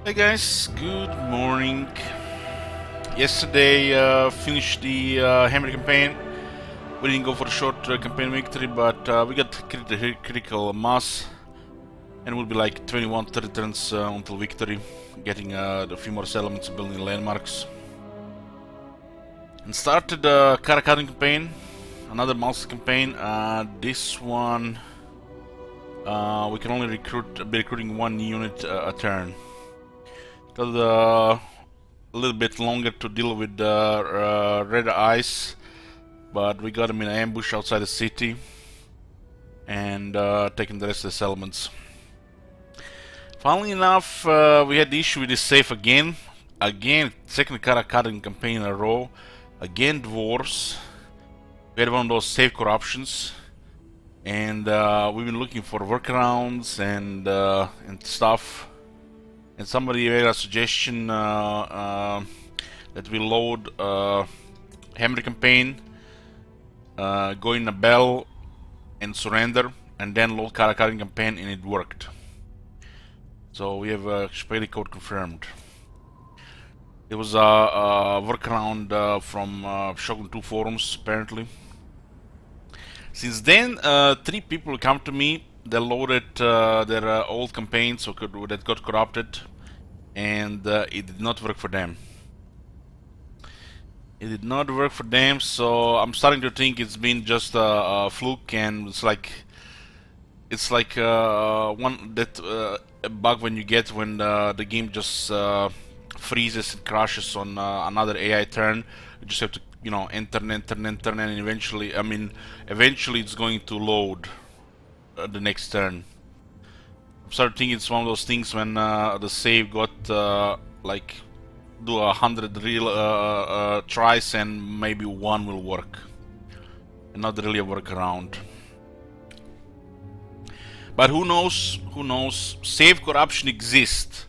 Hey guys, good morning. Yesterday finished the Hammer campaign. We didn't go for a short campaign victory, but we got critical mass, and we'll be like 21-30 turns until victory, getting a few more settlements, building landmarks. And started the Karak campaign, another monster campaign. This one we can only be recruiting one unit a turn. Got a little bit longer to deal with the red eyes, but we got them in an ambush outside the city and taking the rest of the settlements. Funnily enough, we had the issue with this safe again. Second Karak campaign in a row. Again, dwarves. We had one of those safe corruptions, and we've been looking for workarounds and stuff. And somebody made a suggestion that we load Hammer campaign, go in a bell and surrender, and then load Karak campaign, and it worked. So we have Spady code confirmed. It was a workaround from Shogun 2 forums, apparently. Since then, 3 people come to me. They loaded their old campaign, so that got corrupted, and it did not work for them. It did not work for them, so I'm starting to think it's been just a fluke, and it's like a bug when you get when the game just freezes and crashes on another AI turn. You just have to, enter, and eventually it's going to load the next turn. I'm starting to think it's one of those things when the save got do 100 real tries and maybe one will work, and not really a workaround. But who knows? Who knows? Save corruption exists.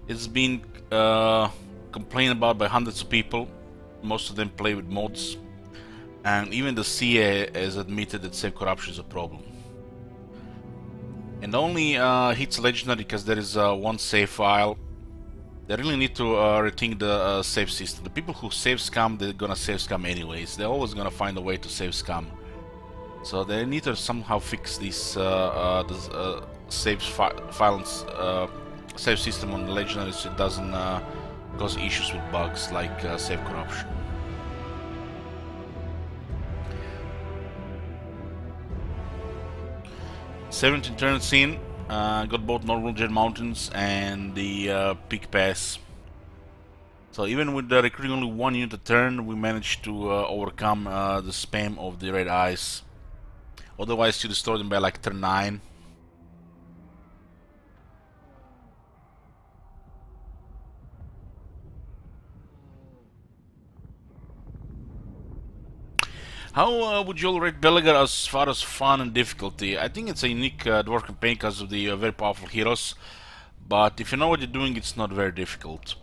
It's been complained about by hundreds of people. Most of them play with mods, and even the CA has admitted that save corruption is a problem. And only hits legendary because there is one save file. They really need to rethink the save system. The people who save scam, they're gonna save scam anyways. They're always gonna find a way to save scam. So they need to somehow fix this save system on the legendary so it doesn't cause issues with bugs like save corruption. "17 turns in, got both normal jet mountains and the peak pass. So even with recruiting only one unit a turn, we managed to overcome the spam of the red eyes. Otherwise, you destroy them by like turn 9. How would you all rate Belegar as far as fun and difficulty? I think it's a unique dwarf campaign because of the very powerful heroes, but if you know what you're doing, it's not very difficult.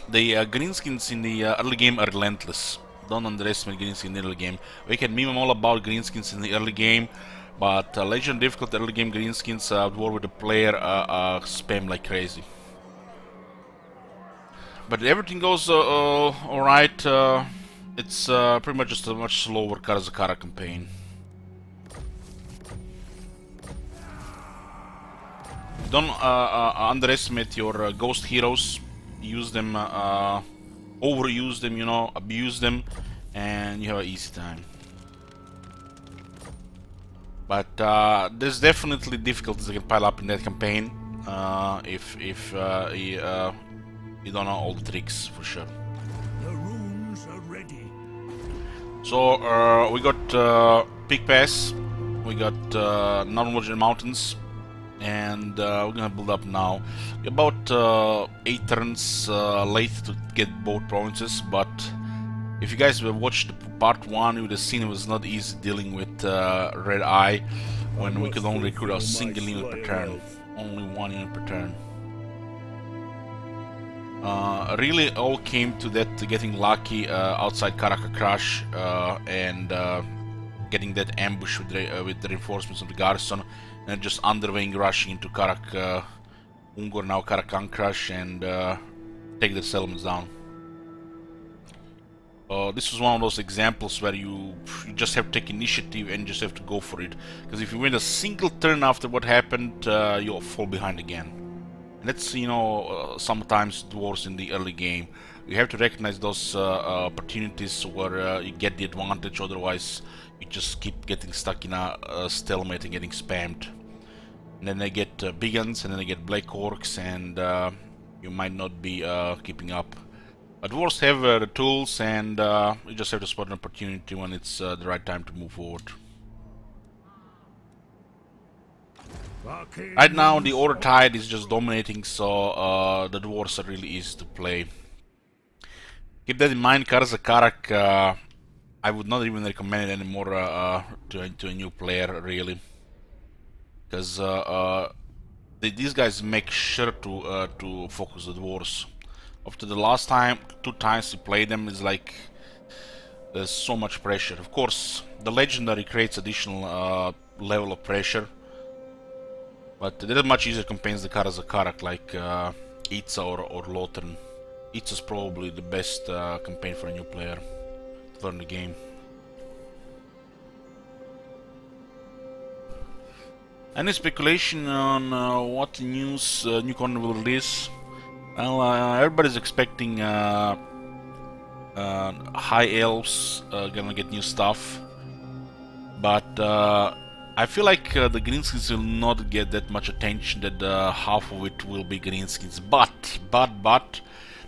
The greenskins in the early game are relentless. Don't underestimate greenskins in the early game. We can meme all about greenskins in the early game, but legend difficult early game greenskins war with the player spam like crazy. But everything goes alright. It's pretty much just a much slower Karak campaign. Don't underestimate your ghost heroes. Use them, overuse them, abuse them, and you have an easy time. But there's definitely difficulties that can pile up in that campaign if you don't know all the tricks for sure. The runes are ready. So we got Peak Pass, we got non-Virgin Mountains, and we're gonna build up now. We're about 8 turns late to get both provinces, but if you guys have watched part 1, you would have seen it was not easy dealing with Red Eye when we could only recruit a single unit per turn. Only one unit per turn. Really all came to that getting lucky outside Karak crash and getting that ambush with the reinforcements of the garrison and just underweighing rushing into Karak Ungor, now Karak crush, and take the settlements down. This is one of those examples where you just have to take initiative and just have to go for it. Because if you win a single turn after what happened, you'll fall behind again. And that's, you know, sometimes dwarves in the early game. You have to recognize those opportunities where you get the advantage, otherwise you just keep getting stuck in a stalemate and getting spammed. And then they get big guns, and then they get black orcs, and you might not be keeping up. But dwarves have the tools, and you just have to spot an opportunity when it's the right time to move forward. Right now the order tide is just dominating, so the dwarves are really easy to play. Keep that in mind. Karak, I would not even recommend it anymore to a new player, really, because these guys make sure to focus the dwarves. After the last two times we played them, it's like there's so much pressure. Of course, the legendary creates additional level of pressure, but there are much easier campaigns than Karak, like Itza or Lothern. Itza's probably the best campaign for a new player to learn the game. Any speculation on what news New Corner will release? Well, everybody's expecting High Elves gonna get new stuff, but I feel like the greenskins will not get that much attention. That half of it will be greenskins. But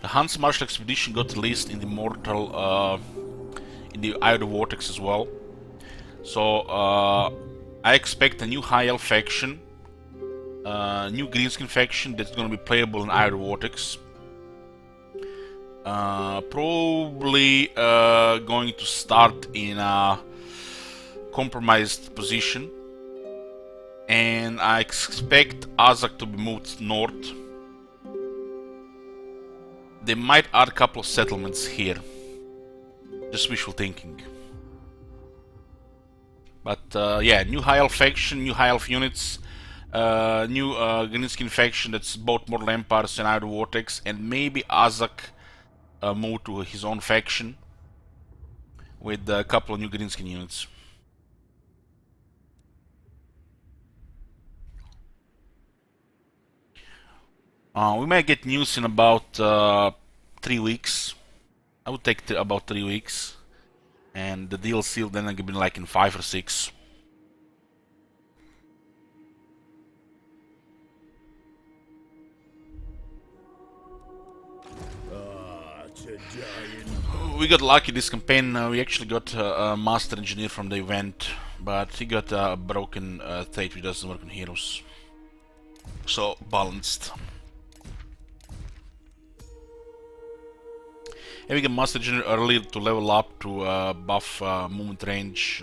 the Hans Marshall Expedition got released in the Mortal, in the Eye of the Vortex as well. So I expect a new High Elf faction. New greenskin faction that's going to be playable in Eye of the Vortex. Probably going to start in a compromised position, and I expect Azak to be moved north. They might add a couple of settlements here. Just wishful thinking. But yeah, new High Elf faction, new High Elf units. New greenskin faction that's both Mortal Empires and Eye of the Vortex, and maybe Azak moved to his own faction with a couple of new greenskin units. We might get news in about 3 weeks. I would take about 3 weeks, and the DLC will then be like in 5 or 6. We got lucky this campaign. We actually got a master engineer from the event, but he got a broken Tate which doesn't work on heroes. So balanced. And we get master engineer early to level up to buff movement range,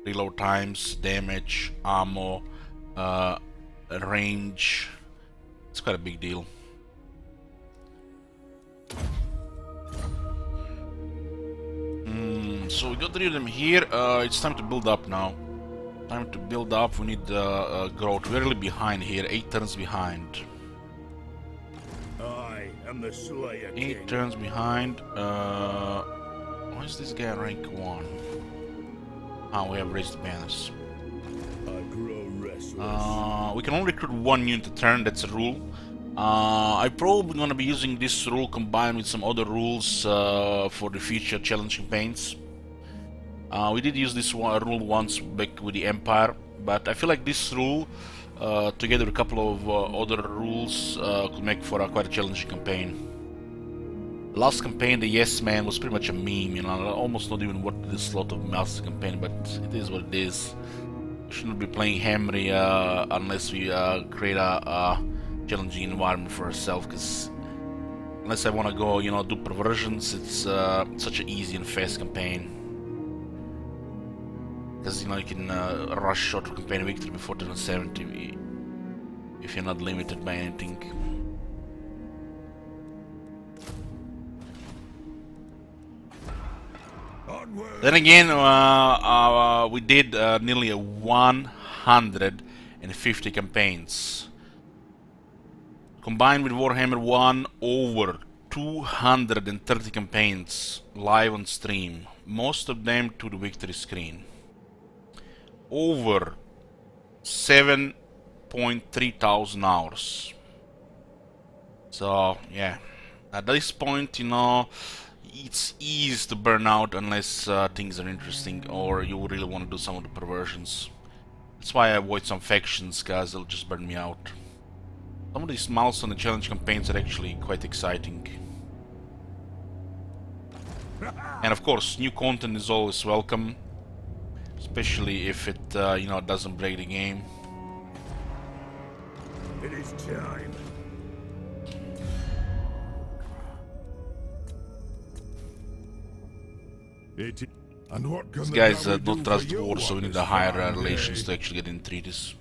reload times, damage, ammo, range. It's quite a big deal. So we got 3 of them here. It's time to build up now. Time to build up. We need growth. We're really behind here. 8 turns behind. I am the Slayer 8 King. turns behind. Why is this guy rank 1? Ah, we have raised banners. I grow restless. We can only recruit 1 unit a turn. That's a rule. I'm probably gonna be using this rule combined with some other rules for the future challenge campaigns. We did use this rule once back with the Empire, but I feel like this rule, together with a couple of other rules, could make for quite a challenging campaign. The last campaign, the Yes Man, was pretty much a meme, you know, almost not even worth the slot of Master campaign, but it is what it is. We shouldn't be playing Hamry unless we create a challenging environment for ourselves, because unless I want to go, you know, do perversions, it's such an easy and fast campaign. Because, you know, you can rush short campaign victory before turn 70 if you're not limited by anything. Onward. Then again, we did nearly 150 campaigns. Combined with Warhammer 1, over 230 campaigns live on stream, most of them to the victory screen. Over 7.3 thousand hours. So yeah, at this point, you know, it's easy to burn out unless things are interesting or you really want to do some of the perversions. That's why I avoid some factions, guys. They'll just burn me out. Some of these milestone and challenge campaigns are actually quite exciting. And of course, new content is always welcome, especially if it, you know, doesn't break the game. It is time. And what can These the guys devil don't do trust for war, you so we on need this a higher fine relations day? to actually get in treaties.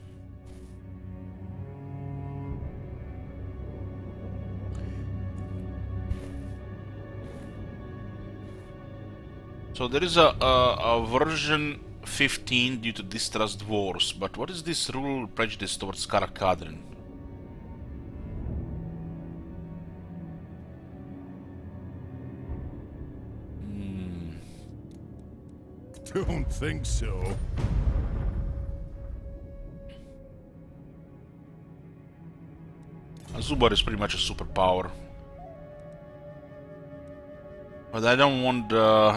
So there is a version 15 due to distrust wars, but what is this rule prejudice towards Karak Kadrin? Don't think so. Zubar is pretty much a superpower. But I don't want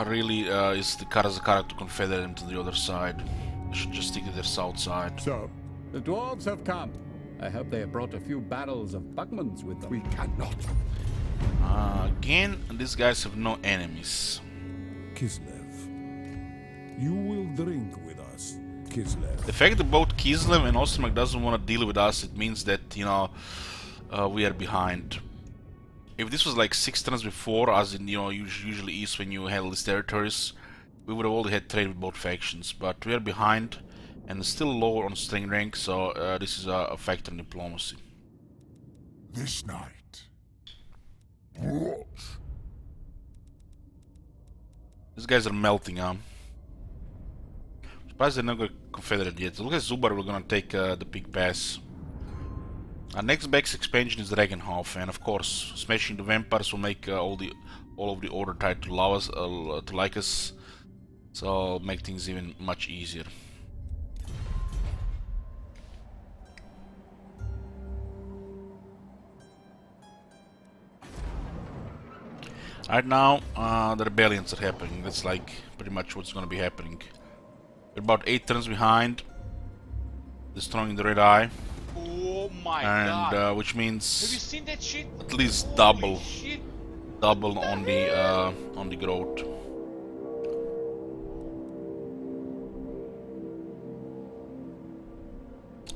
really is the Karak to confederate them to the other side. I should just stick to their south side. So, the dwarves have come. I hope they have brought a few barrels of Buckmans with them. We cannot. Again, these guys have no enemies. Kislev, you will drink with us, Kislev. The fact that both Kislev and Ostermark doesn't want to deal with us, it means that, you know, we are behind. If this was like 6 turns before, as in, you know, usually is when you handle these territories, we would have already had trade with both factions, but we are behind and still lower on string rank, so this is a factor in diplomacy. This night. What? These guys are melting, huh? Surprised they're not confederate yet. Look at Zubar, we're gonna take the big pass. Our next base expansion is Regenhof, and of course, smashing the vampires will make all of the order try to love us, to like us, so make things even much easier. Right now, the rebellions are happening. That's like pretty much what's going to be happening. We're about 8 turns behind, destroying the Red Eye. Oh my And god. which Have you means seen that shit? at least Holy double shit. on the growth.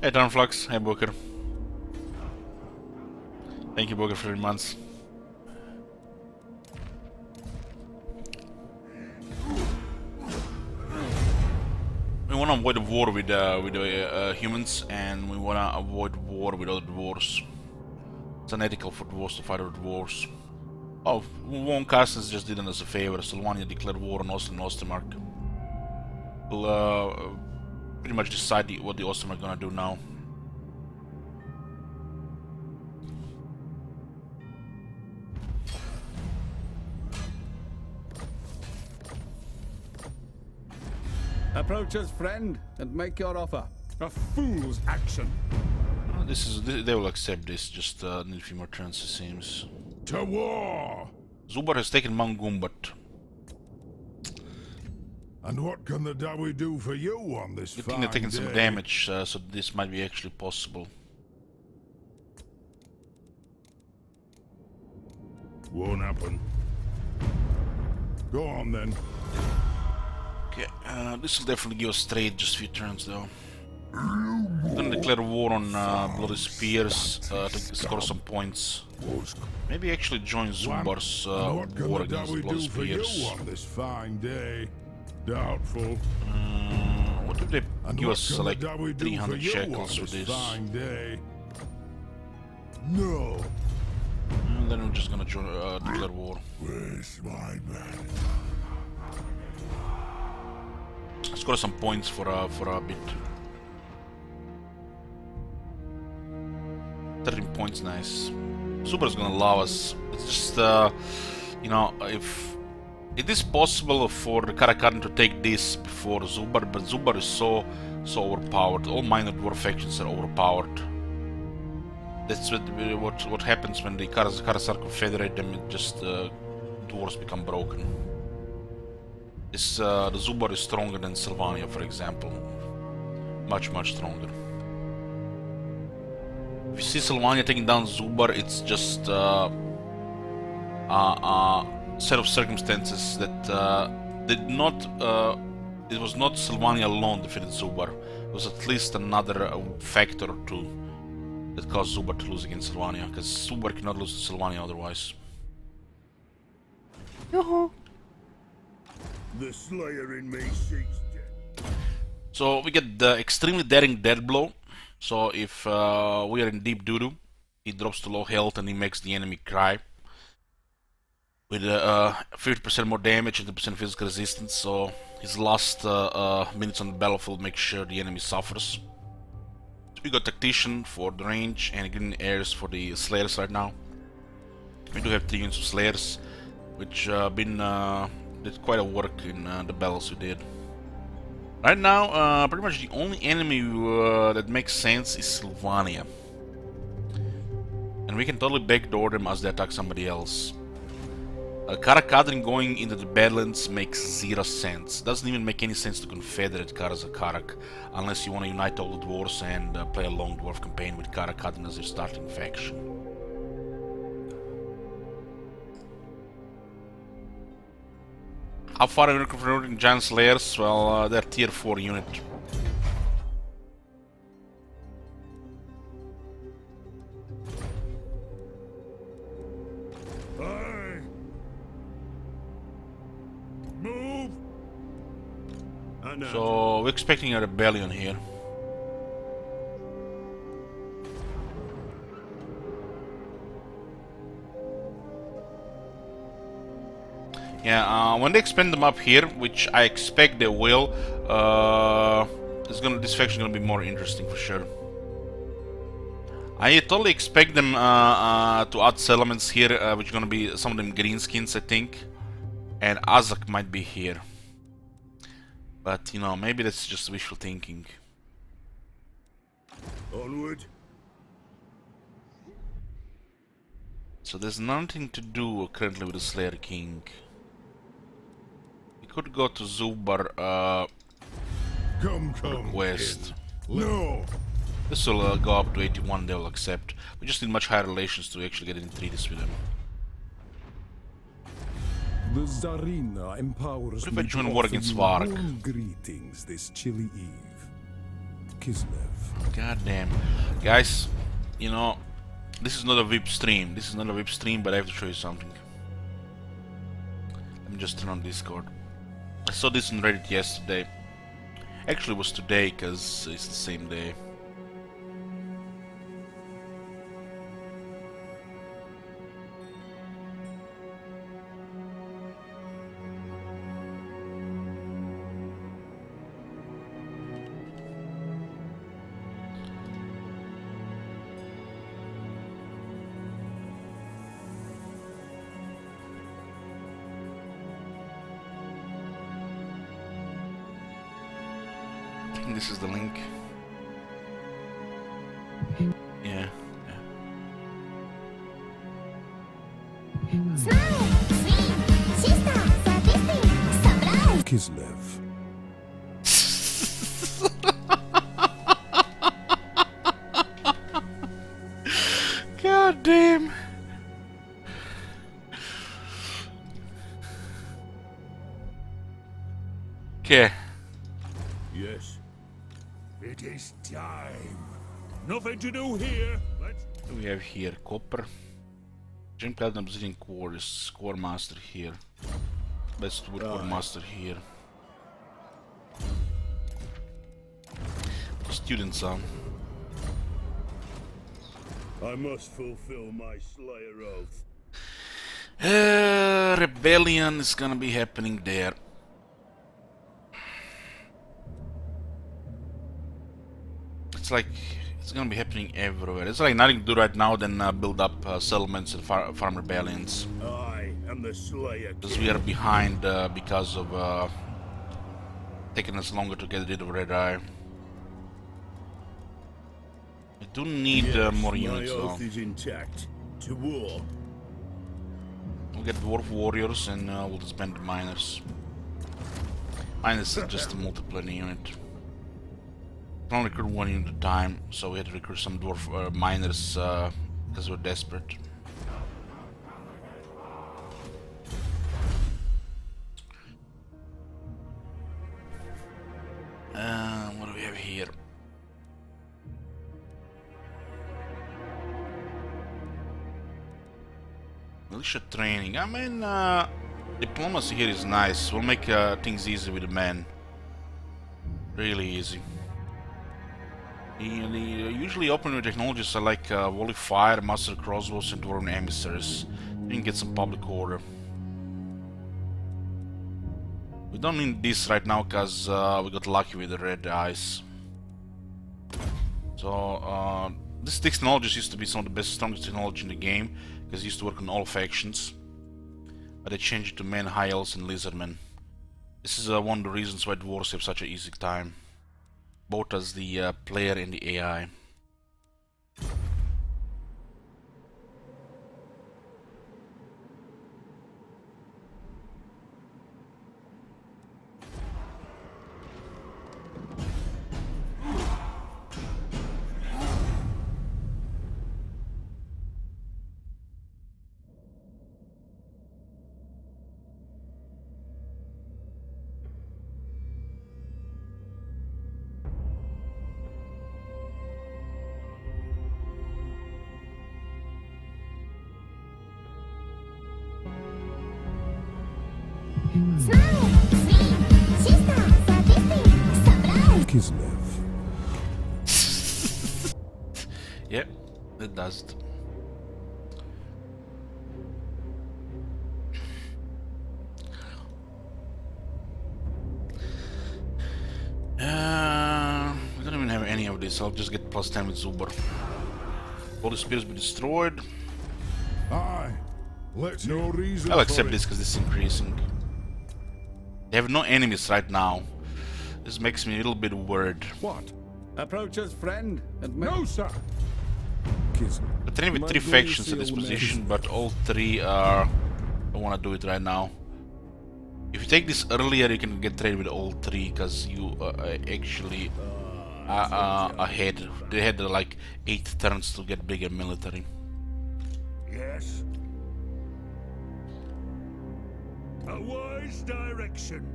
Hey Darnflux, hey Booker. Thank you Booker for 3 months. We want to avoid a war with humans, and we want to avoid war with other dwarves. It's unethical for dwarves to fight other dwarves. Oh, Von Carstens just did us a favor. Sylvania declared war on Oslo and Ostermark. We'll pretty much decide what the Ostermark are gonna do now. Approach us, friend, and make your offer. A fool's action. They will accept this. Just need a few more turns, it seems. To war! Zubar has taken Mount Gumbat. And what can the Dawi do for you on this Good fine thing they're taking some day? damage, so this might be actually possible. Won't happen. Go on then. Okay, this will definitely give us trade, just a few turns though. I'm gonna declare war on Bloody Spears to score some points. Maybe actually join Zubar's And what can war the against Dawi Bloody do for you Spears. on this fine day? Doubtful. What if they And give what us can the like Dawi do 300 for you shekels on with this? fine day? No. And then we're just gonna declare war. Where's my man? Score some points for a bit. 13 points, nice. Zubar's gonna love us. It's just, you know, if it is possible for the Karak to take this before Zubar, but Zubar is so overpowered. All minor dwarf factions are overpowered. That's what happens when the Karasar confederate them. It just dwarves become broken. This the Zubar is stronger than Sylvania, for example. Much stronger. If you see Sylvania taking down Zubar, it's just set of circumstances that did not. It was not Sylvania alone defeated Zubar. It was at least another factor or two that caused Zubar to lose against Sylvania, because Zubar cannot lose to Sylvania otherwise. The Slayer in me seeks death. So we get the extremely daring dead blow. So if we are in deep doo-doo, he drops to low health and he makes the enemy cry. With 50% more damage and 10% physical resistance, so his last minutes on the battlefield make sure the enemy suffers. We got Tactician for the range and Green Airs for the Slayers right now. We do have 3 units of Slayers, which did quite a work in the battles we did. Right now, pretty much the only enemy that makes sense is Sylvania. And we can totally backdoor them as they attack somebody else. Kadrin going into the Badlands makes 0 sense. Doesn't even make any sense to confederate Karak unless you want to unite all the dwarves and play a long dwarf campaign with Kadrin as your starting faction. How far are we converting Giant Slayers? Well, they're tier 4 unit. Move! So we're expecting a rebellion here. Yeah, when they expand them up here, which I expect they will, this faction is gonna be more interesting for sure. I totally expect them to add settlements here, which are gonna be some of them greenskins, I think, and Azak might be here. But you know, maybe that's just wishful thinking. Onward. So there's nothing to do currently with the Slayer King. We could go to Zubar Come, request. kid. No! This will go up to 81, they will accept. We just need much higher relations to actually get in treaties with them. The Tsarina empowers What if I me to join war offer against you Varg? warm greetings this chilly eve. Kislev. God damn. Guys, you know, this is not a VIP stream. This is not a VIP stream, but I have to show you something. Let me just turn on Discord. I saw this on Reddit yesterday. Actually, it was today, because it's the same day. I think this is the link. Yeah. Kislev. God damn. Okay. Yes. It is time. Nothing to do here. Let's... What do we have here? Copper. Gem Cloud Obsidian Core is Core Master here. Let's do Core Master here. Students on. I must fulfill my Slayer oath. Rebellion is gonna be happening there. It's like It's gonna be happening everywhere. It's like nothing to do right now than build up settlements and farm rebellions. I am the Slayer Because we are behind because of taking us longer to get rid of Red Eye. I do need more units my though. oath is intact. To war. We'll get Dwarf Warriors and we'll disband the Miners. Miners is just a multiplayer unit. We can only recruit one unit at a time, so we had to recruit some Dwarf Miners because we're desperate. What do we have here? Militia training. I mean, diplomacy here is nice. We'll make things easy with the men. Really easy. The usually open with technologies are like volley fire, master crossbows, and dwarven emissaries. You can get some public order. We don't need this right now because we got lucky with the red eyes. So this technologies used to be some of the best, strongest technology in the game because it used to work on all factions. But they changed it to men, high elves, and lizardmen. This is one of the reasons why dwarves have such an easy time, both as the player and the AI. Kislev. Yep, it does. We don't even have any of this. I'll just get plus 10 with Zubar. All the spears be destroyed. Aye. Let's no reason. I'll accept this because this is increasing. They have no enemies right now. This makes me a little bit worried. What? Approach us, friend, and make... No, sir. Kislev. We're training with My 3 goal factions is at this still position, met. but all 3 are... don't want to do it right now. If you take this earlier, you can get traded with all 3 because you actually are ahead. They had like 8 turns to get bigger military. Yes. A wise direction.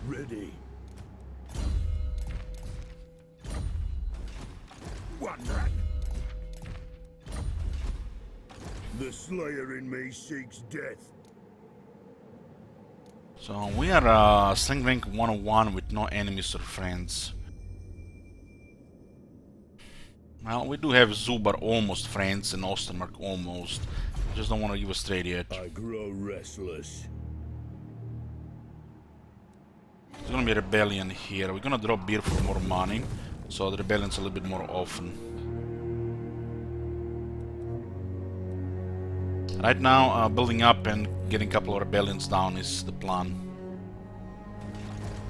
Ready. One run. The Slayer in me seeks death. So we are sling rank 101 with no enemies or friends. Well, we do have Zubar almost friends and Ostermark almost. Just don't want to give us trade yet. I grow restless. There's gonna be a rebellion here. We're gonna drop beer for more money, so the rebellion's a little bit more often. Right now, building up and getting a couple of rebellions down is the plan.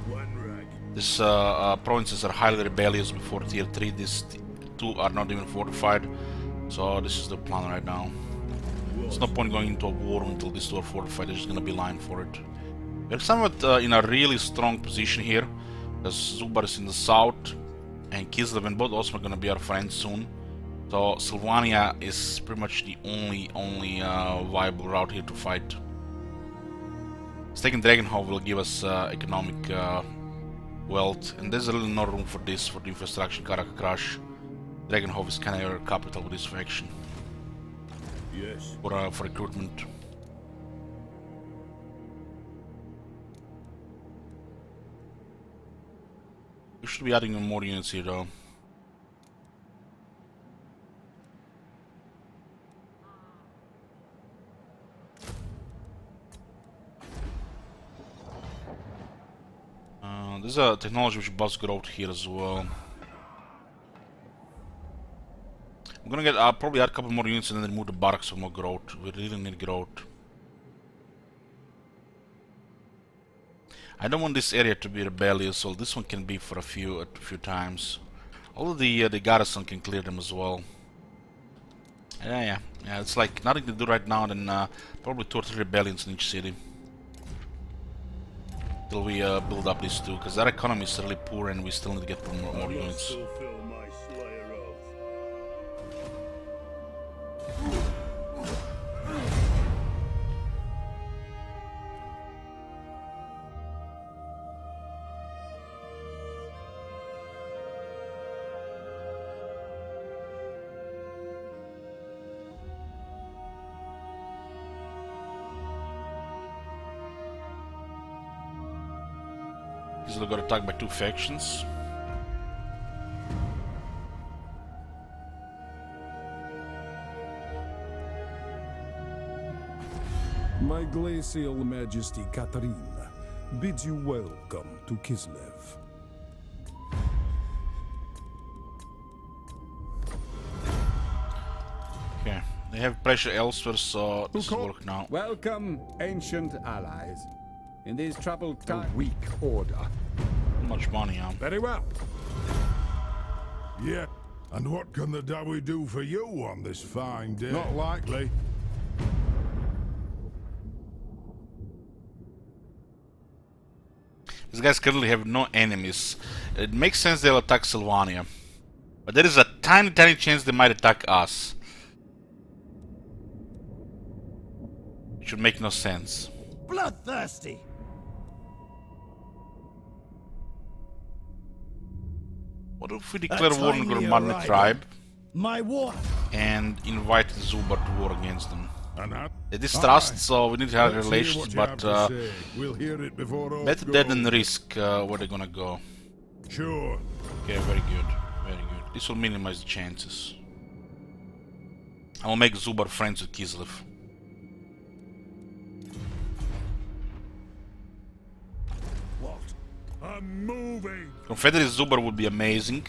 One rag. These provinces are highly rebellious before tier 3. These 2 are not even fortified, so this is the plan right now. There's no point going into a war until these 2 are fortified. There's just gonna be line for it. We're somewhat in a really strong position here, because Zubar is in the south, and Kislev and both also are gonna be our friends soon. So Sylvania is pretty much the only viable route here to fight. Taking Dragonhof will give us economic wealth, and there's a little no room for this for the infrastructure. Karak crash. Dragonhof is kind of our capital with this faction Yes. for recruitment. We should be adding more units here though. There's a technology which busts growth here as well. I'm gonna get probably add a couple more units and then remove the barracks for more growth. We really need growth. I don't want this area to be rebellious, so this one can be for a few times. Although the garrison can clear them as well. Yeah. It's like nothing to do right now. Then probably 2 or 3 rebellions in each city till we build up these two, because our economy is really poor and we still need to get more units. Fulfill my Slayer oath. Easily got attacked by 2 factions. My glacial majesty Kadrin bids you welcome to Kislev. Okay, they have pressure elsewhere, so this will work now. Welcome, ancient allies. In these troubled times. Weak order. How much money, huh? Very well. Yeah. And what can the Dawi do for you on this fine day? Not likely. These guys currently have no enemies. It makes sense they'll attack Sylvania. But there is a tiny chance they might attack us. It should make no sense. Bloodthirsty. What if we declare war on the Gormani tribe My war. and invite Zubar to war against them? And that? They distrust, so we need to have Let's hear relations, what you have but to say. We'll hear it before all better dead than risk where they're gonna go. Sure. Okay, very good, very good. This will minimize the chances. I will make Zubar friends with Kislev. What? I'm moving. Confederate Zubar would be amazing,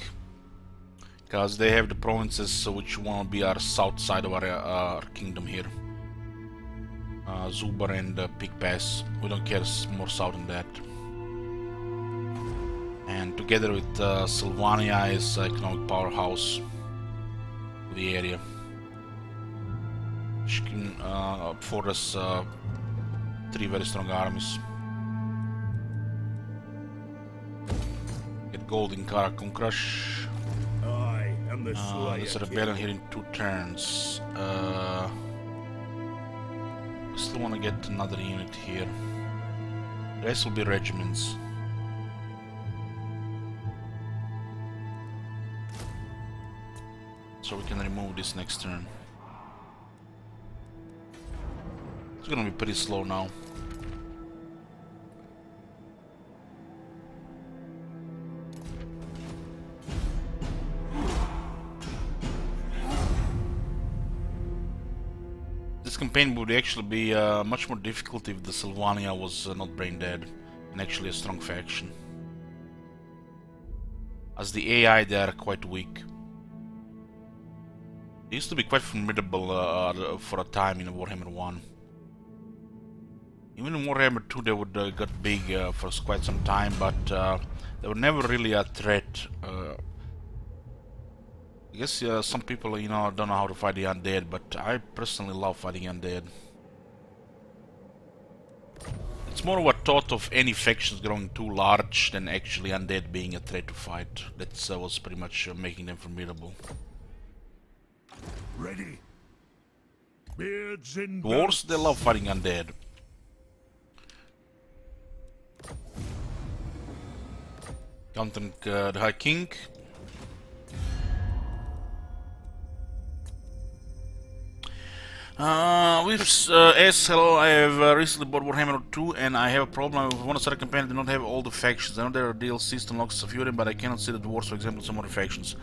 because they have the provinces which want to be our south side of our kingdom here. Zubar and Pig Pass. We don't care more south than that. And together with Sylvania is economic powerhouse of the area. She can afford us 3 very strong armies. Get gold in Karak Crush. I am the Slayer. There's a rebellion here in 2 turns. Still want to get another unit here. The rest will be regiments. So we can remove this next turn. It's gonna be pretty slow now. This campaign would actually be much more difficult if the Sylvania was not brain dead and actually a strong faction. As the AI, they are quite weak. They used to be quite formidable for a time in Warhammer 1. Even in Warhammer 2 they would got big for quite some time, but they were never really a threat. I guess some people, you know, don't know how to fight the undead, but I personally love fighting undead. It's more of a thought of any factions growing too large than actually undead being a threat to fight. That was pretty much making them formidable. Ready. Beards in Dwarves, they love fighting undead. Countering the High King. Hello, I have recently bought Warhammer 2 and I have a problem. If I want to start a campaign, I do not have all the factions. I know there are DLCs to unlock a few of them, but I cannot see the dwarves, for example, some other factions.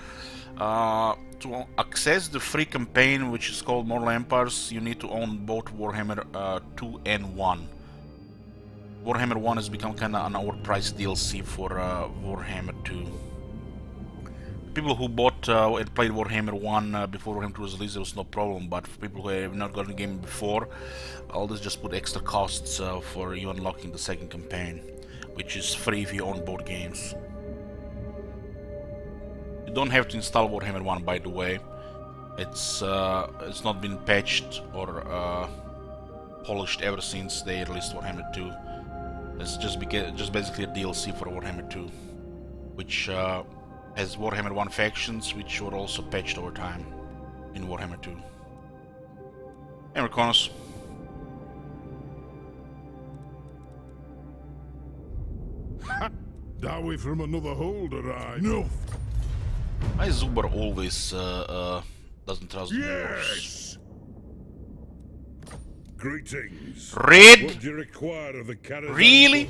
To access the free campaign, which is called Mortal Empires, you need to own both Warhammer 2 and 1. Warhammer 1 has become kind of an overpriced DLC for Warhammer 2. People who bought and played Warhammer 1 before Warhammer 2 was released, there was no problem, but for people who have not gotten the game before, all this just put extra costs for you unlocking the second campaign, which is free if you own both games. You don't have to install Warhammer 1, by the way. It's not been patched or polished ever since they released Warhammer 2. It's just basically a DLC for Warhammer 2, which has Warhammer 1 factions, which were also patched over time in Warhammer 2. Hammer Connors. That way from another holder, I know. Why Zubar always doesn't trust dwarves? Greetings. Red? What do you require of the Karak? Really?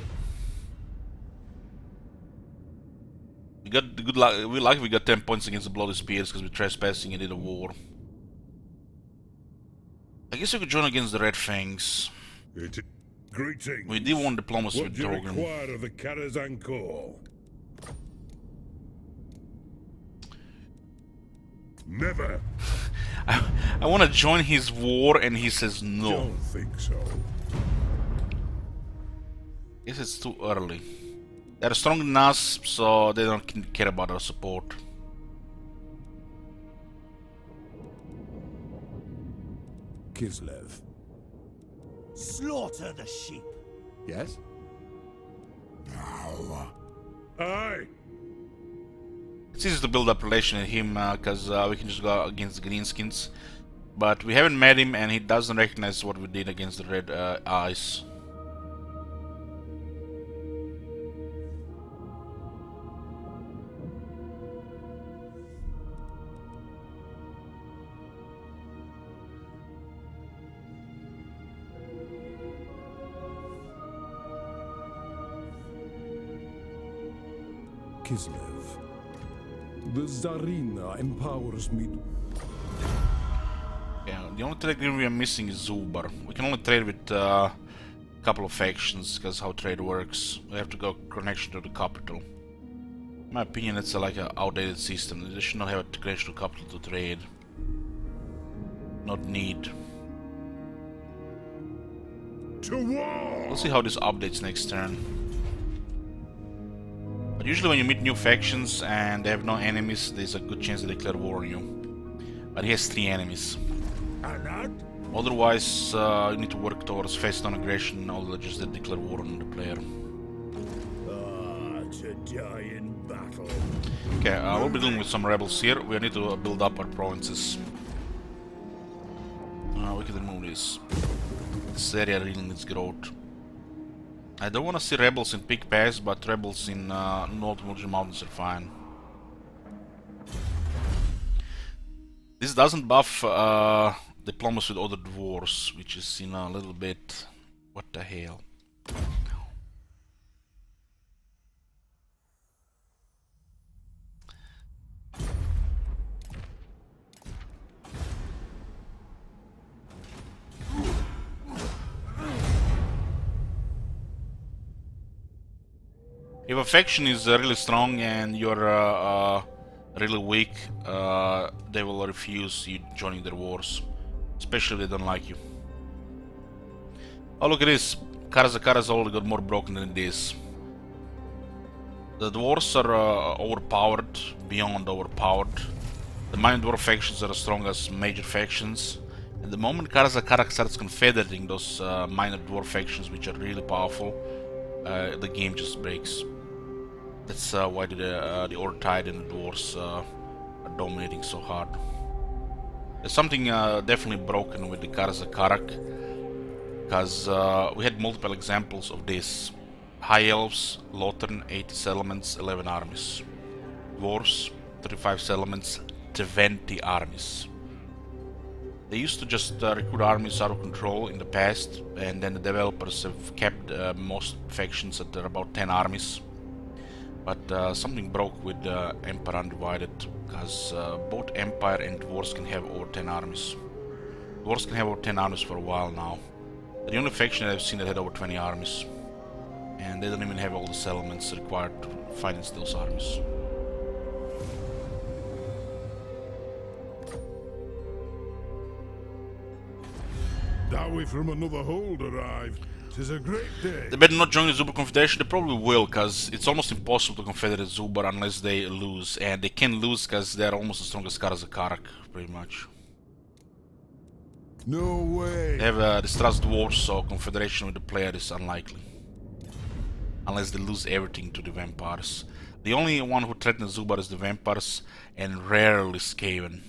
We got the good luck. We're lucky we got 10 points against the Bloody Spears because we're trespassing and did a war. I guess we could join against the Red Fangs. Greetings. We did want diplomacy What with do you Drogon. require of the Karak? Never. I want to join his war and he says no. Don't think so. Guess it's too early. They're stronger than us, so they don't care about our support. Kislev. Slaughter the sheep. Yes? Aye. It's easy to build up relation with him because we can just go against the Greenskins. But we haven't met him and he doesn't recognize what we did against the Red Eyes. Kislev. The Tsarina empowers me to... Yeah, the only trade agreement we are missing is Zubar. We can only trade with a couple of factions because how trade works. We have to go connection to the capital. In my opinion, it's like an outdated system. They should not have a connection to capital to trade. Not need. To war. We'll see how this updates next turn. But usually when you meet new factions and they have no enemies, there's a good chance they declare war on you. But he has 3 enemies. Otherwise, you need to work towards face-down aggression, or just declare war on the player. To die in battle. Okay, we'll be dealing with some rebels here. We need to build up our provinces. We can remove this. This area really needs growth. I don't want to see rebels in Peak Pass, but rebels in North Murgen Mountains are fine. This doesn't buff diplomacy with other dwarves, which is, you know, a little bit... What the hell? If a faction is really strong and you're really weak, they will refuse you joining their wars, especially if they don't like you. Oh, look at this. Karazakara's already got more broken than this. The dwarves are overpowered, beyond overpowered. The minor dwarf factions are as strong as major factions. And the moment Karak starts confederating those minor dwarf factions, which are really powerful, the game just breaks. That's why the Ortide and the dwarves are dominating so hard. There's something definitely broken with the Karak, because we had multiple examples of this. High Elves, Lothern, 80 settlements, 11 armies. Dwarves, 35 settlements, 20 armies. They used to just recruit armies out of control in the past, and then the developers have kept most factions at about 10 armies. But something broke with Empire Undivided, because both Empire and Dwarves can have over 10 armies. Dwarves can have over 10 armies for a while now. The only faction that I've seen that had over 20 armies. And they don't even have all the settlements required to finance those armies. Dowie from another hold arrived. 'Tis a great day. They better not join the Zubar Confederation. They probably will, because it's almost impossible to confederate Zubar unless they lose. And they can lose because they're almost as strong as Karak, pretty much. No way. They have distrust wars, so confederation with the player is unlikely. Unless they lose everything to the vampires. The only one who threatens Zubar is the vampires, and rarely Skaven.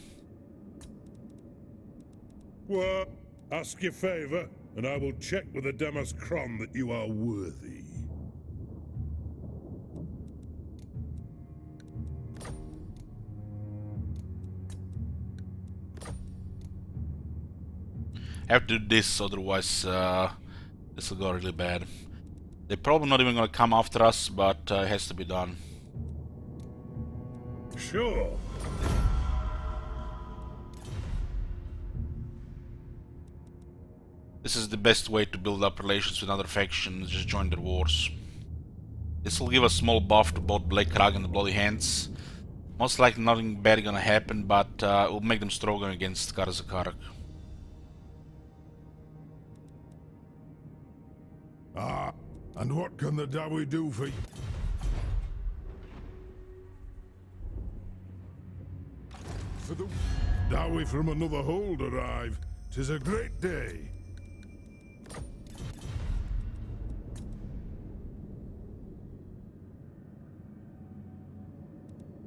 What? Ask your favor, and I will check with the Demas Kron that you are worthy. I have to do this, otherwise this will go really bad. They're probably not even gonna come after us, but it has to be done. Sure. This is the best way to build up relations with other factions, just join their wars. This will give a small buff to both Karak and the Bloody Hands. Most likely nothing bad gonna happen, but it will make them stronger against Karak. Ah, and what can the Dowie do for you? For the Dowie from another hold arrived. 'Tis a great day.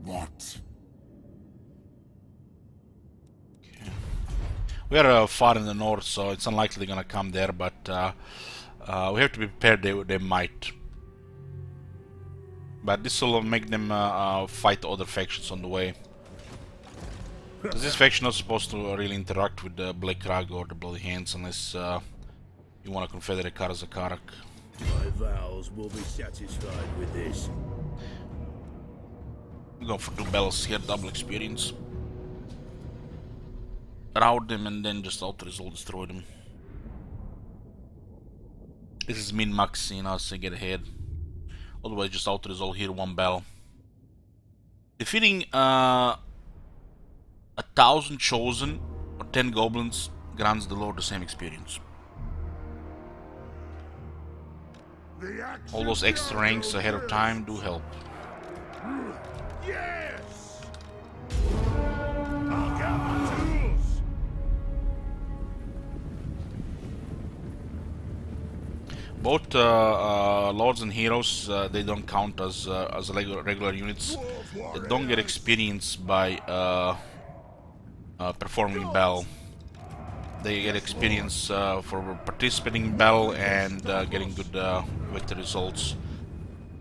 What? We are far in the north, so it's unlikely they're gonna come there, but we have to be prepared they might. But this will make them fight other factions on the way. Because this faction is not supposed to really interact with the Karak or the Bloody Hands unless you want to confederate Karak. My vows will be satisfied with this. We're going for 2 battles here, double experience. Rout them and then just auto-resolve destroy them. This is min-max, you know, so get ahead. Otherwise just auto-resolve here, 1 battle. Defeating 1,000 chosen or 10 goblins grants the Lord the same experience. All those extra ranks ahead of time do help. Yes! I'll get my tools! Both lords and heroes, they don't count as regular units. They don't get experience by performing battle. They get experience for participating in battle and getting good victory results.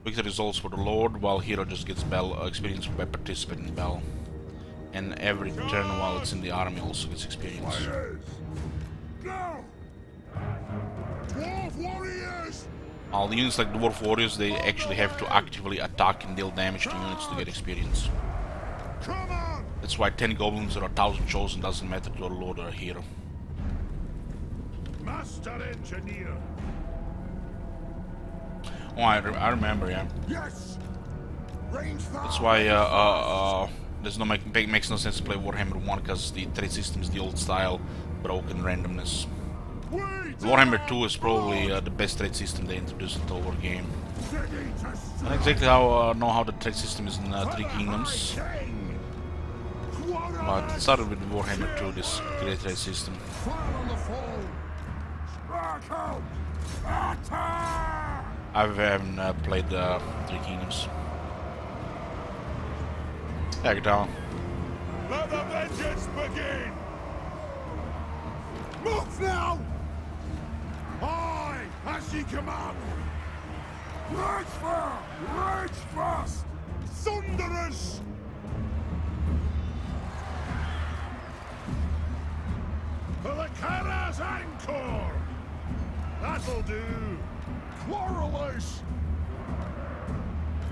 Victory results for the Lord, while hero just gets battle experience by participating in battle. And every turn while it's in the army also gets experience. Go! Dwarf warriors! All the units like Dwarf Warriors, they actually have to actively attack and deal damage to units to get experience. Come on! That's why 10 goblins or 1,000 chosen doesn't matter to a Lord or a hero. Master engineer! Oh, I remember, yeah. Yes! Range fire! That's why there's no makes no sense to play Warhammer 1 because the trade system is the old style, broken randomness. Warhammer 2 is probably the best trade system they introduced into the war game. Not exactly know how the trade system is in Three Kingdoms, but it started with Warhammer 2, this great trade system. I haven't played Three Kingdoms. Back down. Let the vengeance begin! Move now! Aye, as ye command! Rage fire! Rage fast! Thunderous! For the Kara's Anchor! That'll do! Quarrelers!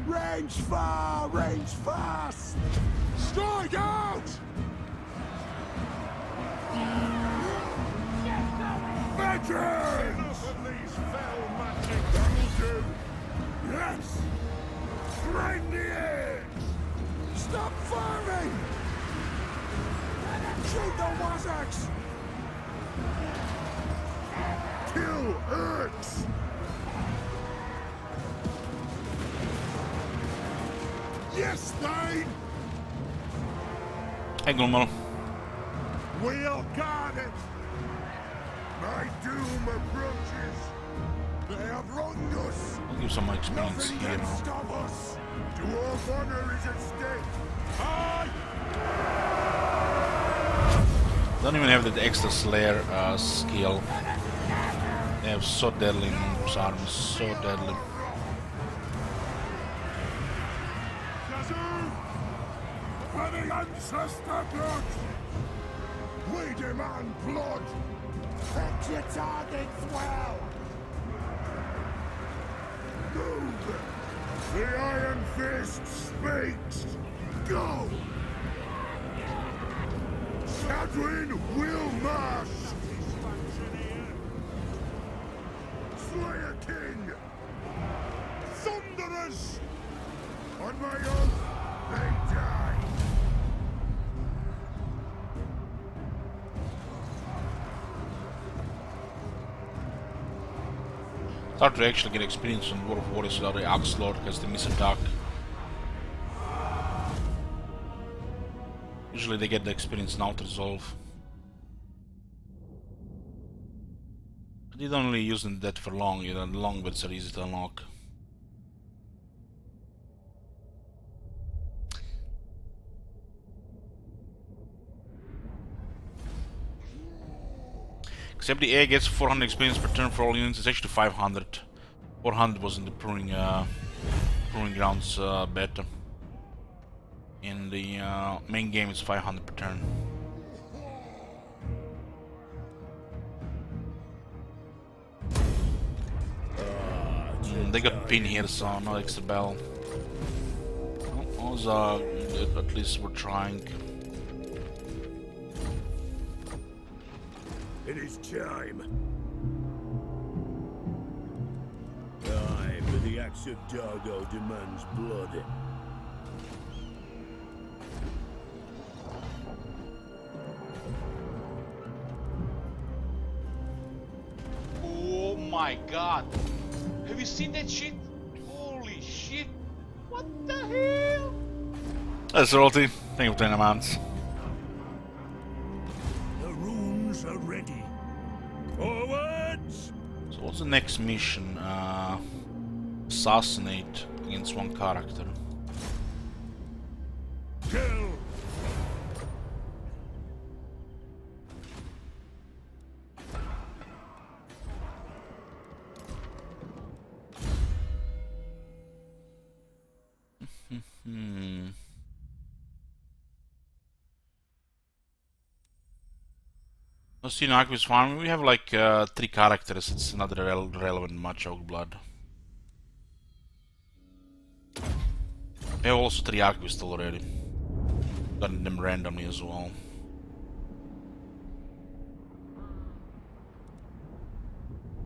Range far! Range fast! Strike out! Vengeance! Enough of these fell magic, that'll do! Yes! Right the edge! Stop firing! Shoot the Wazax! Kill X! Yes, Thane! Hang on, man. We'll guard it! My doom approaches! They have wronged us! I'll give some more experience Nothing here can now. stop us! Dwarf honor is at stake! Aye! Don't even have that extra Slayer skill. They have so deadly moves, arms, so deadly. Yazoo! For the ancestor blood! We demand blood! Pick your targets well! Move! The Iron Fist speaks! Go! Kadrin will march! Slayer King! Thunderers! On my oath, they die! It's hard to actually get experience on War of Warriors without the Axe Lord because they miss attack. Usually they get the experience now to resolve. But you don't really use that for long, you know, long bits are easy to unlock. Except the A gets 400 experience per turn for all units, it's actually 500. 400 was in the proving grounds beta. In the main game it's 500 per turn. They got pin here, so no extra bell. Well, those are good, at least we're trying. It is time. Aye, but the axe of Dargo demands blood. Oh my god. Have you seen that shit? Holy shit. What the hell? That's royalty. Thank you for 10 amounts. The runes are ready. Forwards! So what's the next mission? Assassinate against one character. Kill! Let's see, in Archivist Farm, we have like 3 characters, it's not relevant much, Oak Blood. We have also 3 Archivists already. Gotten them randomly as well.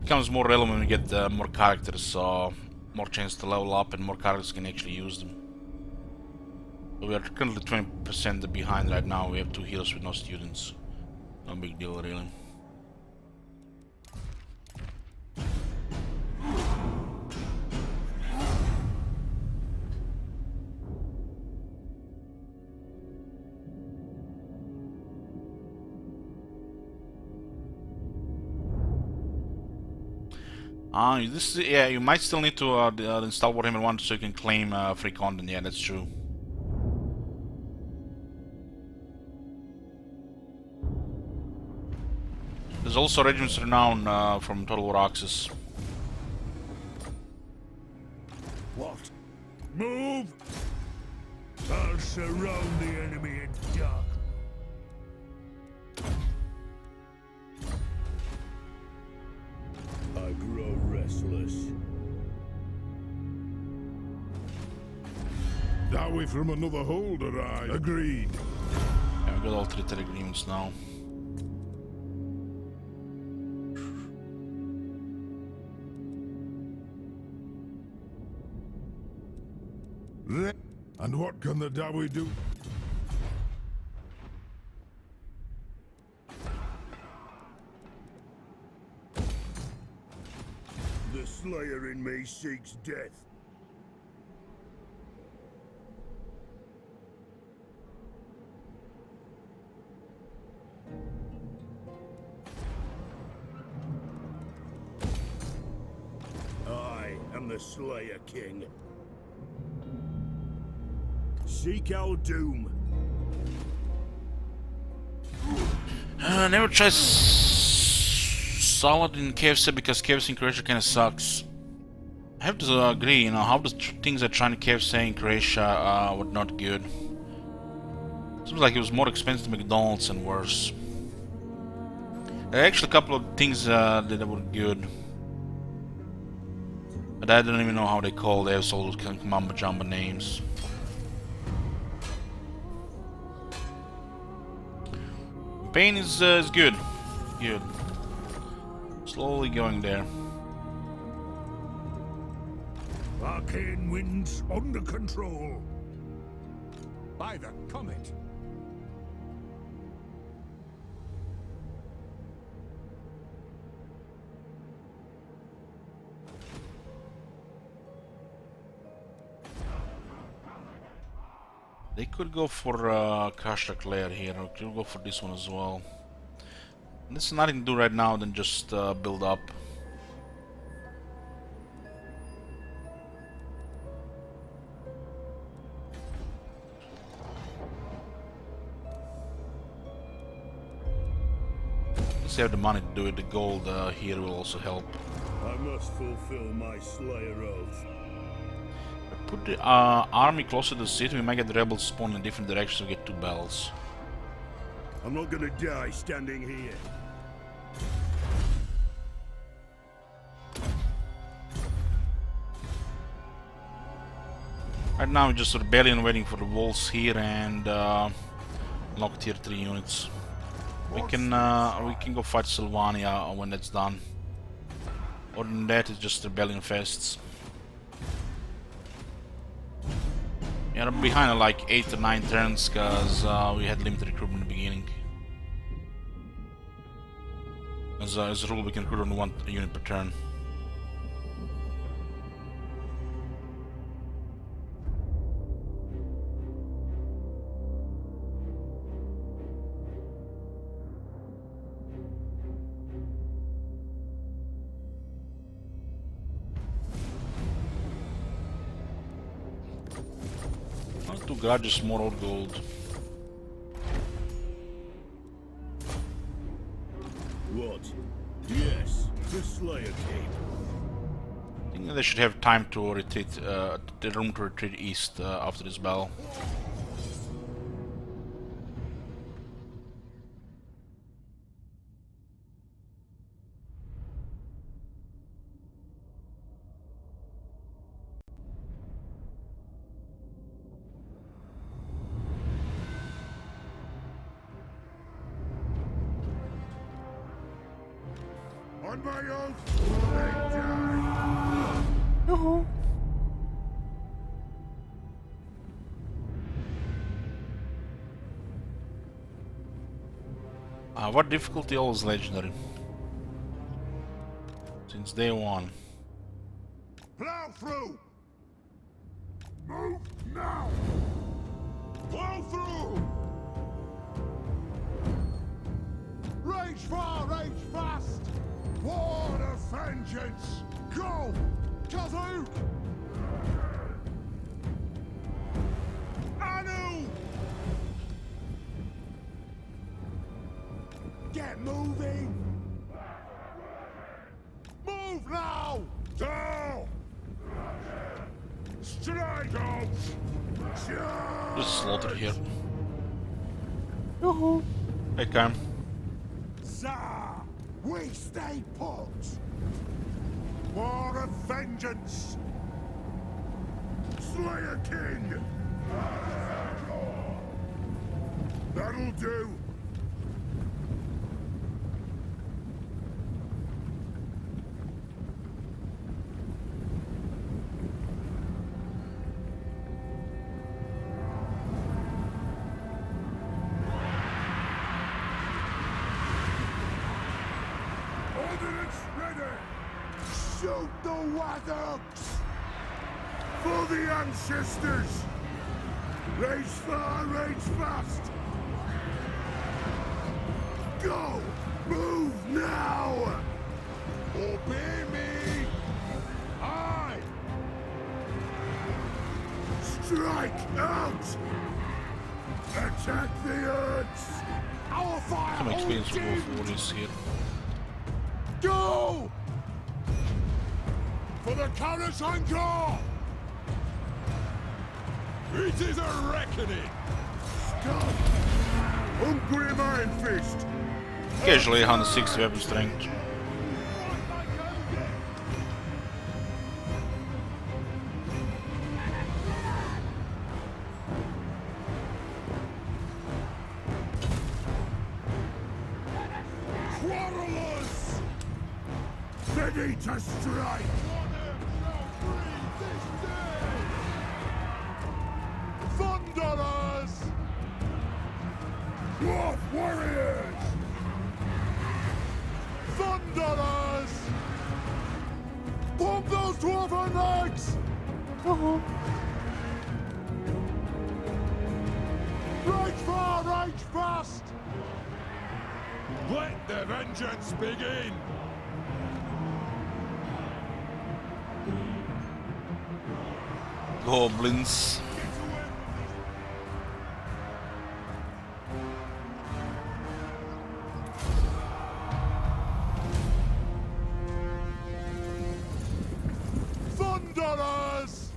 Becomes more relevant when we get more characters, so more chance to level up and more characters can actually use them. So we are currently 20% behind right now, we have 2 healers with no students. No big deal, really. This yeah, you might still need to install Warhammer 1 so you can claim free content. Yeah, that's true. There's also Regiments Renown from Total War Axis. What? Move! I'll surround the enemy in dark. I grow restless. Are we from another holder, I? Agreed. Yeah, we got all 3 agreements now. And what can the Dawi do? The Slayer in me seeks death. I am the Slayer King. Seek our doom. Never try salad in KFC because KFC in Croatia kinda sucks. I have to agree, you know, how the things are trying to KFC in Croatia were not good. Seems like it was more expensive than McDonald's and worse. There are actually a couple of things that were good. But I don't even know how they call. They have all those kind of mamba jamba names. Pain is good. Good. Slowly going there. Arcane winds under control. By the comet. They could go for Karak layer here, or could go for this one as well. And there's nothing to do right now than just build up. If you have the money to do it, the gold here will also help. I must fulfill my Slayer oath. Put the army closer to the city, we might get the rebels spawn in different directions to get 2 bells. I'm not gonna die standing here. Right now we're just rebellion waiting for the walls here and lock tier 3 units. We can go fight Sylvania when that's done. Other than that, it's just rebellion fests. Yeah, I'm behind like 8 or 9 turns because we had limited recruitment in the beginning. As a rule, we can recruit only 1 unit per turn. Not 2 garages, more old gold. What? Yes, the Slayer King. I think they should have time to retreat, the room to retreat east after this battle. On my oath, they die. What difficulty? Always legendary. Since day 1. Plow through! Move now! Plow through! Rage far, rage fast! War of vengeance! Go! Kazook! Anu! Get moving! Move now! Down! Strike out! Just slaughter here. Yoo-hoo! Hey, Cam. Tsar! We stay put! War of vengeance! Slayer King! That'll do! Ready! Shoot the waddocks! For the ancestors! Rage far, rage fast! Go! Move now! Obey me! Aye! Strike out! Attack the earths! Our fire! Some experience holds for in. warriors here. Go! For the Karak anchor! It is a reckoning! Stop! Hungry Mind Fist! Casually 160 weapon strength. Quarrelers! Ready to strike! Thunderers! Dwarf warriors! Thunderers! Pump those dwarven legs! Rage far, rage fast! Let the vengeance begin! Goblins. Thunderers!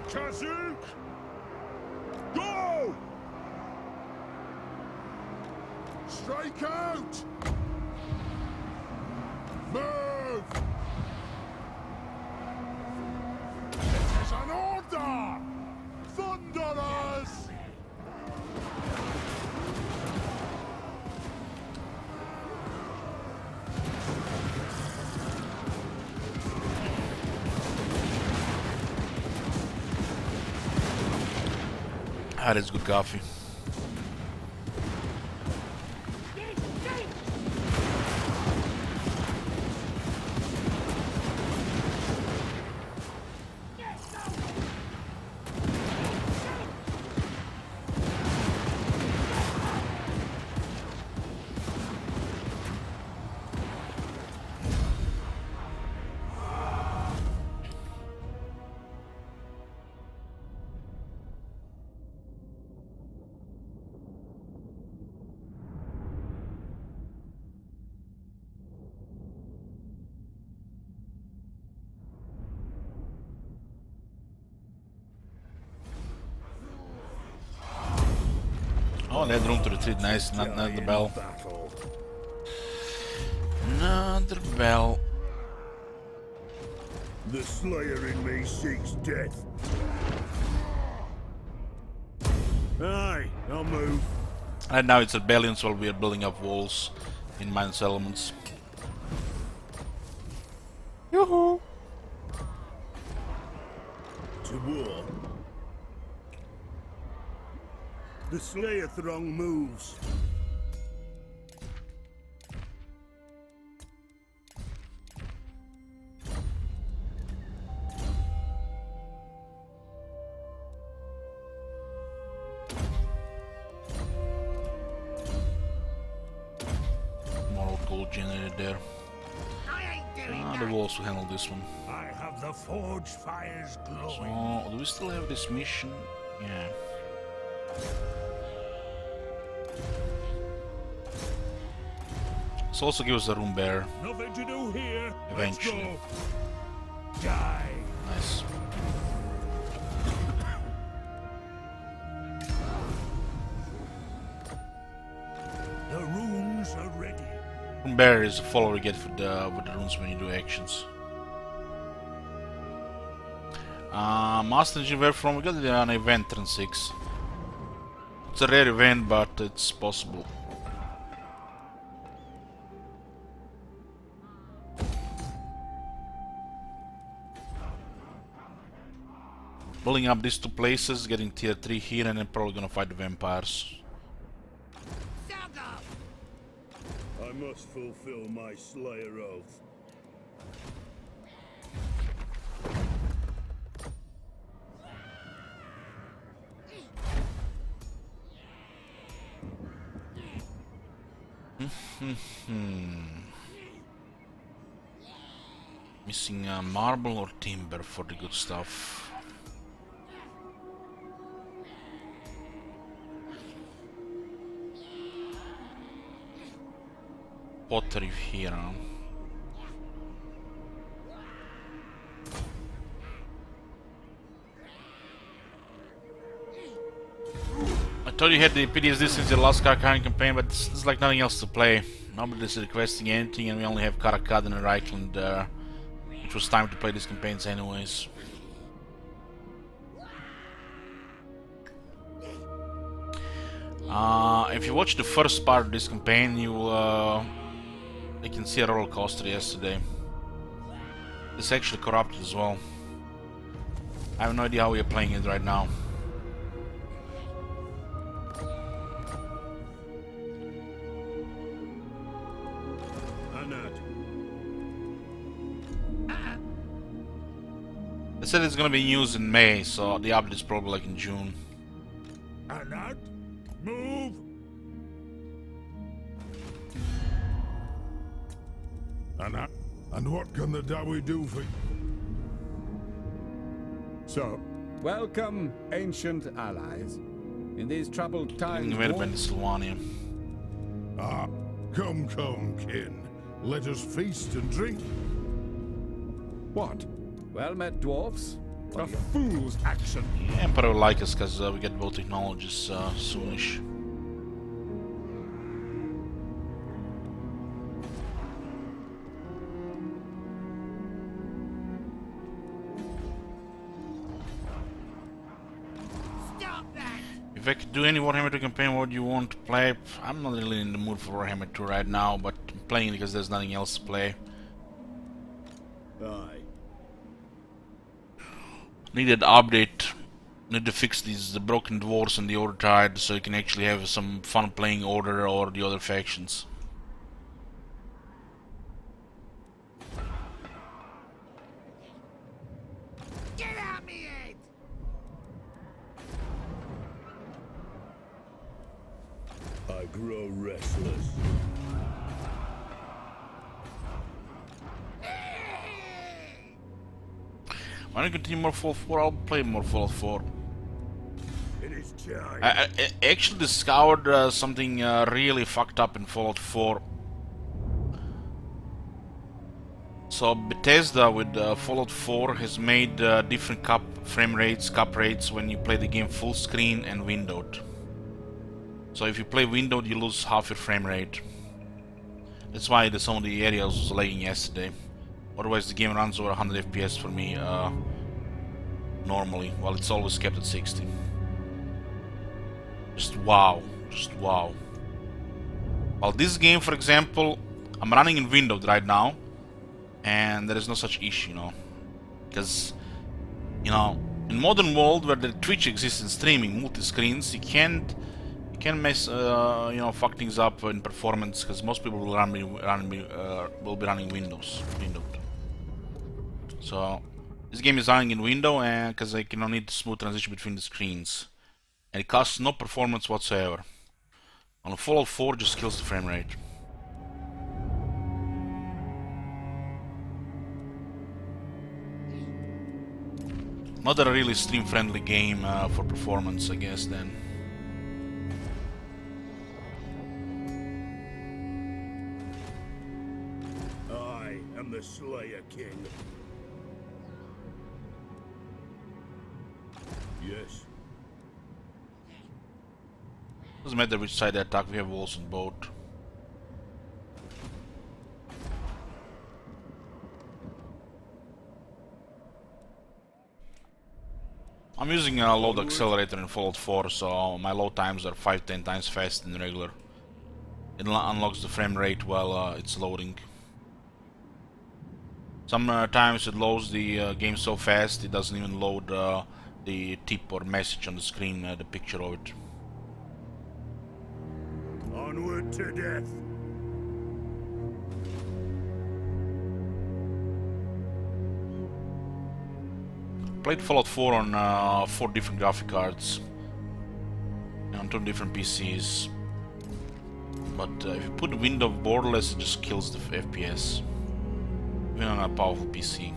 Kazook! Go! Strike out! Move! It is an order! Thunderers! That is good coffee. Oh, they had room to retreat. Nice. Not the bell. Battle. Another bell. The Slayer in me seeks death. Aye, I'll move. And now it's rebellions while we are building up walls in mine settlements. Yoo-hoo! To war. The Slayer throng moves. More gold generated there. The walls will handle this one. I have the forge fires glowing. So, do we still have this mission? Yeah. This also gives us a room bear. Nothing to do here. Eventually. Let's go. Die. Nice. The runes are ready. Room bear is a follower you get for with the runes when you do actions. Master Engine, where from? We got it on event turn 6. It's a rare event, but it's possible. Building up these two places, getting tier 3 here, and then probably gonna fight the vampires. I must fulfill my Slayer oath. Missing marble or timber for the good stuff. Pottery here, huh? I told you had the PTSD since the last Karak campaign, but there's like nothing else to play. Nobody's requesting anything, and we only have Karak and Reichland there, which was time to play these campaigns anyways. If you watch the first part of this campaign, you can see a roller coaster yesterday. It's actually corrupted as well. I have no idea how we are playing it right now. They said it's gonna be news in May, so the update is probably like in June. Anat, move! Anat, and what can the Dawi do for you? So, welcome, ancient allies. In these troubled times, Sylvania. Ah, come, kin. Let us feast and drink. what? Well met, dwarfs. A fool's action. The Emperor will like us because we get both technologies soonish. If I could do any Warhammer 2 campaign, what do you want to play? I'm not really in the mood for Warhammer 2 right now, but I'm playing it because there's nothing else to play. Aye. Needed update. Need to fix the broken dwarves and the Order Tide so you can actually have some fun playing Order or the other factions. Get out me head! I grow restless. When I continue more Fallout 4, I'll play more Fallout 4. It is time. I actually discovered something really fucked up in Fallout 4. So Bethesda with Fallout 4 has made different cap rates when you play the game full screen and windowed. So if you play windowed, you lose half your frame rate. That's why some of the areas was lagging yesterday. Otherwise the game runs over 100 FPS for me normally, while it's always kept at 60. Just wow. While this game, for example, I'm running in windowed right now, and there is no such issue, you know. Because, you know, in modern world where the Twitch exists in streaming, multi-screens, you can't mess, you know, fuck things up in performance, because most people will be running windowed. So this game is running in window, and because I cannot need smooth transition between the screens, and it costs no performance whatsoever. On Fallout 4, just kills the frame rate. Not a really stream-friendly game for performance, I guess. Then. I am the Slayer King. Yes. Doesn't matter which side they attack, we have walls on both. I'm using a load accelerator in Fallout 4, so my load times are 5-10 times faster than regular. It unlocks the frame rate while it's loading. Sometimes it loads the game so fast it doesn't even load the tip or message on the screen, the picture of it. Onward to death. Played Fallout 4 on 4 different graphic cards and on 2 different PCs. But if you put the window borderless, it just kills the FPS. Even on a powerful PC.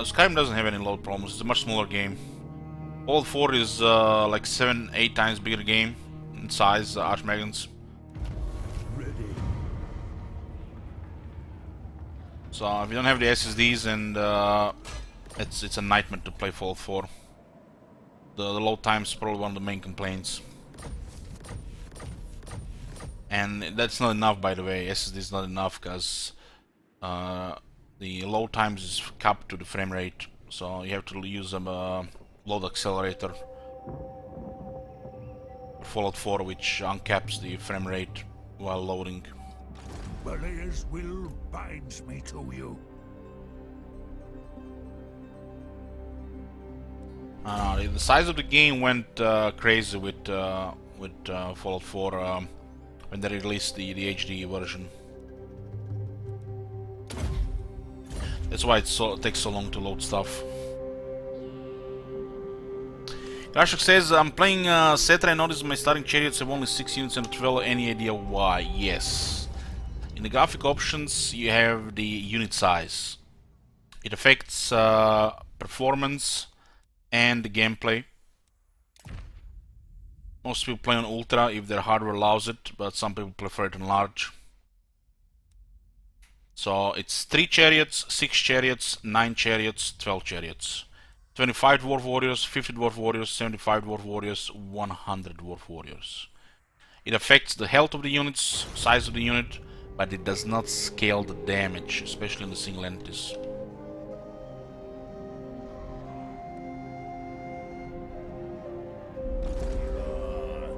Skyrim doesn't have any load problems. It's a much smaller game. Fallout 4 is like 7-8 times bigger game in size, Archmagons. So if you don't have the SSDs, and it's a nightmare to play Fallout 4. The load time is probably one of the main complaints. And that's not enough, by the way. SSD is not enough because the load times is capped to the frame rate, so you have to use a load accelerator for Fallout 4, which uncaps the frame rate while loading. Belial's will binds me to you. The size of the game went crazy with Fallout 4 when they released the HD version. That's why it takes so long to load stuff. Karak says, I'm playing Cetra and notice my starting chariots have only 6 units and 12. Any idea why? Yes. In the graphic options, you have the unit size. It affects performance and the gameplay. Most people play on Ultra if their hardware allows it, but some people prefer it on large. So it's 3 chariots, 6 chariots, 9 chariots, 12 chariots. 25 Dwarf Warriors, 50 Dwarf Warriors, 75 Dwarf Warriors, 100 Dwarf Warriors. It affects the health of the units, size of the unit, but it does not scale the damage, especially in the single entities.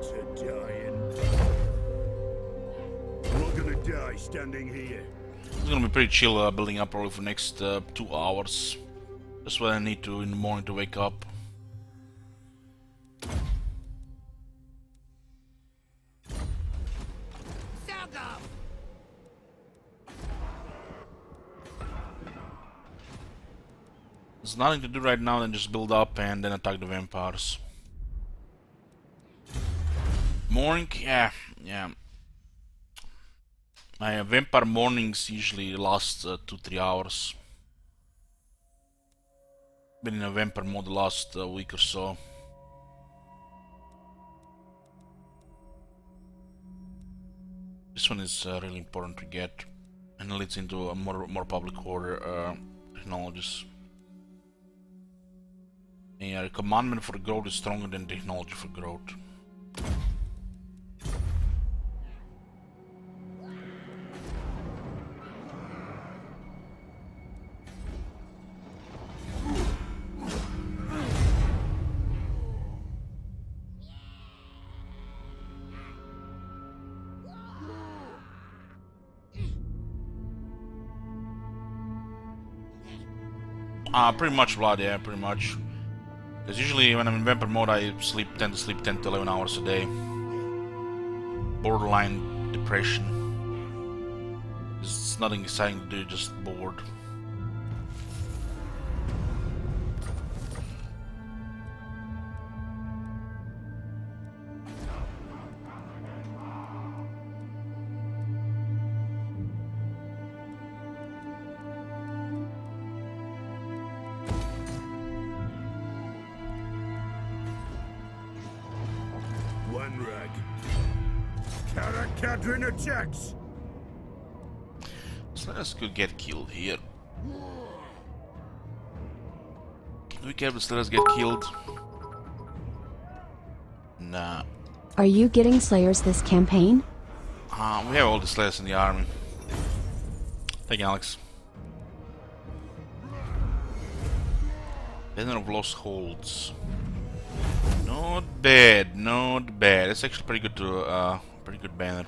To dying. I'm not gonna die standing here. It's gonna be pretty chill building up probably for the next 2 hours. That's what I need to in the morning to wake up. Sound off! There's nothing to do right now than just build up and then attack the vampires. Morning? Yeah. My vampire mornings usually last 2-3 hours. Been in a vampire mode the last week or so. This one is really important to get, and it leads into a more public order technologies. A commandment for growth is stronger than technology for growth. Pretty much blood, yeah, pretty much. Because usually when I'm in vampire mode, I tend to sleep 10 to 11 hours a day. Borderline depression. It's nothing exciting to do, just bored. One rag. Karak Kadrin attacks! Slayers could get killed here. Do we care if the Slayers get killed? Nah. Are you getting Slayers this campaign? We have all the Slayers in the army. Thank you, Alex. Banner of Lost Holds. Not bad, not bad. It's actually pretty good to pretty good banner.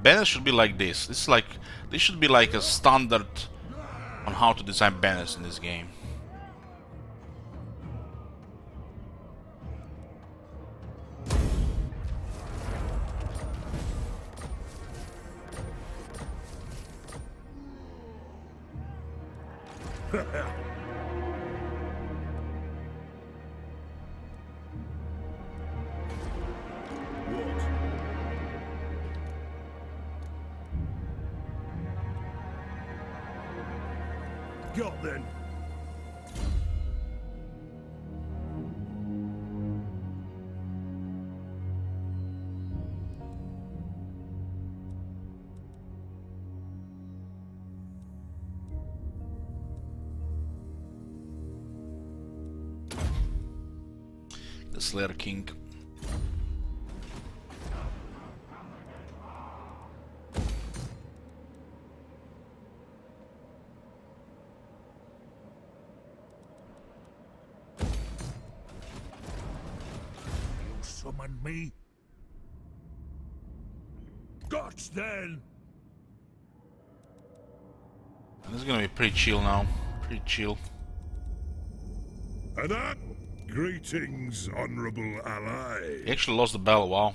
Banners should be like this. This should be like a standard on how to design banners in this game. Got then. The Slayer King. Summon me? Gots then! This is gonna be pretty chill now. Pretty chill. And that? Greetings, honorable ally. He actually lost the battle, wow.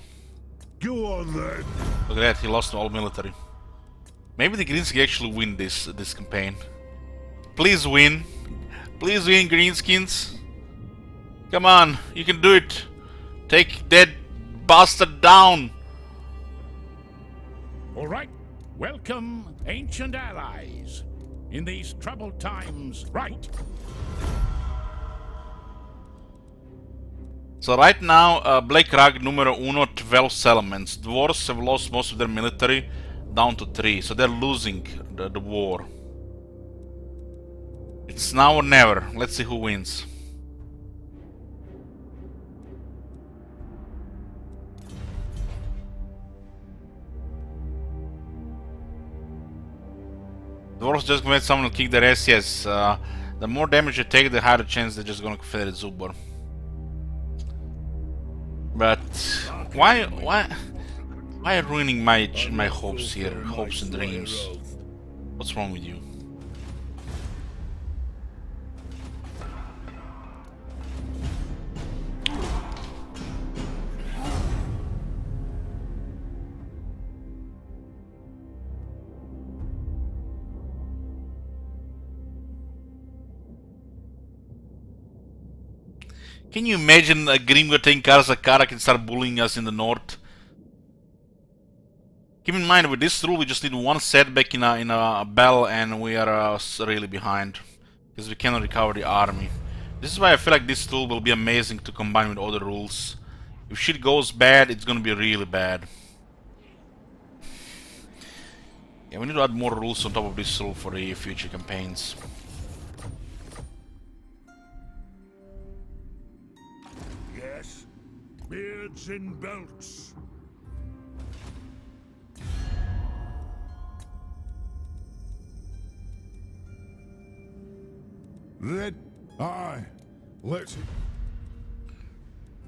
Go on then. Look at that, he lost all military. Maybe the Greenskins actually win this campaign. Please win. Please win, Greenskins. Come on, you can do it. Take that bastard down. All right. Welcome, ancient allies. In these troubled times, right. So right now, Black Rag numero uno, 12 settlements. Dwarves have lost most of their military, down to 3. So they're losing the war. It's now or never. Let's see who wins. Dwarves just made someone kick their ass, yes. The more damage you take, the higher chance they're just gonna confederate Zubor. But why ruining my hopes here, hopes and dreams? What's wrong with you? Can you imagine a Grimgo taking cars like Karak and start bullying us in the north? Keep in mind, with this rule we just need one setback in a battle and we are really behind. Because we cannot recover the army. This is why I feel like this rule will be amazing to combine with other rules. If shit goes bad, it's gonna be really bad. Yeah, we need to add more rules on top of this rule for the future campaigns. Yes. Beards and belts. Then let's.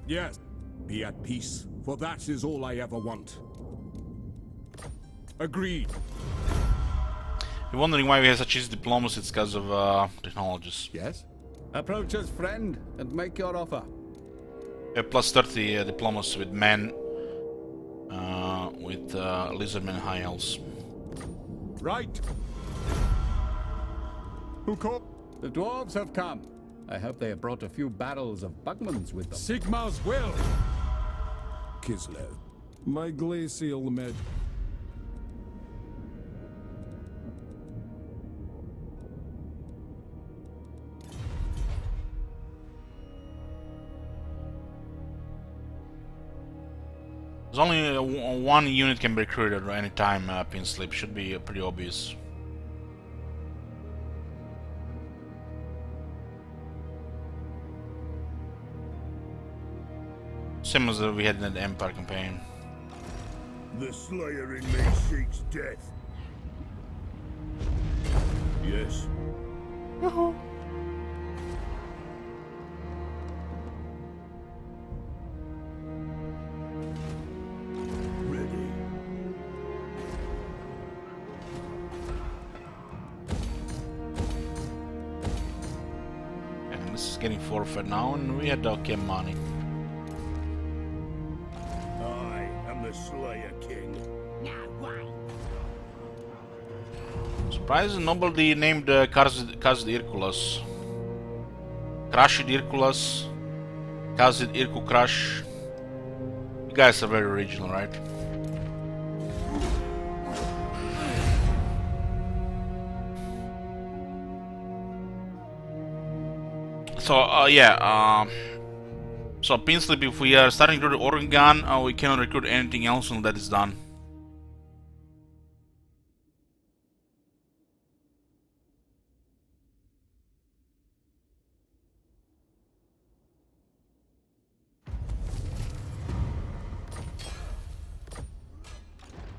Yes, be at peace, for that is all I ever want. Agreed. You're wondering why we have such easy diplomacy, it's because of technologies. Yes? Approach us, friend, and make your offer. We have plus 30 diplomacy with men, with lizardmen and high elves. Right. Who called? The dwarves have come. I hope they have brought a few barrels of Bugmans with them. Sigmar's will! Kislev, my glacial med. There's only one unit can be recruited at any time, pin slip. Should be pretty obvious. Same as we had in the Empire campaign. The Slayer in me seeks death. Yes. Ready. And this is getting forfeit now, and we had okay money. I am the Slayer King. Now why? Surprising nobody named Kazid Irkulas. Krashid Irkulas. Kazid Irku Crash. You guys are very original, right? So, yeah, so Pinslip, if we are starting to do the organ gun, we cannot recruit anything else until that is done.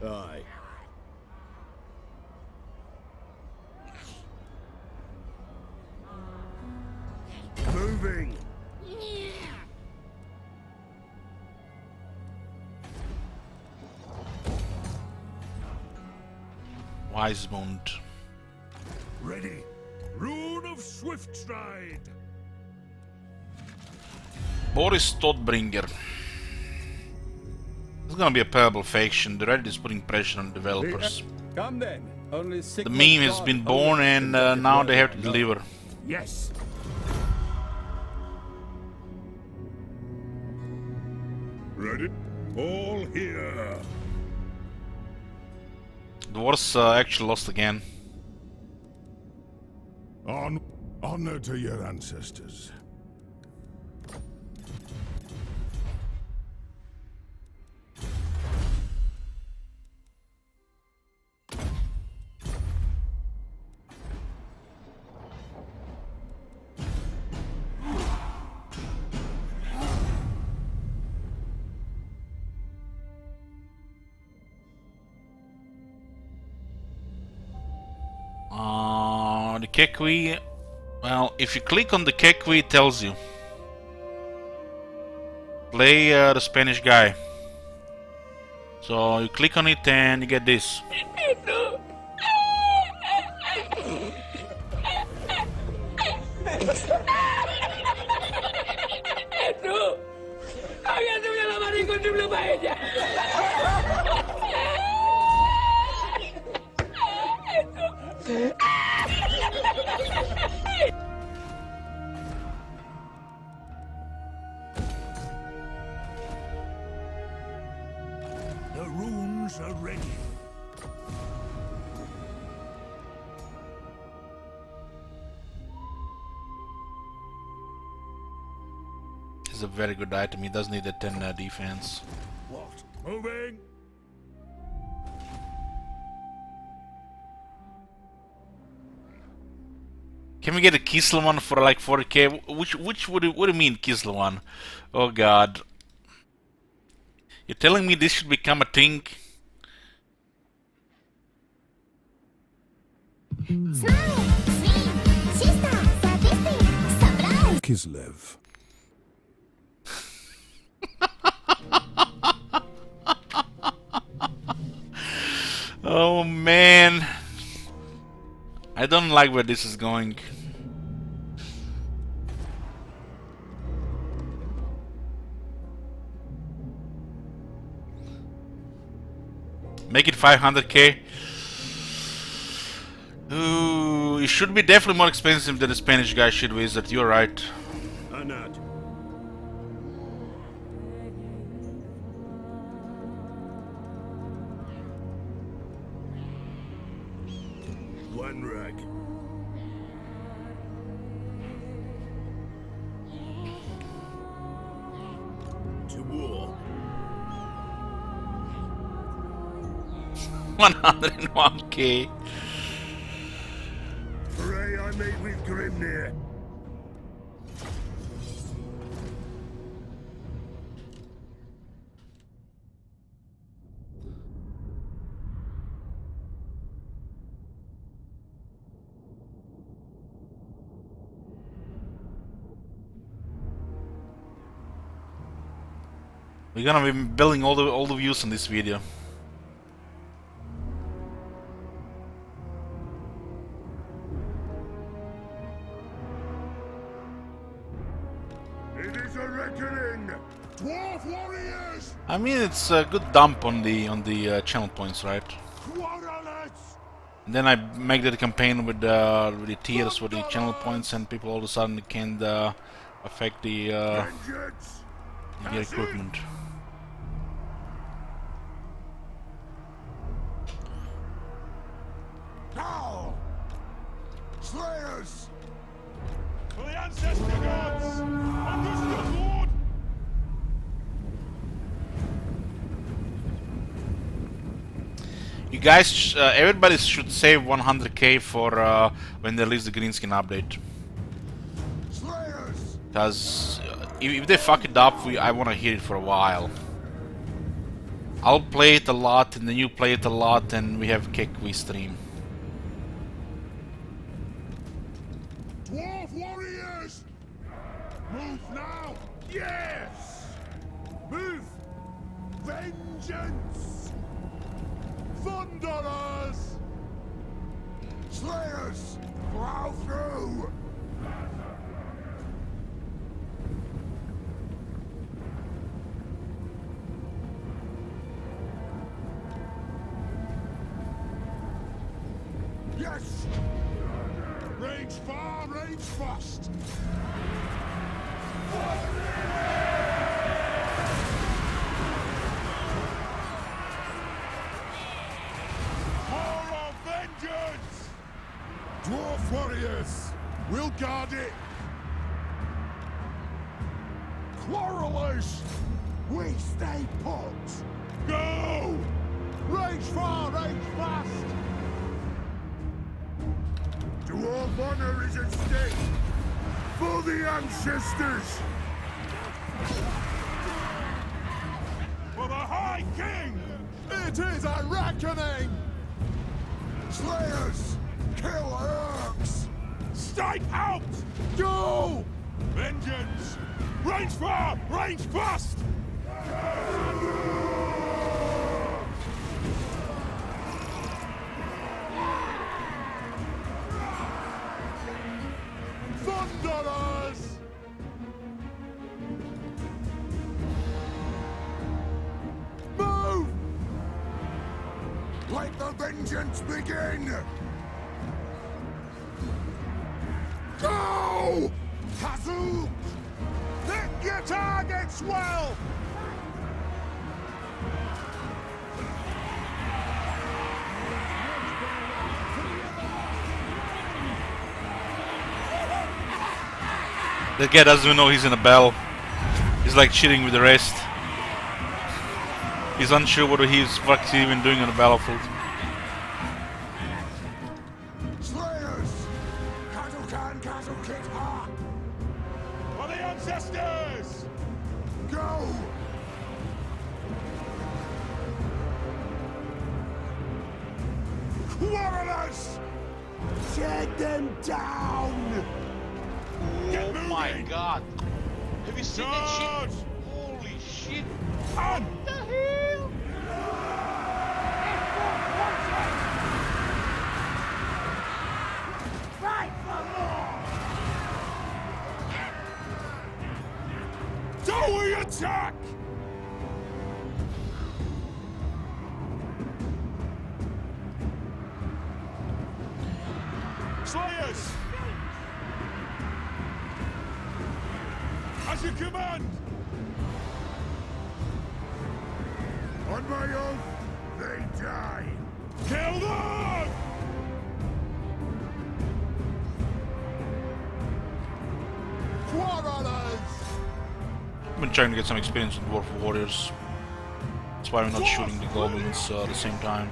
Aye. Moving. Weismund. Ready. Rune of Swift Stride. Boris Todbringer. This is gonna be a purple faction. The Reddit is putting pressure on developers. Come then. Only sick The meme has been born, and now they have to deliver. Yes. Ready. All here. Dwarves actually lost again. Honor to your ancestors. The Kekwi. Well, if you click on the Kekwi, it tells you. Play the Spanish guy. So you click on it and you get this. The runes are ready. It's a very good item. He does need a 10 defense. What? Moving. Can we get a Kislev one for like 40k? Which what do you mean Kislev one? Oh god. You're telling me this should become a thing? Kislev. Oh man. I don't like where this is going. Make it 500k. Ooh, it should be definitely more expensive than the Spanish guy shit wizard. You're right. Anad. One rag. To war. 101k. Pray I meet with Grimnir. We're gonna be building all the views in this video. It is a reckoning! Dwarf warriors! I mean, it's a good dump on the channel points, right? Quarrelers! And then I make the campaign with the tiers with the channel points, and people all of a sudden can affect the Vengeance! equipment. Now! Slayers! For the ancestor gods! Understood, Lord! You guys, everybody should save 100k for when they release the greenskin update. Slayers! Because if they fuck it up, I want to hear it for a while. I'll play it a lot, and then you play it a lot, and we have cake we stream. Dwarf warriors! Move now! Yes! Move! Vengeance! Thunderers! Slayers! Plow through! Yes! Range far, range fast! More of vengeance! Dwarf warriors! We'll guard it! Quarrelers! We stay put! Go! Range far, range fast! Dwarf honor is at stake! For the ancestors! For the High King! It is a reckoning! Slayers! Kill orcs! Stay out! Go! Vengeance! Range far! Range fast! Thunderers! Move! Let the vengeance begin! Go! Kazoo! Hit your targets well! That guy doesn't even know he's in a battle. He's like cheating with the rest. He's unsure what he's even doing on the battlefield. Slayers! Kazukan, Kazukit, ha! For the ancestors! Go! Quarrelers! Take them down! Oh my god! Have you seen that Charge! shit? Holy shit! On! What the hell? Fight for more! Do we attack? Slayers! As you command! On my oath, they die! Kill them! Quarrelers! I've been trying to get some experience with Dwarf Warriors. That's why I'm not shooting the goblins at the same time.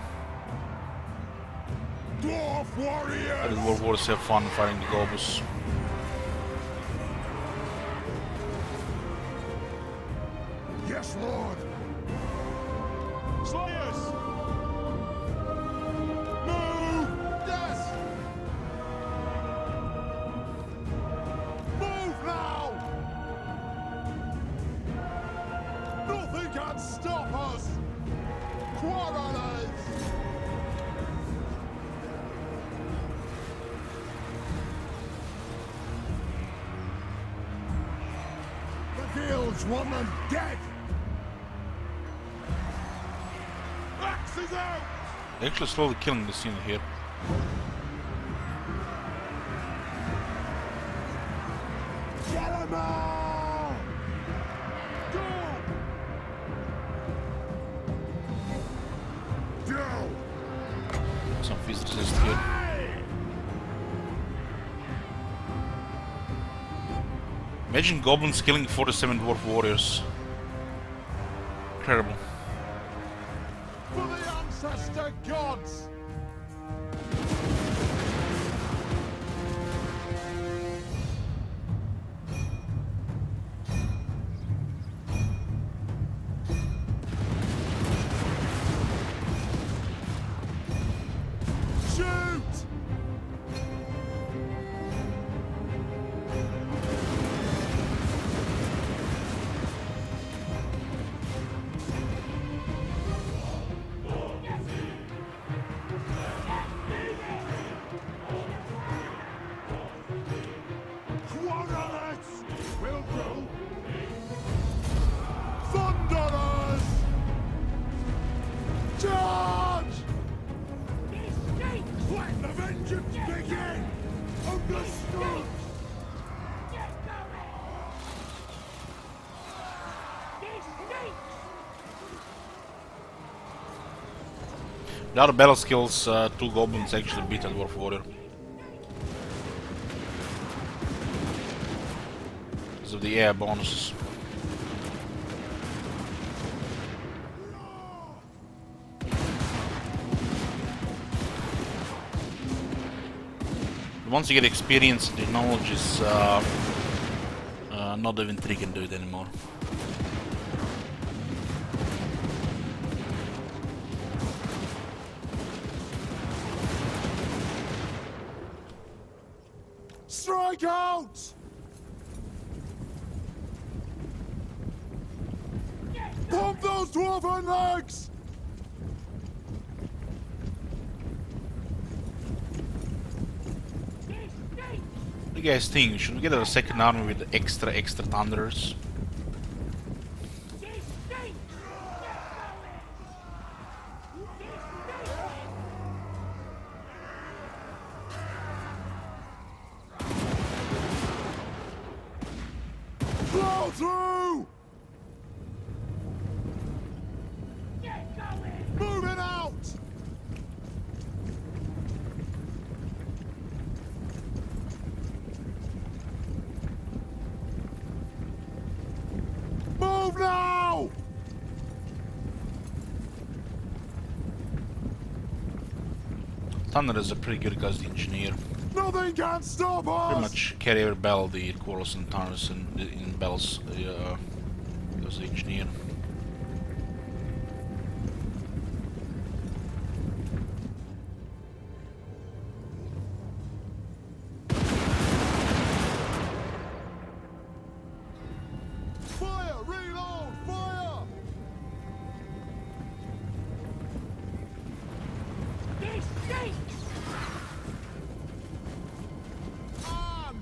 Dwarf The warriors! Dwarf Warriors have fun fighting the goblins. Yes, Lord! Slayers! Move! Yes! Move now! Nothing Nothing can stop us! Quarrelers! The guilds want them dead! Axes out! They're actually slowly killing the scene here. Get 'em all! Go! Go! Some feast resist here. Imagine goblins killing 47 dwarf warriors. Incredible. For the ancestor gods! Shoot! Quarrelers! Will do! Thunderers! Charge! Let the vengeance begin! Understood! Without battle skills, 2 goblins actually beat a dwarf warrior. Because of the air bonuses. Once you get experience, the knowledge is not even 3 can do it anymore. Strike out! Pump those dwarven legs! What do you guys think? Should we get a second army with extra thunderers? Blow through! Moving out! Move now! Thunderers are pretty good because the engineer. Nothing can stop us! Pretty much carry every battle the quarrels and thunders in battles because the engineer. Fire! Reload! Fire! On!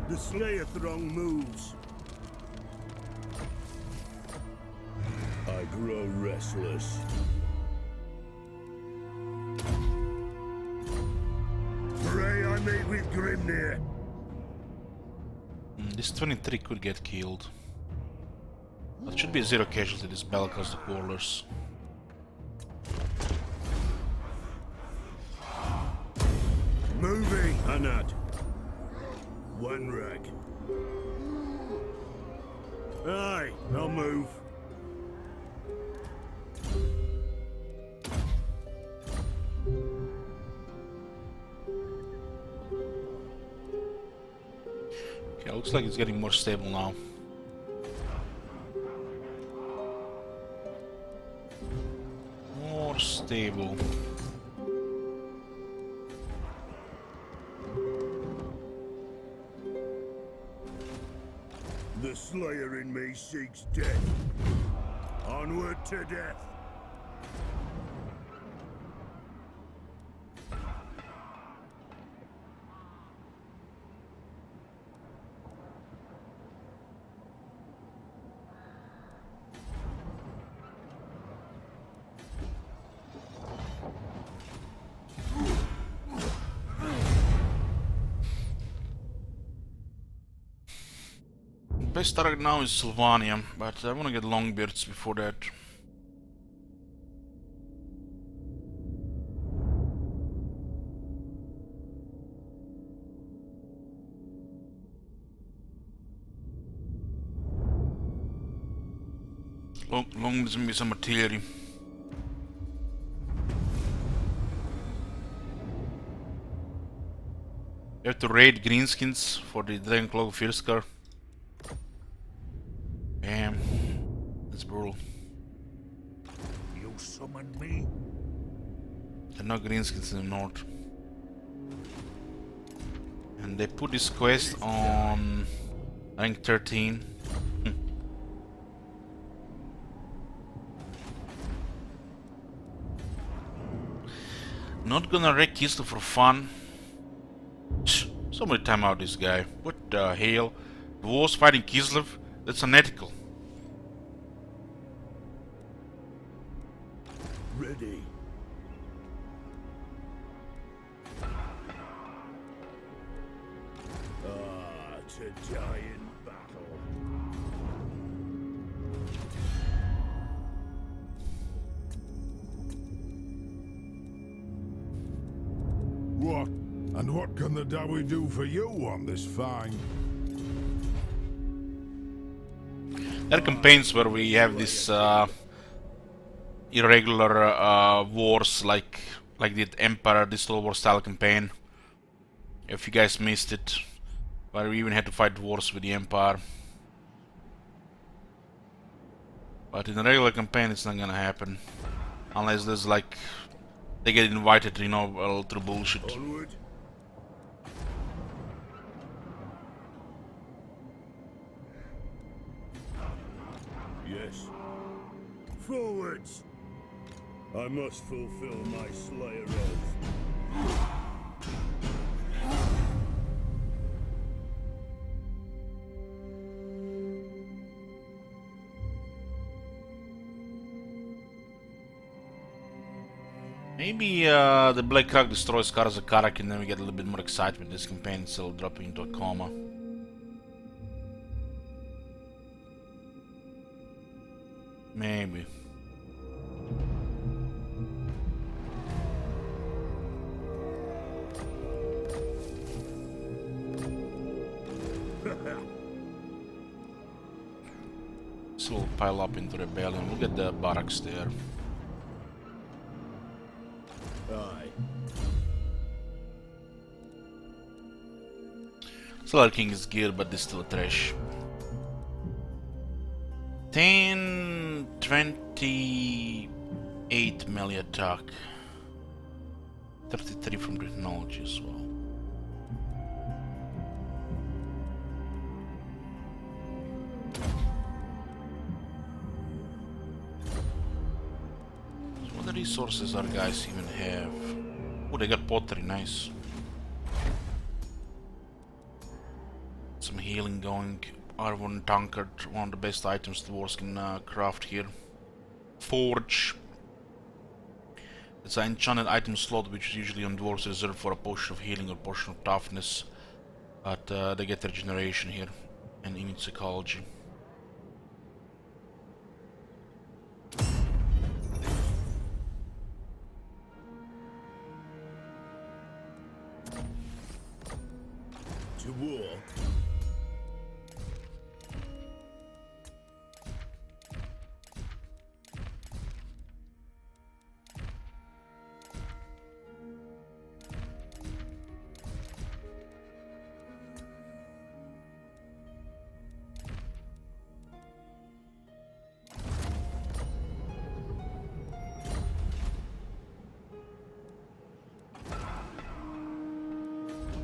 The Slayer throng moves. I grow restless. Pray I meet with Grimnir. This 23 could get killed. But it should be a 0 casualty this battle because the quarrelers. Moving, Anad. One rag. Aye, I'll move. Okay, looks like it's getting more stable now. More stable. The Slayer in me seeks death. Onward to death. Best target now is Sylvania, but I want to get Longbeards before that. Long needs me some artillery. You have to raid Greenskins for the Dragon Claw Firskar. Damn, that's brutal. You summoned me? There are no Greenskins in the north. And they put this quest on rank 13. Not gonna wreck Kislev for fun. Somebody time out this guy. What the hell? Dwarves fighting Kislev? That's unethical. Ready. Ah, to die in battle. What? And what can the Dawi do for you on this fine? There are campaigns where we have this irregular wars like the Empire Distal War style campaign. If you guys missed it, where we even had to fight wars with the Empire. But in a regular campaign it's not gonna happen. Unless there's like they get invited, you know, a little bullshit. Onward. Yes. Forwards! I must fulfill my Slayer oath. Maybe the Black Karak destroys cars of Karak and then we get a little bit more excitement this campaign instead of dropping into a coma. Maybe. This will pile up into rebellion. We'll get the barracks there. Aye. Solar King is geared, but this is still a trash. 10, 28 melee attack. 33 from technology as well. So what resources our guys even have? Oh, they got pottery, nice. Some healing going. Arvon tankard, one of the best items the dwarves can craft here. Forge. It's an enchanted item slot which is usually on dwarves reserved for a potion of healing or potion of toughness. But they get regeneration here and in psychology. to war.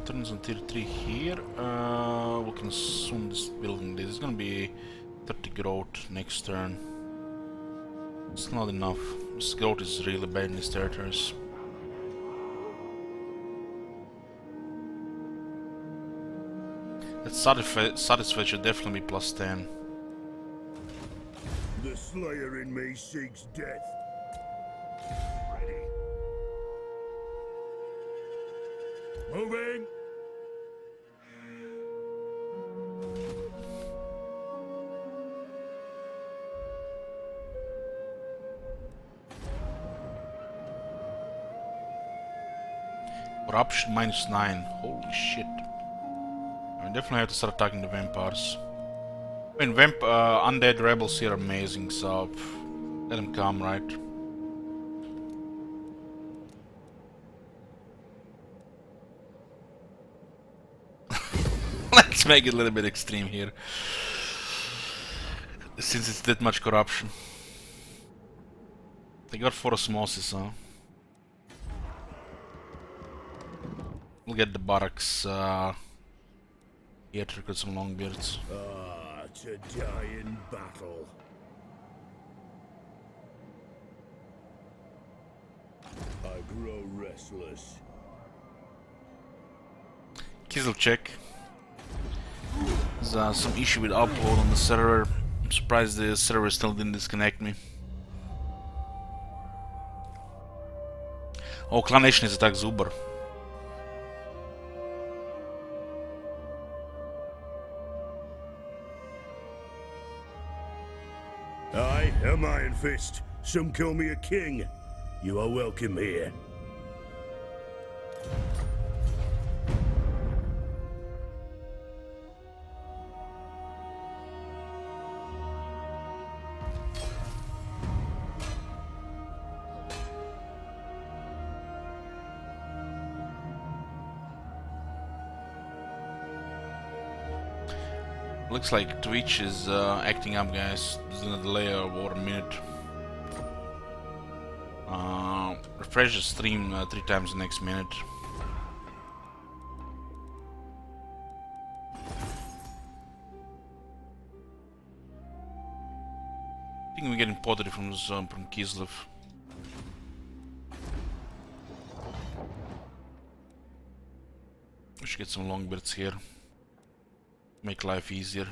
Turns on tier 3 here. We can assume this building. This is gonna be 30 growth next turn. It's not enough. This growth is really bad in these territories. That satisfy should definitely be plus 10. The Slayer in me seeks death. Ready. Moving. Corruption -9. Holy shit. I definitely have to start attacking the vampires. I mean, undead rebels here are amazing, so let them come, right? Let's make it a little bit extreme here. Since it's that much corruption. They got 4 osmosis, huh? We'll get the barracks here to recruit some longbeards. Ah, to die in battle. I grow restless. Kizel check. There's some issue with upload on the server. I'm surprised the server still didn't disconnect me. Oh, Clan Nation is attacked Zuber. I am Iron Fist. Some call me a king. You are welcome here. Looks like Twitch is acting up, guys. There's gonna delay about a minute. Refresh the stream 3 times the next minute. I think we're getting pottery from Kislev. We should get some longbeards here. Make life easier.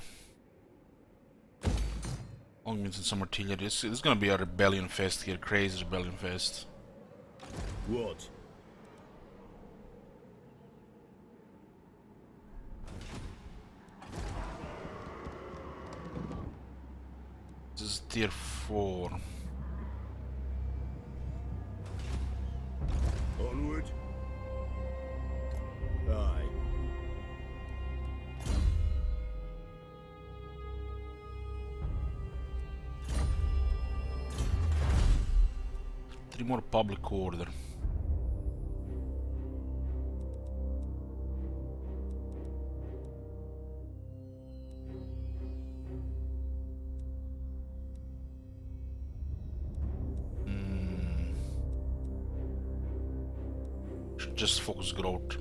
Longbeards and some artillery. It's gonna be a rebellion fest here, crazy rebellion fest. What? This is tier 4. Onward. Aye. Three more public order. Should just focus growth.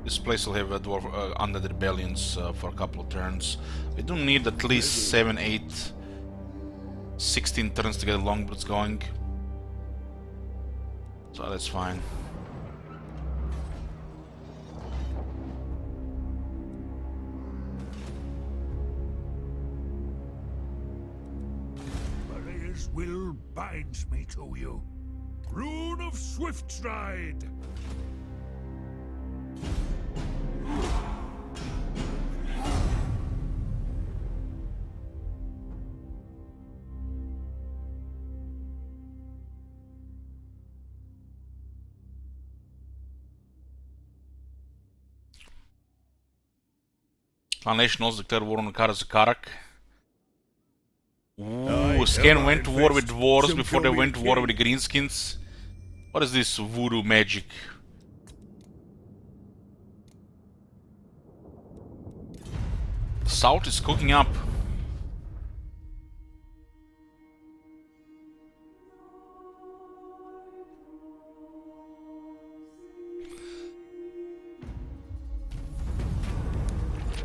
This place will have a dwarf under the rebellions for a couple of turns. We do need at least 7, 8, 16 turns to get longboards going. So that's fine. Maria's will binds me to you. Rune of Swift Stride. Clan Nation also declared war on Karak. Aye, Ooh, Scan am I went to war with infest? dwarves Some before they call me went to war king. with the greenskins. What is this voodoo magic? Salt is cooking up.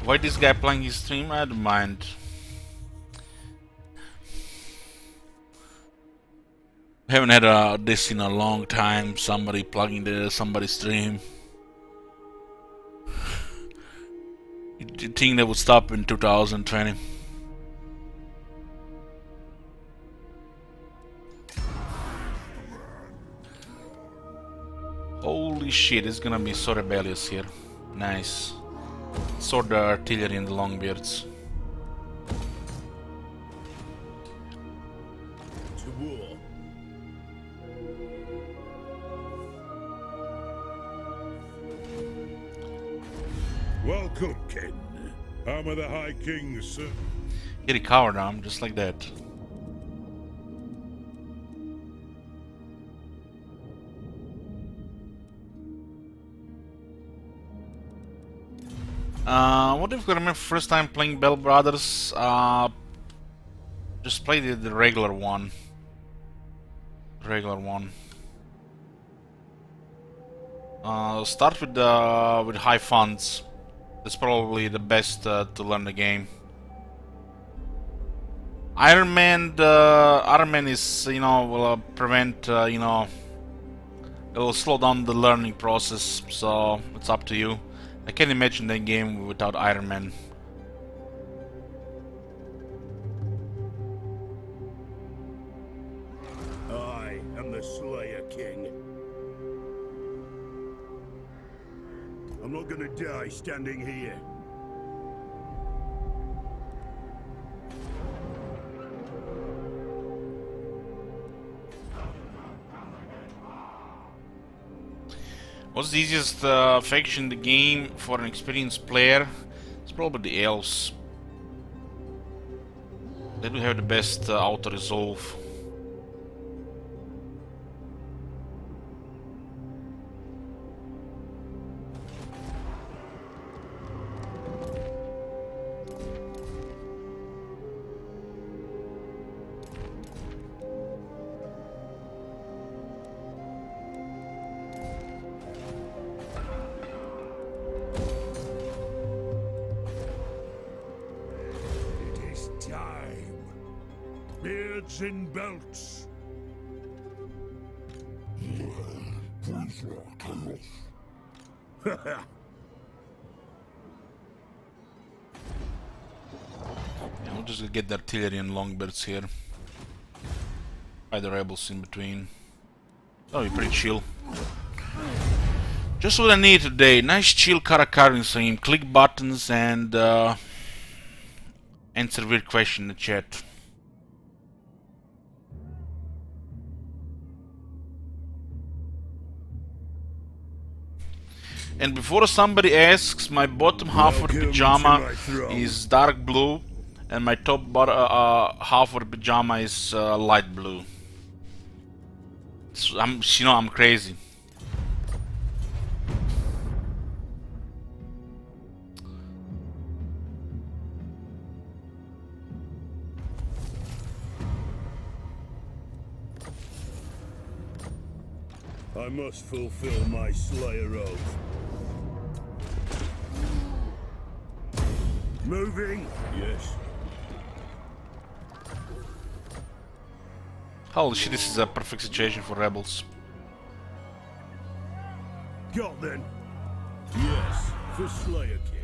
Why this guy playing his stream? I don't mind. Haven't had this in a long time. Somebody plugging somebody's stream. You think that would stop in 2020? Holy shit, it's gonna be so rebellious here. Nice. Sort the artillery and the longbeards. To war. Welcome, Ken. How may the High King, sir? He recovered arm just like that. What if I remember first time playing Bell Brothers? Just play the regular one. Start with high funds. That's probably the best to learn the game. Iron Man is, you know, will prevent, you know, it will slow down the learning process. So it's up to you. I can't imagine that game without Iron Man. I am the Slayer King. I'm not gonna die standing here. What's the easiest faction in the game for an experienced player? It's probably the elves. They do have the best auto resolve. It is time. Beards in belts. Yeah, we'll just get the artillery and longbeards here. Fight the rebels in between. That'll be pretty chill. Just what I need today. Nice chill Karak stream. Click buttons and answer weird question in the chat. And before somebody asks, my bottom half of the Welcome to pajama my throne. is dark blue, and my top half of the pajama is light blue. So I'm crazy. I must fulfill my Slayer oath. Moving? Yes. Holy shit, this is a perfect situation for rebels. Got then. Yes, for Slayer King.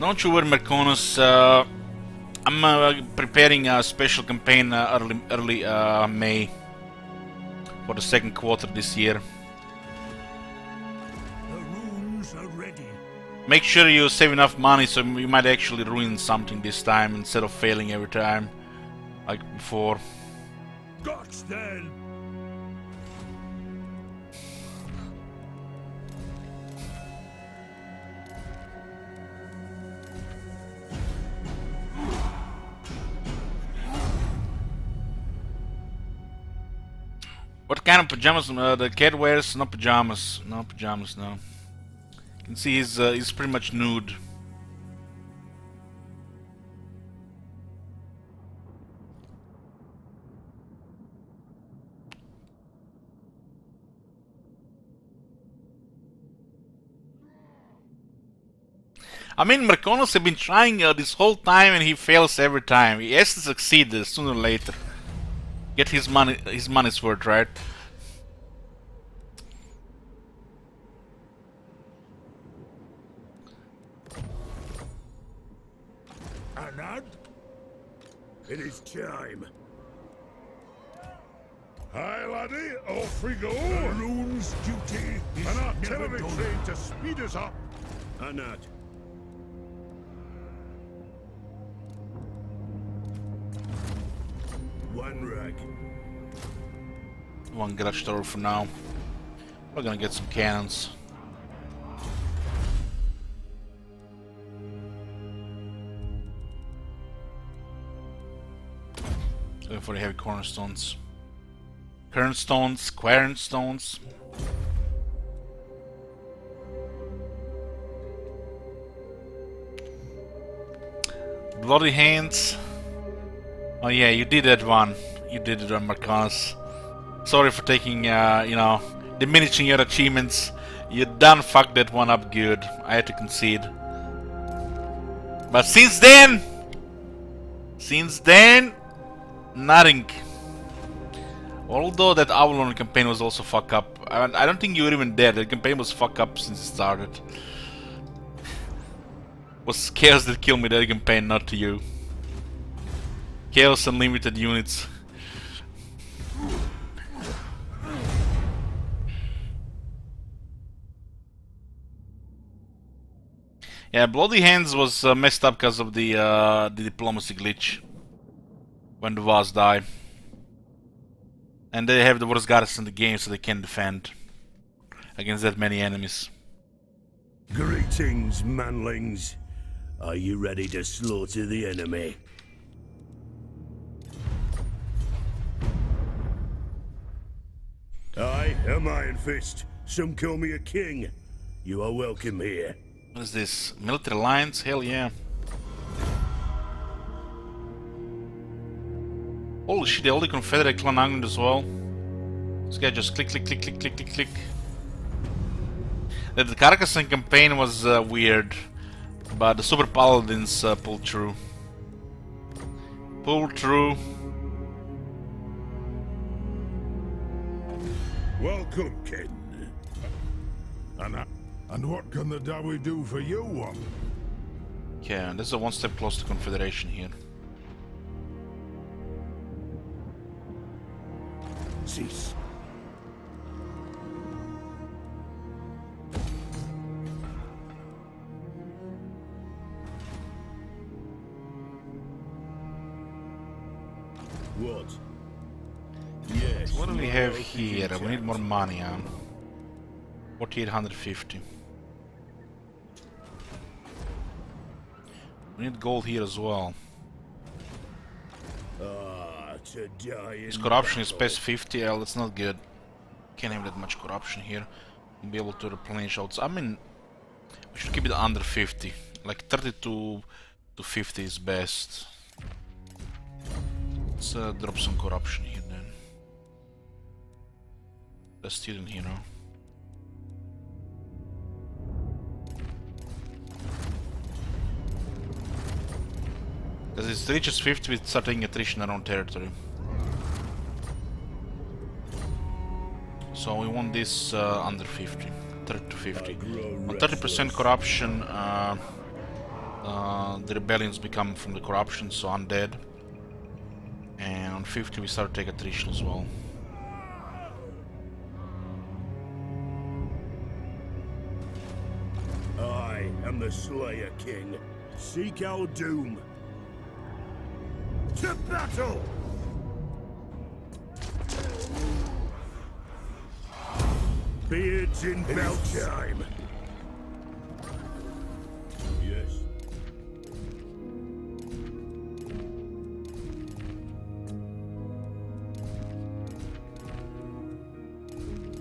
Don't you worry, Merconus. I'm preparing a special campaign early May for the second quarter this year. The runes are ready. Make sure you save enough money so you might actually ruin something this time instead of failing every time like before. Gots then. What kind of pajamas the cat wears? No pajamas. No pajamas, no. You can see he's pretty much nude. I mean, Marconos have been trying this whole time and he fails every time. He has to succeed sooner or later. Get his money's worth, right? Anad? It is time. Aye, laddie, off we go. The rune's duty is An never artillery done. train to speed us up. Anad. One rag. One garage door for now. We're gonna get some cannons. Going for the heavy cornerstones. Quernstones. Bloody hands. Oh yeah, you did that one. You did it on Marcanus. Sorry for taking, you know, diminishing your achievements. You done fucked that one up good. I had to concede. But since then, nothing. Although that Avalon campaign was also fuck up. I don't think you were even there. The campaign was fuck up since it started. It was Chaos that killed me that campaign, not to you. Chaos Unlimited units. Yeah, Bloody Hands was messed up because of the diplomacy glitch when the Vaz die. And they have the worst guards in the game, so they can't defend against that many enemies. Greetings, manlings. Are you ready to slaughter the enemy? I am Iron Fist. Some call me a king. You are welcome here. What is this? Military alliance? Hell yeah. Holy shit, all the Confederate clan Angund as well. This guy just click. The Carcassonne campaign was weird, but the Super Paladins pulled through. Welcome, Ken. And what can the Dawi do for you, one? Yeah, this is a one step close to Confederation here. Cease. What? Yes. What do we have here? We need more money, huh? 4850. We need gold here as well. To die in His corruption is battle. past 50, yeah, that's not good. Can't have that much corruption here. Be able to replenish outs. I mean, we should keep it under 50. Like 32 to 50 is best. Let's drop some corruption here then. The student here now. Because it reaches 50 with starting attrition around territory. So we want this under 50. 30 to 50. On 30% corruption, The rebellions become from the corruption, so undead. And on 50 we start to take attrition as well. I am the Slayer King. Seek our doom. To battle! Beards in belt time. Yes.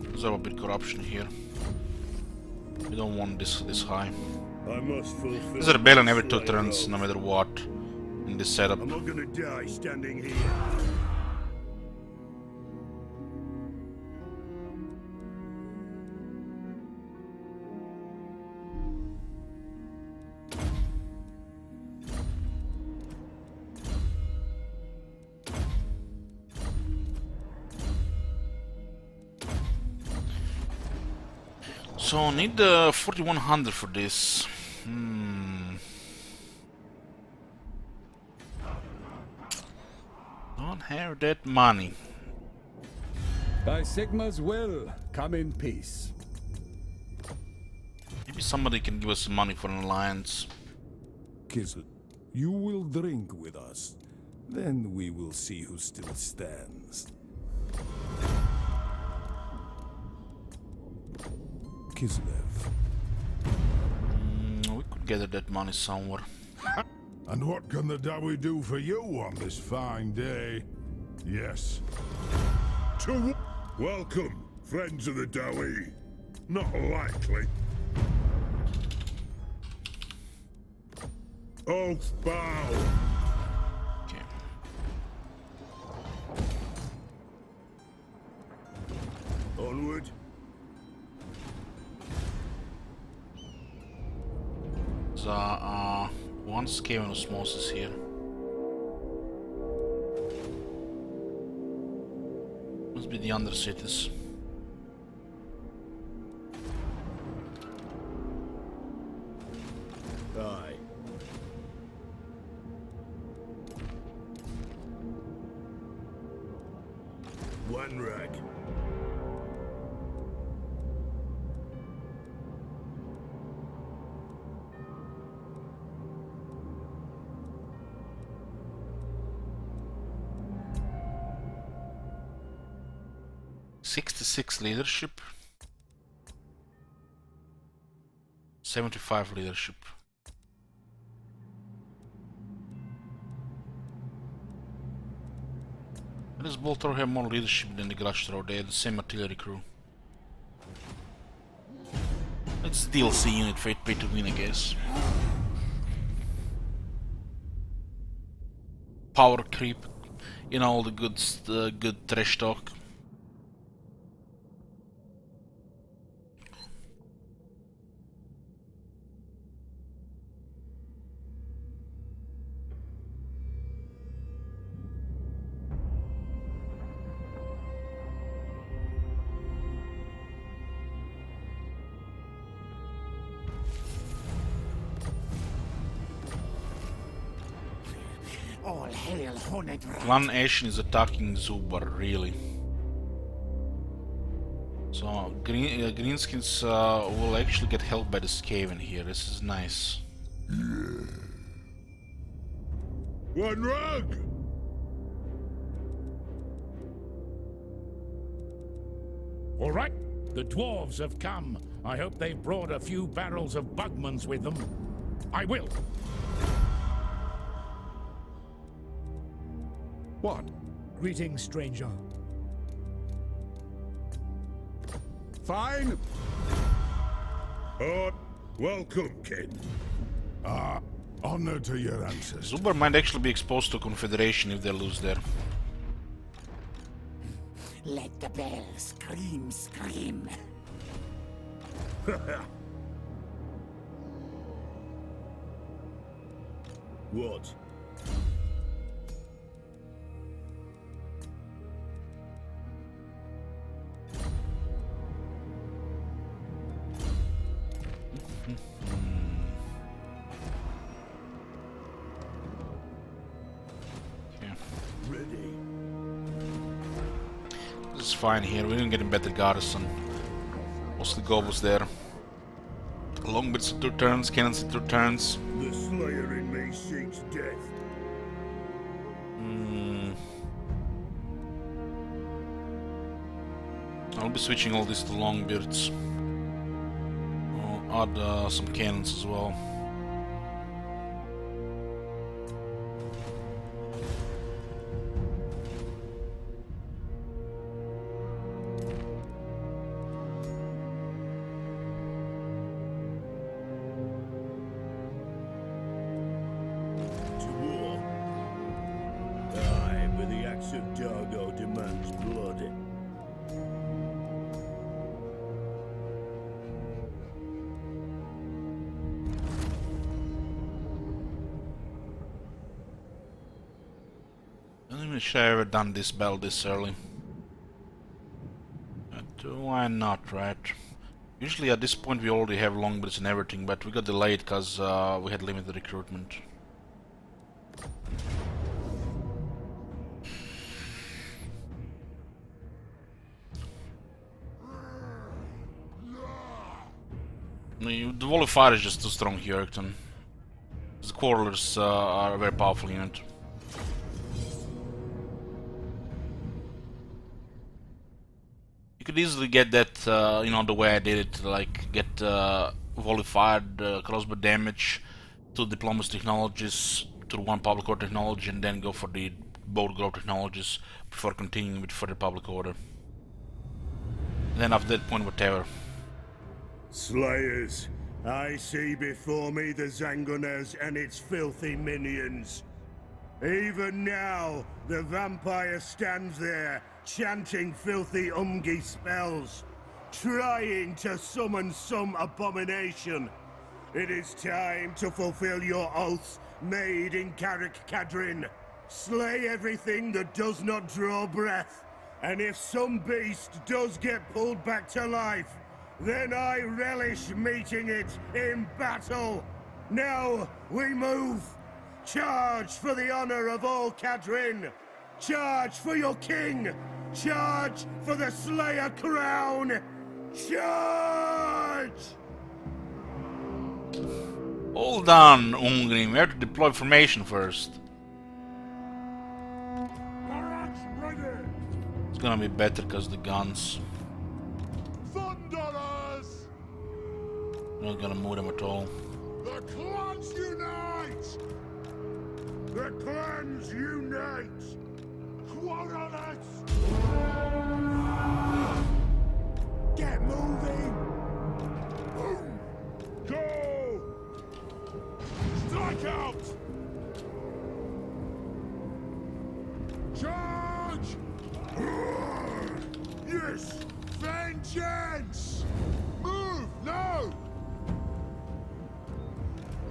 There's a bit corruption here. We don't want this high. I must fulfill. There's a rebellion every 2 Slayer turns, oath. no matter what, in this setup. I'm not gonna die standing here. So need 4100 for this. Don't have that money. By Sigma's will, come in peace. Maybe somebody can give us some money for an alliance. Kislev, you will drink with us. Then we will see who still stands. Kislev. We could gather that money somewhere. And what can the Dawi do for you on this fine day? Yes. To welcome, friends of the Dawi. Not likely. Oath bow. Okay. Onward. So, one scale and osmosis here. Must be the undercities. Aye. One rag. $66 leadership. 75 leadership. Does Boltor have more leadership than the Glashthrow? They have the same artillery crew. It's DLC unit for it pay to win, I guess. Power creep, you know, all the good trash talk. All hail, horned rat. Clan Ashen is attacking Zubar, really. So, Greenskins will actually get help by the Skaven here. This is nice. One rug. All right, the dwarves have come. I hope they've brought a few barrels of Bugmans with them. I will. What? Greetings, stranger. Fine. Welcome, kin. Honor to your ancestors. Zubar might actually be exposed to Confederation if they lose there. Let the bell scream, scream. What? fine here. We're getting better garrison. Mostly goblins there. Longbirds in 2 turns, cannons in 2 turns. The Slayer in me seeks death. I'll be switching all this to Longbeards. I'll add some cannons as well. To war. Aye, but the axe of Dargo demands blood. I don't even sure I've ever done this battle this early. But why not, right? Usually at this point we already have longbirds and everything, but we got delayed because we had limited recruitment. The Wall of Fire is just too strong here, Erkton. The Quarrelers are a very powerful unit. You could easily get that, you know, the way I did it, like get Volified crossbow damage, 2 diplomacy technologies, to 1 public order technology, and then go for the bold growth technologies before continuing with further public order. Then after that point, whatever. Slayers, I see before me the Zangunas and its filthy minions. Even now, the vampire stands there, chanting filthy Umgi spells, trying to summon some abomination. It is time to fulfill your oaths made in Karak, Kadrin. Slay everything that does not draw breath, and if some beast does get pulled back to life, then I relish meeting it in battle. Now we move. Charge for the honor of all Kadrin. Charge for your king. Charge for the Slayer crown. Charge! Hold on, Ungrim. We have to deploy formation first. Karak's ready! It's gonna be better because the guns. Thunderers! Not gonna move them at all. The clans unite! The clans unite! Quarrelers! Get moving! Boom! Go! Strike out! Charge! Yes! Vengeance! Move! No!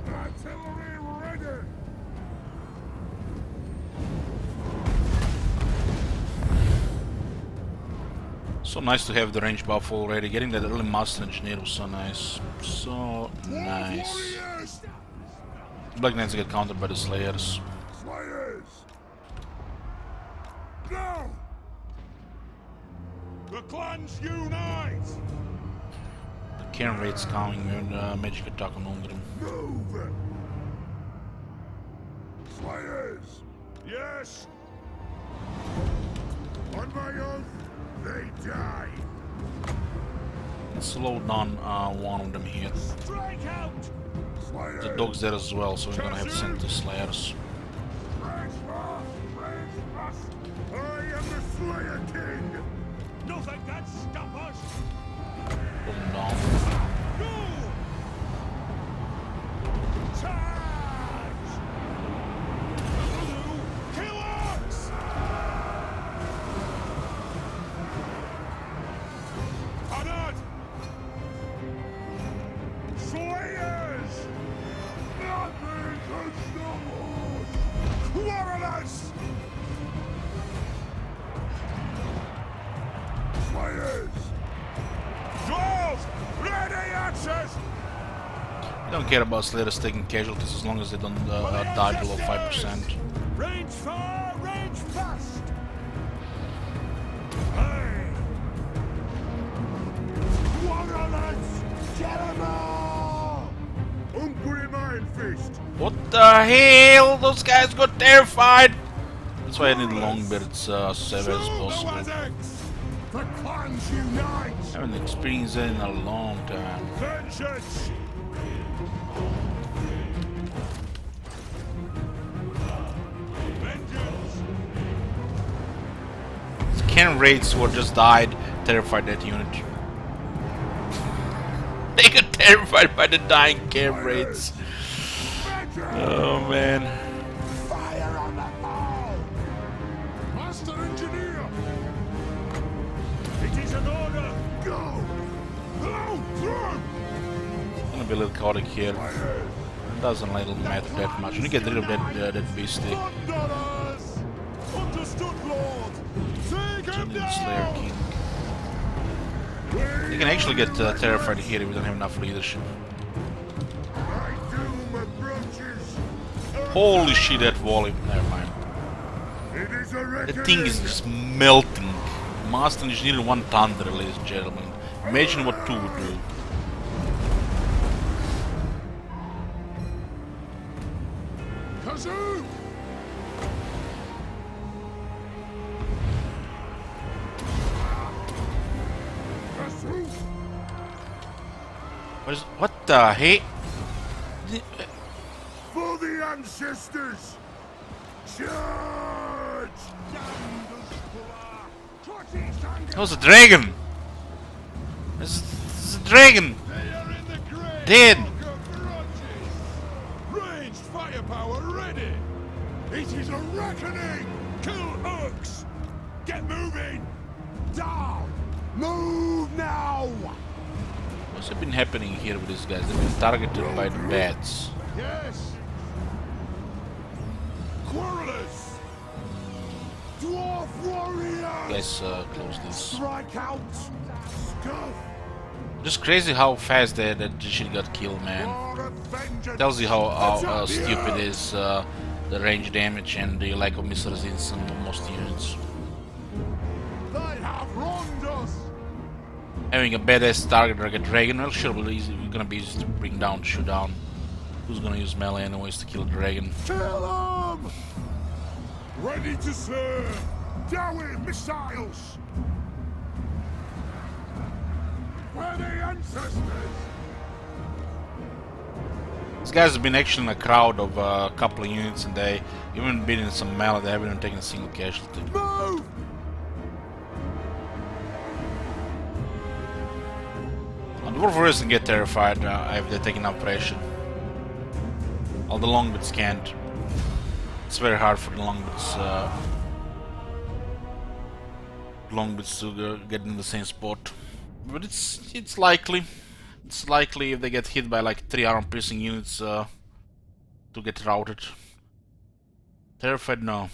Artillery ready! So nice to have the range buff already. Getting that early master engineer was so nice. So nice. Warriors! Black Knights get countered by the Slayers. Slayers! Go! The clans unite! The Cairn raid's coming with magic attack on Ungrim. Move! Slayers! Yes! On my oath, they die! Slow down one of them here. Strike out! Slayers! The dog's there as well, so we're gonna have to send the Slayers. Range fast! Range fast! I am the Slayer King! Nothing can stop us! Pull them down. Go! Charge! Killers! Honored! Slayers! Nothing can stop us! Quarrelers! Slayers! Dwarves! Ready axes! I don't care about Slayers taking casualties as long as they don't die below 5%. Range far, range fast! Aye! What the hell? Those guys got terrified. That's why I need Longbirds save as possible. The clans unite! I haven't experienced that in a long time. Vengeance! Cannon raids who just died terrified that unit. They got terrified by the dying cannon raids. Oh man. Fire on the ball! Master Engineer! It is an order! Go! Blow through! Gonna be a little chaotic here. It doesn't really matter that much. You get rid of that beastie. Understood, Lord! Take him down! Slayer King. You can actually get terrified here if we don't have enough leadership. My doom approaches! Holy shit, that volley. Never mind. It is a That reckoning! thing is just melting. Master Engineer 1 Thunder, ladies and gentlemen. Imagine what 2 would do. Kazoo! Kazoo! What the heck? For the ancestors! Charge! That was a dragon! This is a dragon! Dead! Ranged firepower ready! It is a reckoning! Kill orcs! Get moving! Down! Move now! What's been happening here with these guys? They've been targeted by the bats. Yes! Quarrelers! Dwarf warriors! Guys, close this. Strike out! Scuff! Just crazy how fast that shit got killed, man. War of vengeance! Tells you how stupid is the range damage and the lack of missile resistance on most units. They have wronged us! Having a badass target like a dragon, well, sure, gonna be easy to bring down, shoot down. Who's gonna use melee anyways to kill a dragon? Kill them! Ready to serve! Dowie missiles! Where the ancestors? These guys have been actually in a crowd of a couple of units and they even been in some melee, they haven't even taken a single casualty. Move! And the Dwarf Warriors can get terrified if they take enough pressure. All the Longbits can't. It's very hard for the Longbits to get in the same spot. But it's likely. It's likely if they get hit by like 3 armor piercing units to get routed. Terrified, no.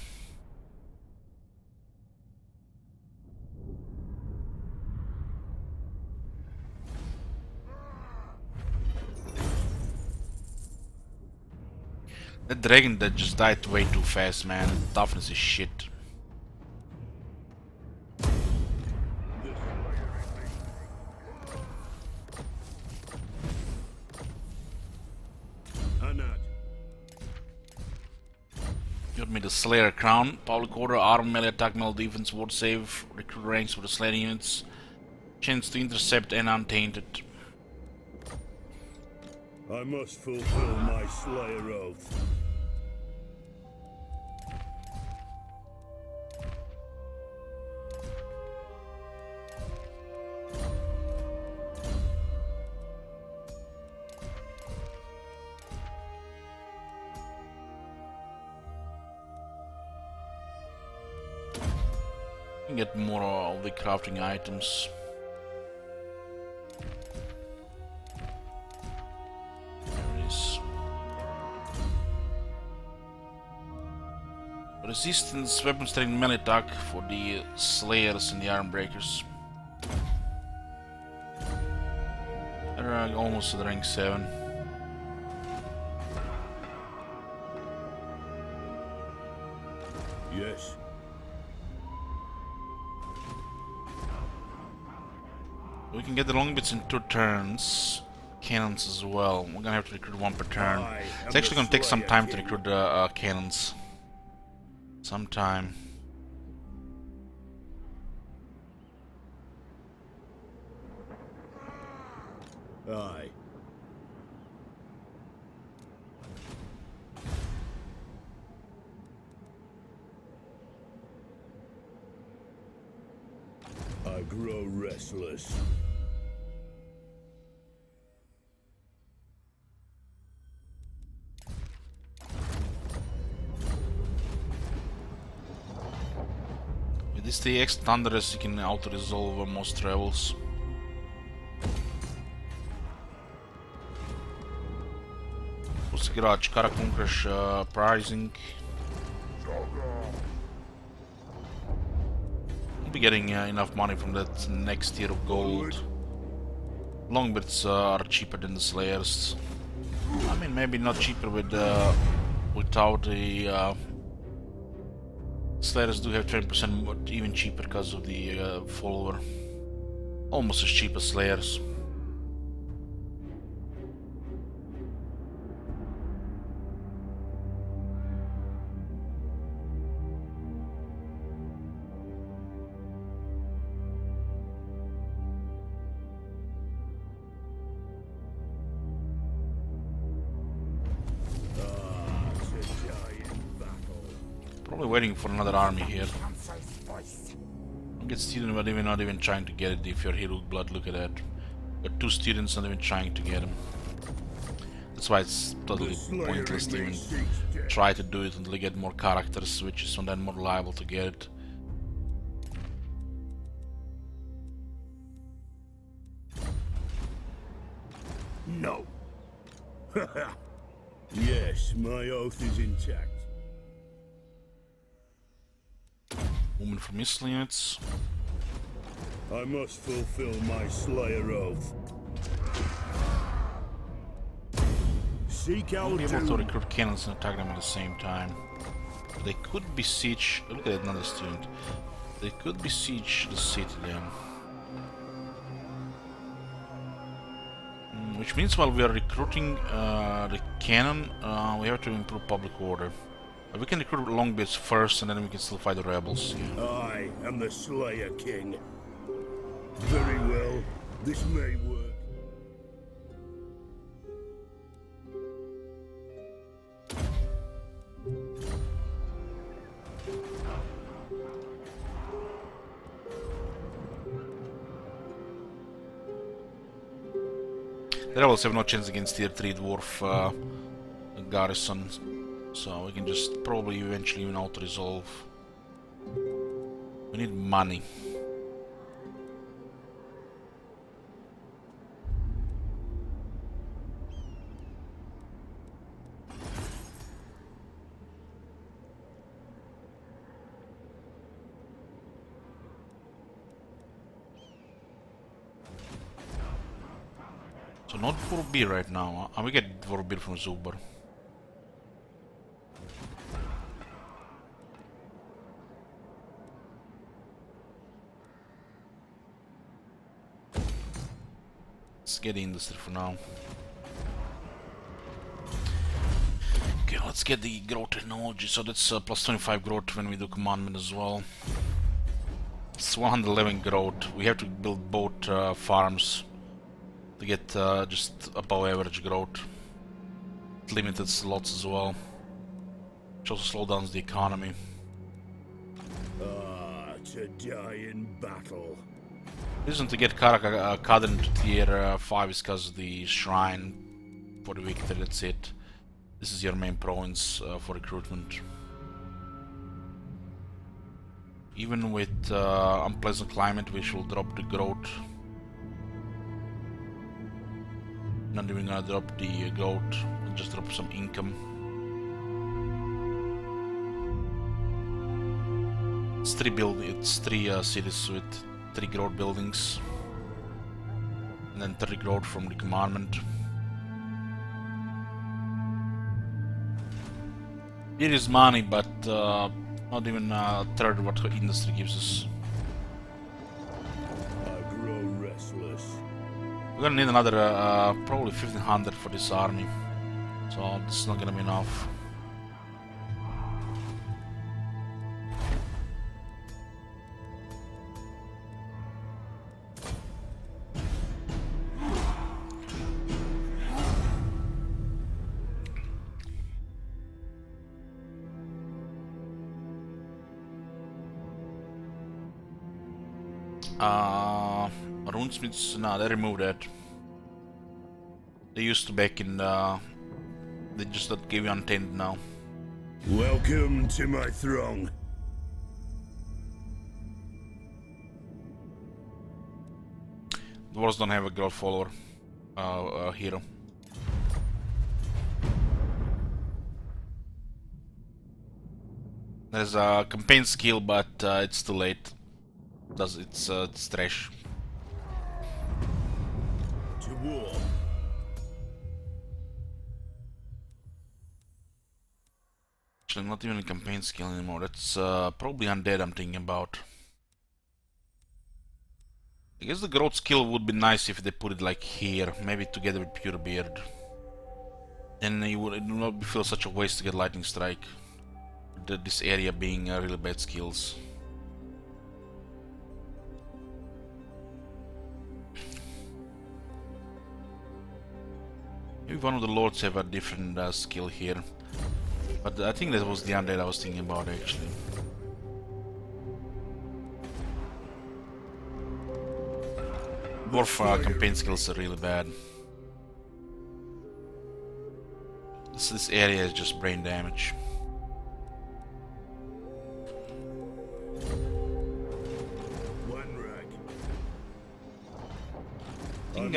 That dragon that just died way too fast, man. Toughness is shit. Got me the Slayer Crown, Public Order, Arm, Melee Attack, Melee Defense, Ward Save, Recruit ranks for the Slayer units, chance to intercept and untainted. I must fulfill my Slayer oath. Get more of the crafting items. There it is. Resistance, weapon strength, melee attack for the Slayers and the Arm Breakers. They're almost at rank 7. Yes. We can get the Longbits in 2 turns. cannons as well. We're gonna have to recruit one per turn. I It's am actually the gonna take some Slayer time to King. recruit cannons. Some time. Aye. I grow restless. With this TX Thunderous, you can auto-resolve most travels. Garage Karak Crash pricing. We'll be getting enough money from that next tier of gold. Longbirds are cheaper than the Slayers. I mean, maybe not cheaper with without the Slayers do have 20%, but even cheaper because of the follower. Almost as cheap as Slayers. Probably waiting for another army here. Get student, but even not even trying to get it. If you're Hero Blood, look at that. Got 2 students, not even trying to get him. That's why it's totally pointless to even try to do it until you get more characters, which is then more liable to get it. No. Yes, my oath is intact. Woman from missile units. I must fulfill my Slayer oath. Seek out We'll be able to doom. recruit cannons and attack them at the same time. They could besiege. Look at another student. They could besiege the city then. Which means while we are recruiting the cannon, we have to improve public order. We can recruit Longbirds first, and then we can still fight the rebels. Yeah. I am the Slayer King. Very well, this may work. The rebels have no chance against tier 3 dwarf garrison, so we can just probably eventually even auto-resolve. We need money. So not Vorbeer right now, we get Vorbeer from Zuber. Let's get the industry for now. Okay, let's get the growth technology, so that's plus 25 growth when we do commandment as well. It's 111 growth. We have to build both farms to get just above average growth. Limited slots as well, which also slow down the economy. Ah, to die in battle. The reason to get Karak Kadrin to tier 5 is because of the shrine for the victory, that's it. This is your main province for recruitment. Even with unpleasant climate, which will drop the growth. Not even gonna drop the growth, just drop some income. It's three cities with 3 growth buildings, and then 30 growth from the commandment. It is money, but not even a third of what industry gives us. I grow restless. We're gonna need another probably 1500 for this army, so this is not gonna be enough. Runesmiths, no, they removed that. They used to back in, they just not give you untainted now. Welcome to my throng. Dwarves don't have a girl follower hero. There's a campaign skill, but it's too late. It's trash. To war. Actually, not even a campaign skill anymore. That's probably undead I'm thinking about. I guess the growth skill would be nice if they put it like here, maybe together with Pure Beard. Then it would not feel such a waste to get Lightning Strike. This area being really bad skills. Maybe one of the lords have a different skill here. But I think that was the undead I was thinking about actually. Dwarf campaign skills are really bad. This area is just brain damage. I think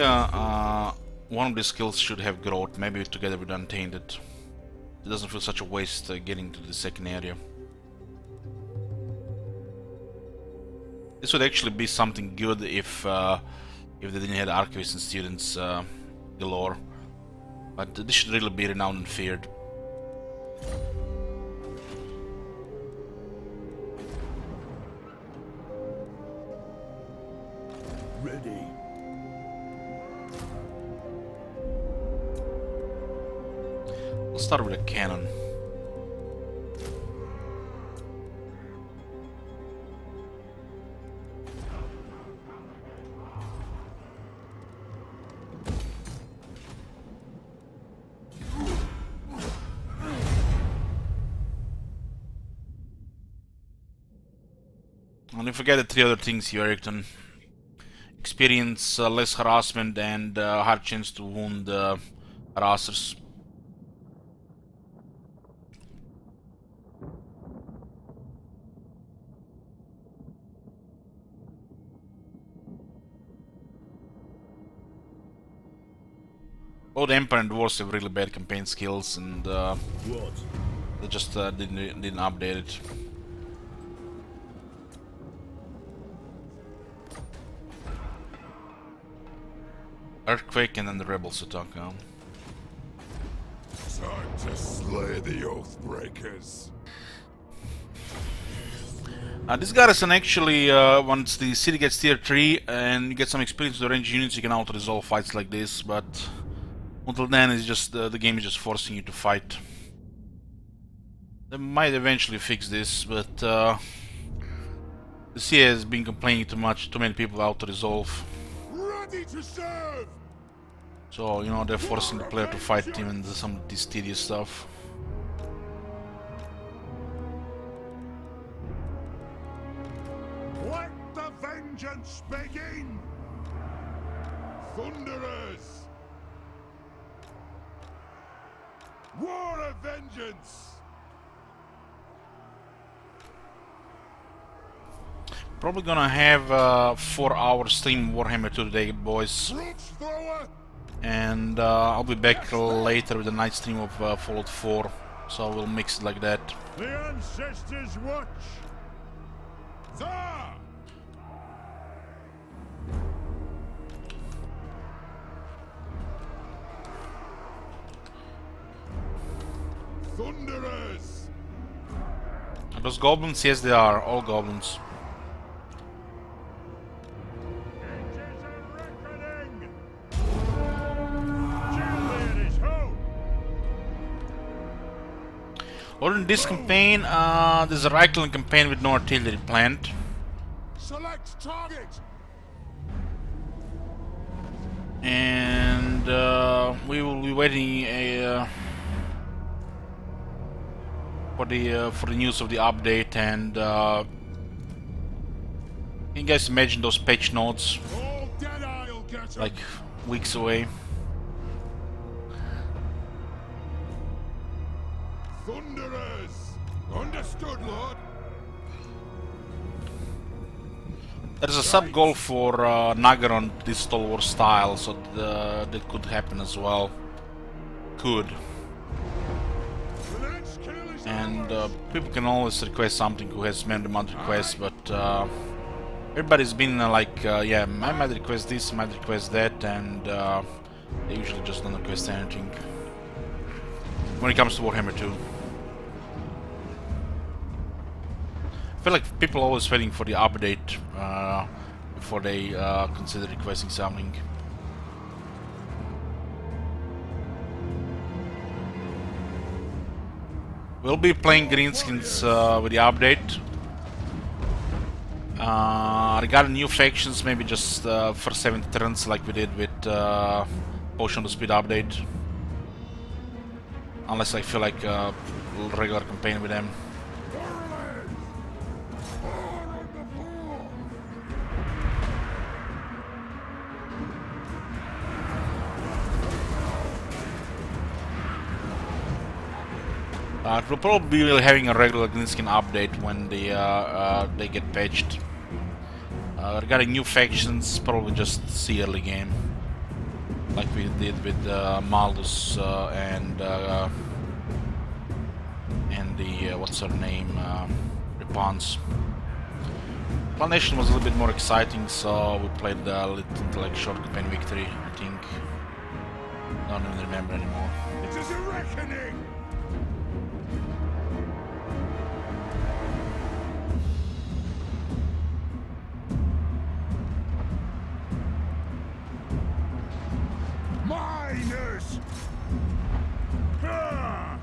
one of these skills should have growth, maybe together with Untainted. It doesn't feel such a waste getting to the second area. This would actually be something good if they didn't have archivists and students galore. But this should really be renowned and feared. Ready. Let's start with a cannon. And don't forget the three other things here, Erickton. Experience less harassment and hard chance to wound harassers. Both Empire and Dwarves have really bad campaign skills, and they just didn't update it. Earthquake and then the rebels attack now. Time to slay the Oathbreakers. This garrison actually, once the city gets tier 3 and you get some experience with the ranged units, you can auto-resolve fights like this, but until then it's just the game is just forcing you to fight. They might eventually fix this, but the CA has been complaining too much, too many people auto-resolve. Ready to serve! So, you know, they're forcing the player to fight even some of this tedious stuff. Let the vengeance begin! Thunderers! War of vengeance! Probably gonna have a 4-hour stream Warhammer 2 today, boys. And I'll be back later with a night stream of Fallout 4, so we'll mix it like that. The ancestors watch! Zah! Thunderers! Are those goblins? Yes, they are. All goblins. It is a reckoning! Or in this campaign, there's a right-click campaign with no artillery planned. Select target. And we will be waiting for the news of the update. And can you guys imagine those patch notes All dead I'll get 'em. like weeks away? Thunderers. Understood, Lord. There's a sub goal for Nagaron, this Star Wars style, so that could happen as well. Could. The next kill is And ours. people can always request something who has many amount requests, but everybody's been like, yeah, I might request this, I might request that, and they usually just don't request anything when it comes to Warhammer 2. I feel like people are always waiting for the update before they consider requesting something. We'll be playing greenskins with the update. Regarding new factions, maybe just for 7 turns like we did with Potion of Speed update. Unless I feel like a regular campaign with them. We'll probably be having a regular greenskin update when they get patched. Regarding new factions, probably just see early game, like we did with Maldus and the what's her name, Repons. Planation was a little bit more exciting, so we played a little like short campaign victory. I think. Don't even remember anymore. It is a reckoning. Miners! Ha!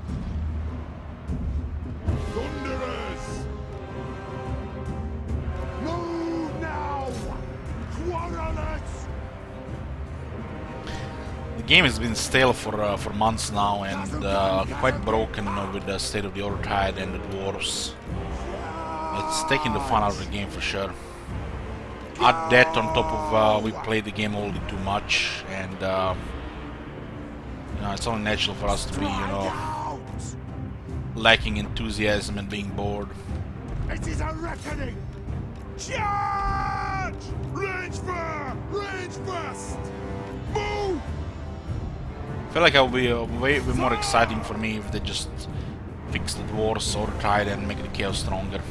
Thunderers! Move now! Quarrelers! The game has been stale for months now and quite broken with the state of the Overtide and the dwarves. It's taking the fun out of the game for sure. Add that on top of we played the game already too much, and you know, it's only natural for us to be, you know, lacking enthusiasm and being bored. It is a reckoning! Charge! Range fire! Range fast! Move! I feel like it will be way more exciting for me if they just fix the dwarves or try and make the chaos stronger.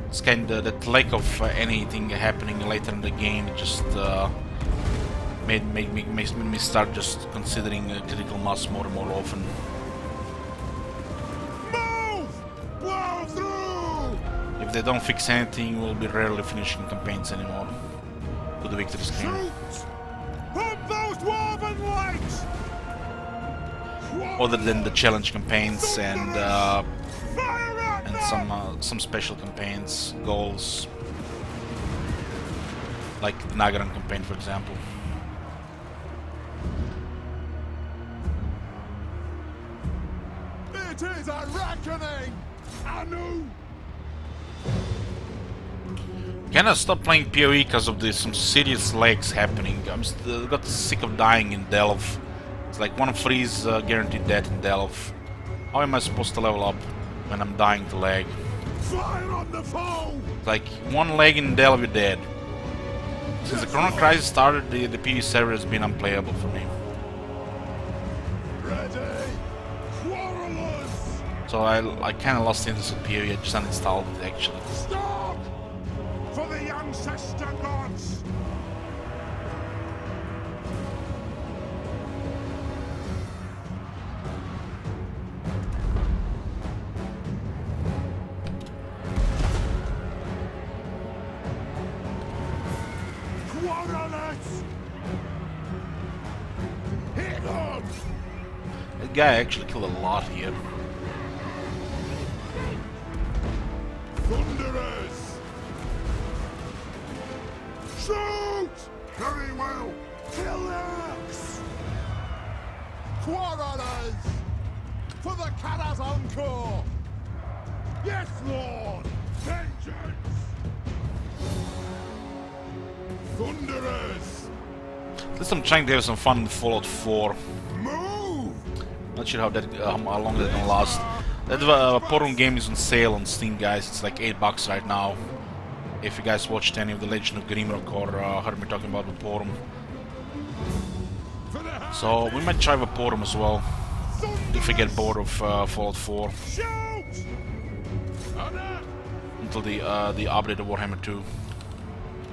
It's kind of that lack of anything happening later in the game. It just makes me start just considering critical mass more and more often. Move! Blow through! If they don't fix anything, we'll be rarely finishing campaigns anymore to the victory screen. Shoot! Pump those dwarven lights! Other than the challenge campaigns and Fire at them! some special campaigns, goals, like the Nagaran campaign, for example. It is a reckoning! Anu! Kinda stopped playing PoE because of some serious lags happening. Got sick of dying in Delve. It's like one freeze guaranteed death in Delve. How am I supposed to level up when I'm dying to lag? Fire on the foe! Like one lag in Delve, you're dead. Since the Chrono Crisis started, the PoE server has been unplayable for me. Ready! Quarrelers! So I kinda lost interest in PoE. I just uninstalled it actually. Stop! For the ancestor gods! Quarrelers! Hit on! That guy actually killed a lot here. Thunderers! Shoot! Very well! Kill the axe! Quarrelers! For the Karas Encore! Yes, Lord! Vengeance! Thunderers! At least I'm trying to have some fun in Fallout 4. Move! Not sure how long that's gonna last. That Porum game is on sale on Steam, guys. It's like $8 right now. If you guys watched any of the Legend of Grimrock or heard me talking about the Porum. So we might try the Porum as well. If we get bored of Fallout 4. Shoot! Until the update of Warhammer 2.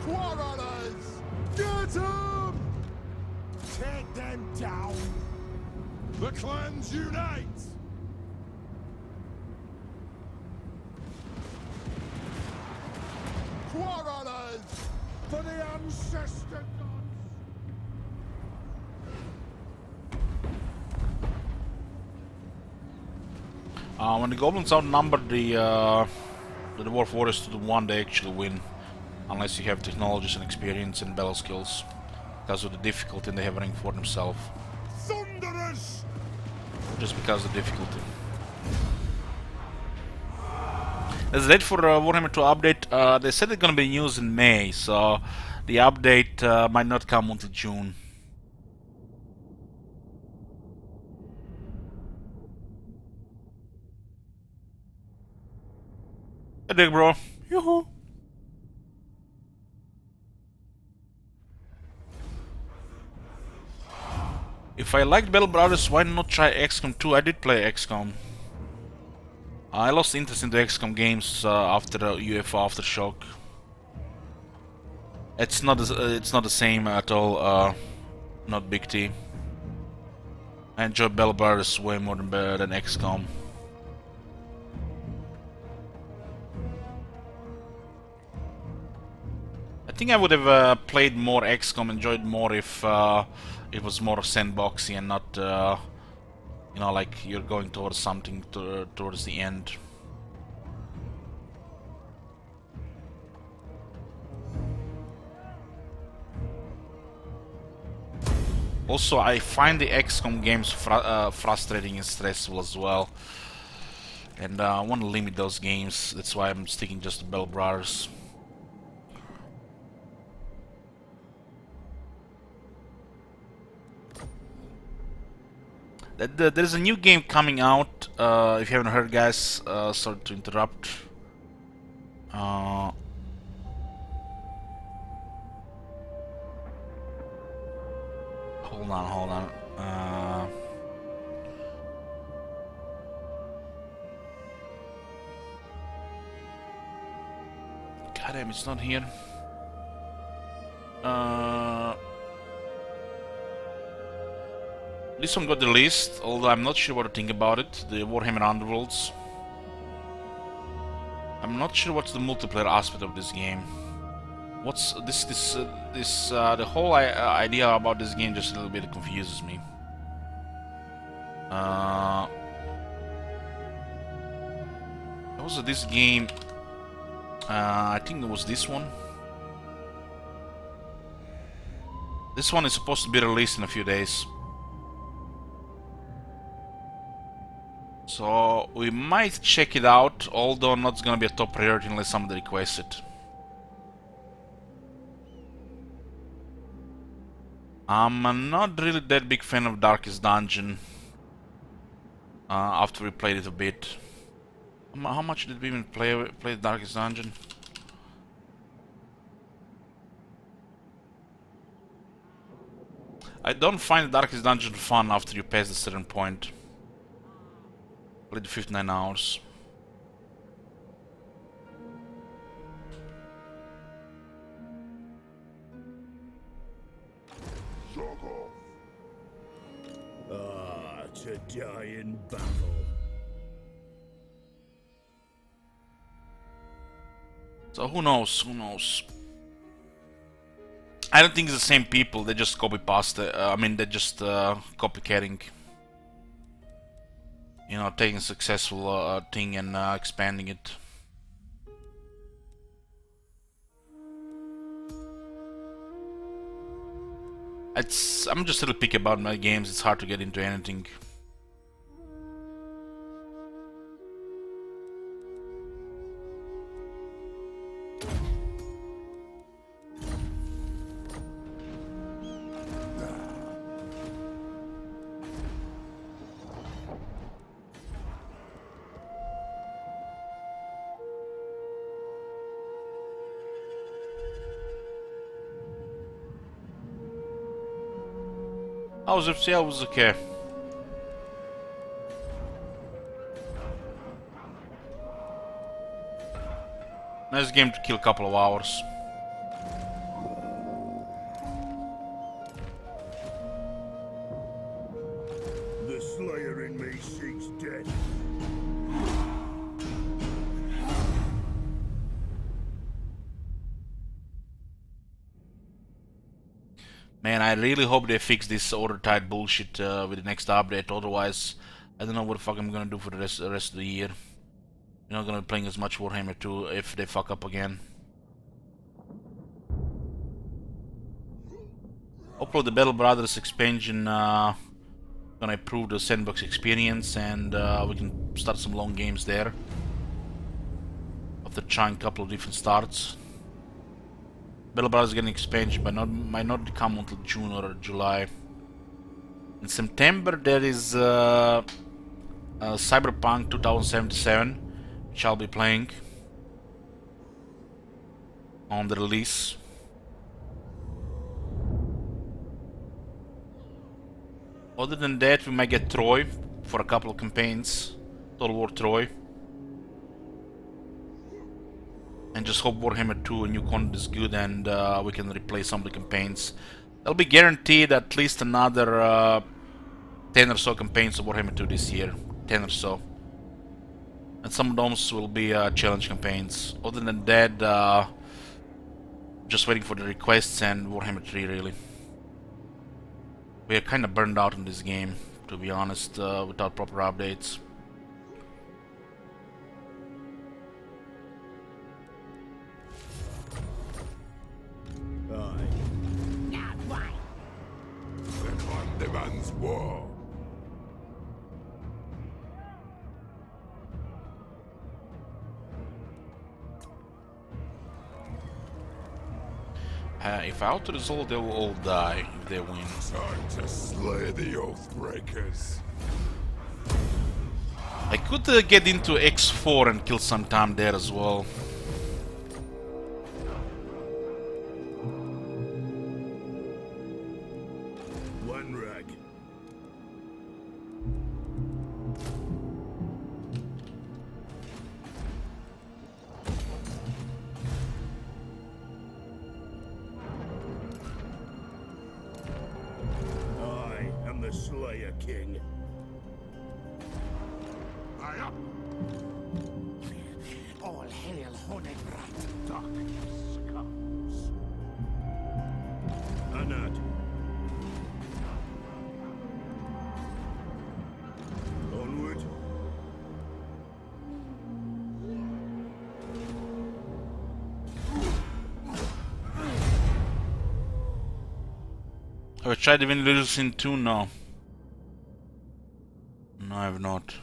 Quarrelers! Get them! Take them down! The clans unite! Quarrelers! For the ancestor gods! When the goblins outnumbered the dwarf warriors to the 1, they actually win. Unless you have technologies and experience and battle skills. Because of the difficulty they have running for themselves. Thunderers! Just because of the difficulty. There's a date for Warhammer 2 update. They said it's gonna be used in May, so the update might not come until June. Hey, dig, bro. Yoo-hoo. If I liked Battle Brothers, why not try XCOM 2? I did play XCOM. I lost interest in the XCOM games after UFO Aftershock. It's not the same at all. Not Big T. I enjoy Battle Brothers way more than XCOM. I think I would have played more XCOM, enjoyed more if it was more sandboxy and not, you know, like you're going towards something towards the end. Also, I find the XCOM games frustrating and stressful as well. And I want to limit those games, that's why I'm sticking just to Battle Brothers. There's a new game coming out, if you haven't heard, guys, sorry to interrupt. Hold on. God damn, it's not here. This one got the list, although I'm not sure what to think about it. The Warhammer Underworlds. I'm not sure what's the multiplayer aspect of this game. What's the whole idea about this game just a little bit confuses me. Also, this game, I think it was this one. This one is supposed to be released in a few days. So we might check it out, although not gonna be a top priority unless somebody requests it. I'm not really that big fan of Darkest Dungeon. After we played it a bit. How much did we even play Darkest Dungeon? I don't find Darkest Dungeon fun after you pass a certain point. Played 59 hours. Ah, to die in battle. So who knows? Who knows? I don't think it's the same people. They just copy paste. I mean, they're just copycatting. You know, taking a successful thing and expanding it. I'm just a little picky about my games. It's hard to get into anything. I was okay. Nice game to kill a couple of hours. The Slayer in me seeks death. Man, I really hope they fix this order tied bullshit with the next update. Otherwise, I don't know what the fuck I'm gonna do for the rest of the year. You're not gonna be playing as much Warhammer 2 if they fuck up again. Hopefully the Battle Brothers expansion gonna improve the sandbox experience, and we can start some long games there after trying a couple of different starts. Battle Brothers getting expansion, but might not come until June or July. In September there is Cyberpunk 2077, which I'll be playing on the release. Other than that, we might get Troy for a couple of campaigns, Total War Troy. And just hope Warhammer 2 and new content is good, and we can replay some of the campaigns. There'll be guaranteed at least another 10 or so campaigns of Warhammer 2 this year. 10 or so. And some of those will be challenge campaigns. Other than that, just waiting for the requests and Warhammer 3 really. We are kinda burned out in this game, to be honest, without proper updates. Not why. The clan demands war. If I auto-resolve, they will all die if they win. Time to slay the Oathbreakers. I could get into X4 and kill some time there as well. One rag. I am the Slayer King. Aye up. All hail Honegrat. Darkness comes. Anad. Onward. Have I tried even Little Sin 2? No. No, I have not.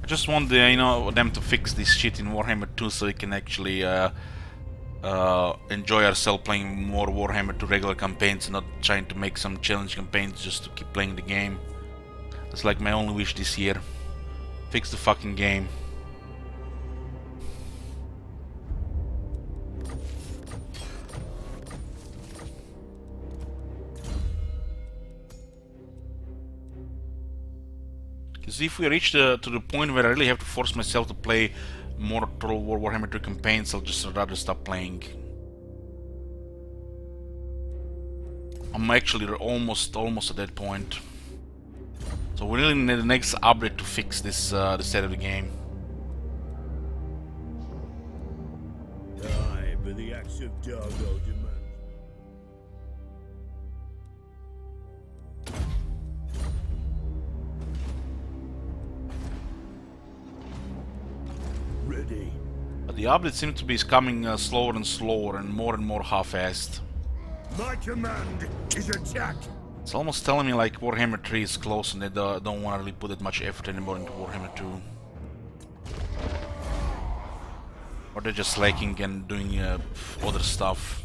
I just want the, them to fix this shit in Warhammer 2 so we can actually enjoy ourselves playing more Warhammer 2 regular campaigns and not trying to make some challenge campaigns just to keep playing the game. That's like my only wish this year. Fix the fucking game. Because if we reach to the point where I really have to force myself to play more Total War Warhammer 2 campaigns, I'll just rather stop playing. I'm actually almost at that point. So we really need the next update to fix this the state of the game. I be the axe House of Dargo demands. Ready. But the update seems to be coming slower and slower and more half-assed. My command is attack. It's almost telling me like Warhammer 3 is close and they don't want to really put that much effort anymore into Warhammer 2. Or they're just slacking and doing other stuff.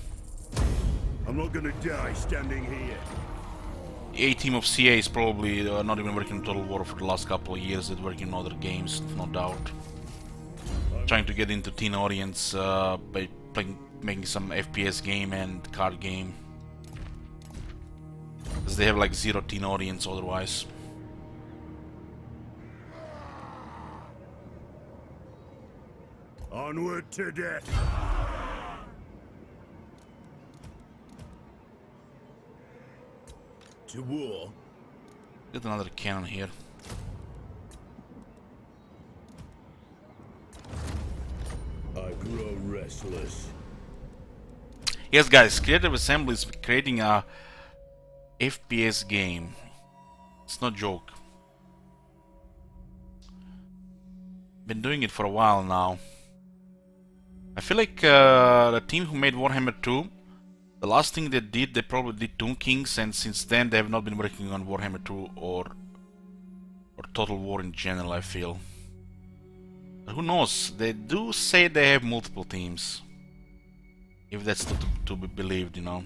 I'm not gonna die standing here. The A-team of CA is probably not even working on Total War for the last couple of years. They're working on other games, no doubt. Trying to get into teen audience by making some FPS game and card game. Because they have like zero teen audience otherwise. Onward to death. To war. Get another cannon here. I grow restless. Yes, guys, Creative Assembly is creating a FPS game. It's no joke. Been doing it for a while now. I feel like the team who made Warhammer 2, the last thing they did, they probably did Tomb Kings, and since then they have not been working on Warhammer 2 or Total War in general, I feel. But who knows? They do say they have multiple teams. If that's to be believed, you know.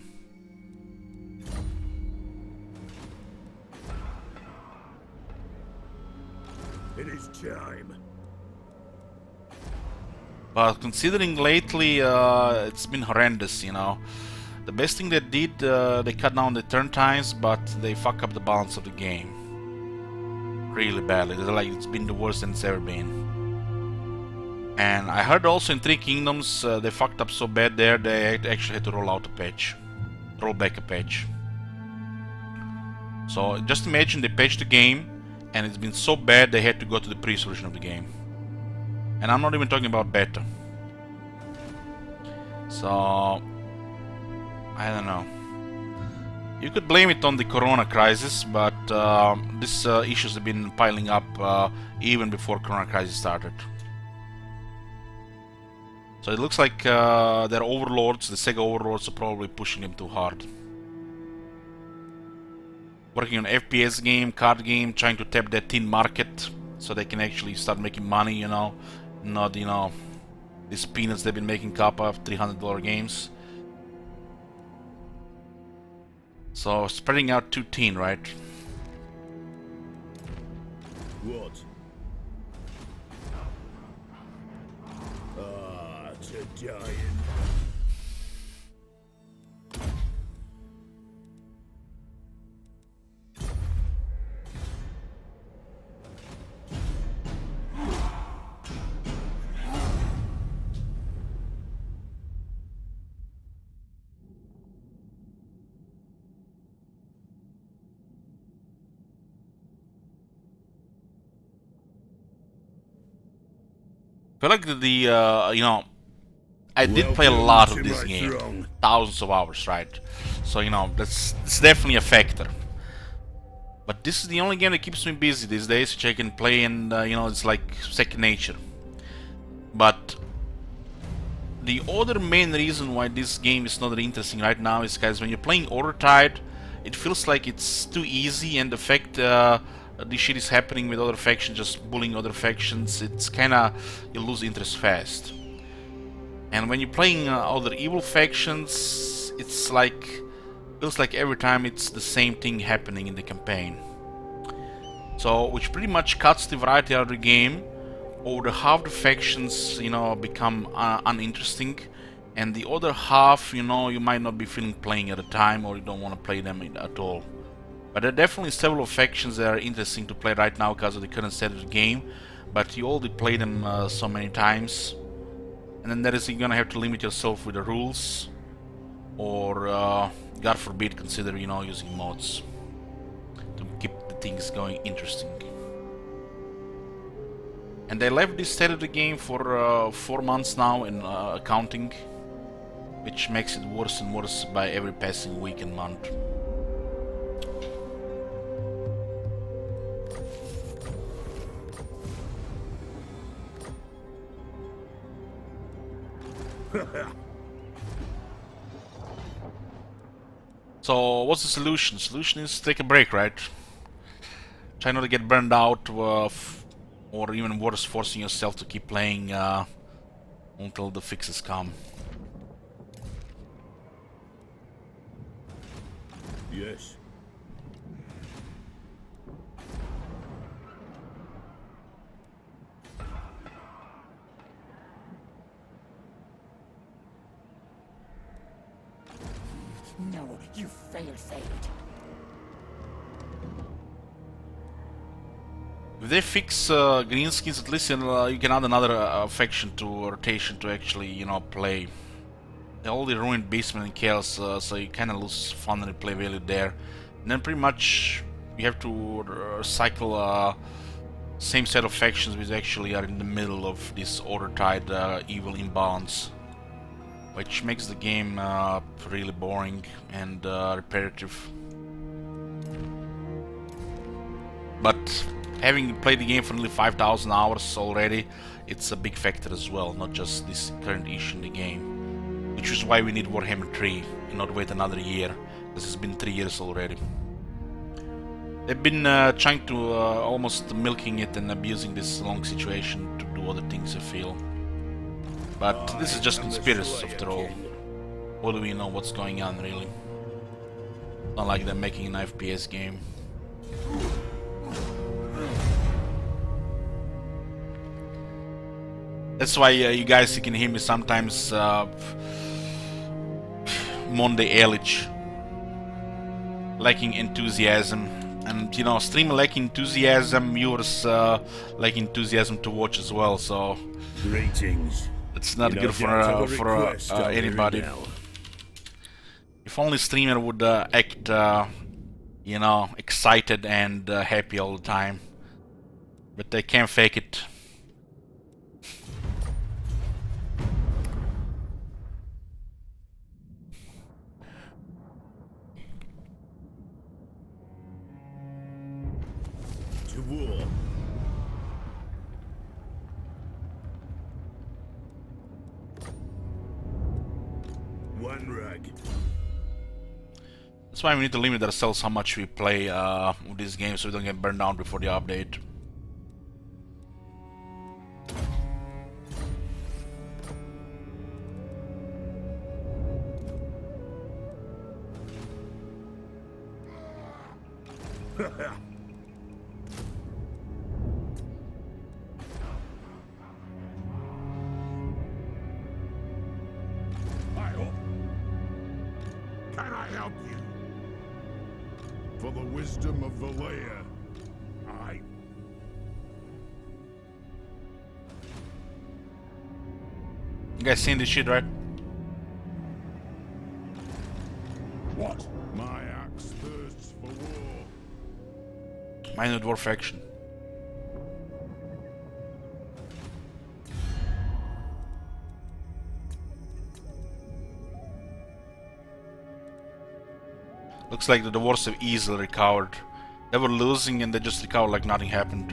It is time. But considering lately it's been horrendous, you know. The best thing they did, they cut down the turn times, but they fuck up the balance of the game. Really badly. They're like, it's been the worst than it's ever been. And I heard also in Three Kingdoms they fucked up so bad there they actually had to roll out a patch. Roll back a patch. So just imagine they patched the game and it's been so bad they had to go to the pre version of the game. And I'm not even talking about beta. So I don't know. You could blame it on the corona crisis, but these issues have been piling up even before corona crisis started. So it looks like their overlords, the Sega overlords, are probably pushing them too hard. Working on FPS game, card game, trying to tap that teen market so they can actually start making money, you know. Not, you know, these peanuts they've been making up of $300 games. So spreading out too teen, right? What? Ah, to die in. I feel like the you know, I did play a lot of this game, thousands of hours, right? So you know, that's definitely a factor. But this is the only game that keeps me busy these days, which I can play, and you know, it's like second nature. But the other main reason why this game is not really interesting right now is because when you're playing Order Tide, it feels like it's too easy, and the fact this shit is happening with other factions, just bullying other factions, it's kinda, you lose interest fast. And when you're playing other evil factions, it's like, feels like every time it's the same thing happening in the campaign. So, which pretty much cuts the variety out of the game. Over half the factions, you know, become uninteresting, and the other half, you know, you might not be feeling playing at a time, or you don't want to play them at all. But there are definitely several factions that are interesting to play right now because of the current state of the game, but you already play them so many times, and then there is, you're gonna have to limit yourself with the rules, or God forbid, consider, you know, using mods to keep the things going interesting. And they left this state of the game for 4 months now and counting. which makes it worse and worse by every passing week and month. So what's the solution? Solution is take a break, right? Try not to get burned out, or even worse, forcing yourself to keep playing until the fixes come. Yes. No, you failed fate. If they fix green skins, at least you can add another faction to rotation to actually, you know, play. They only ruined Basement and Chaos, so you kind of lose fun and play value there. And then pretty much you have to cycle same set of factions which actually are in the middle of this order-tied evil imbalance, which makes the game really boring and repetitive. But having played the game for nearly 5,000 hours already, it's a big factor as well, not just this current issue in the game. Which is why we need Warhammer 3 and not wait another year, because it's been 3 years already. They've been trying to almost milking it and abusing this long situation to do other things, I feel. But this is just conspiracy after all. What do we know what's going on, really? Not like they're making an FPS game. That's why you guys, you can hear me sometimes Monday Ehrlich, lacking enthusiasm, and you know, streamer lacking enthusiasm, viewers lack enthusiasm to watch as well. So Greetings. it's not good for anybody. If only streamer would act, you know, excited and happy all the time, but they can't fake it. To war. One rag. That's why we need to limit ourselves how much we play with this game, so we don't get burned down before the update. Can I help you? For the wisdom of Valea, I... You guys seen this shit, right? What? My axe thirsts for war. Minor Dwarf faction. Looks like the dwarves have easily recovered. They were losing and they just recovered like nothing happened.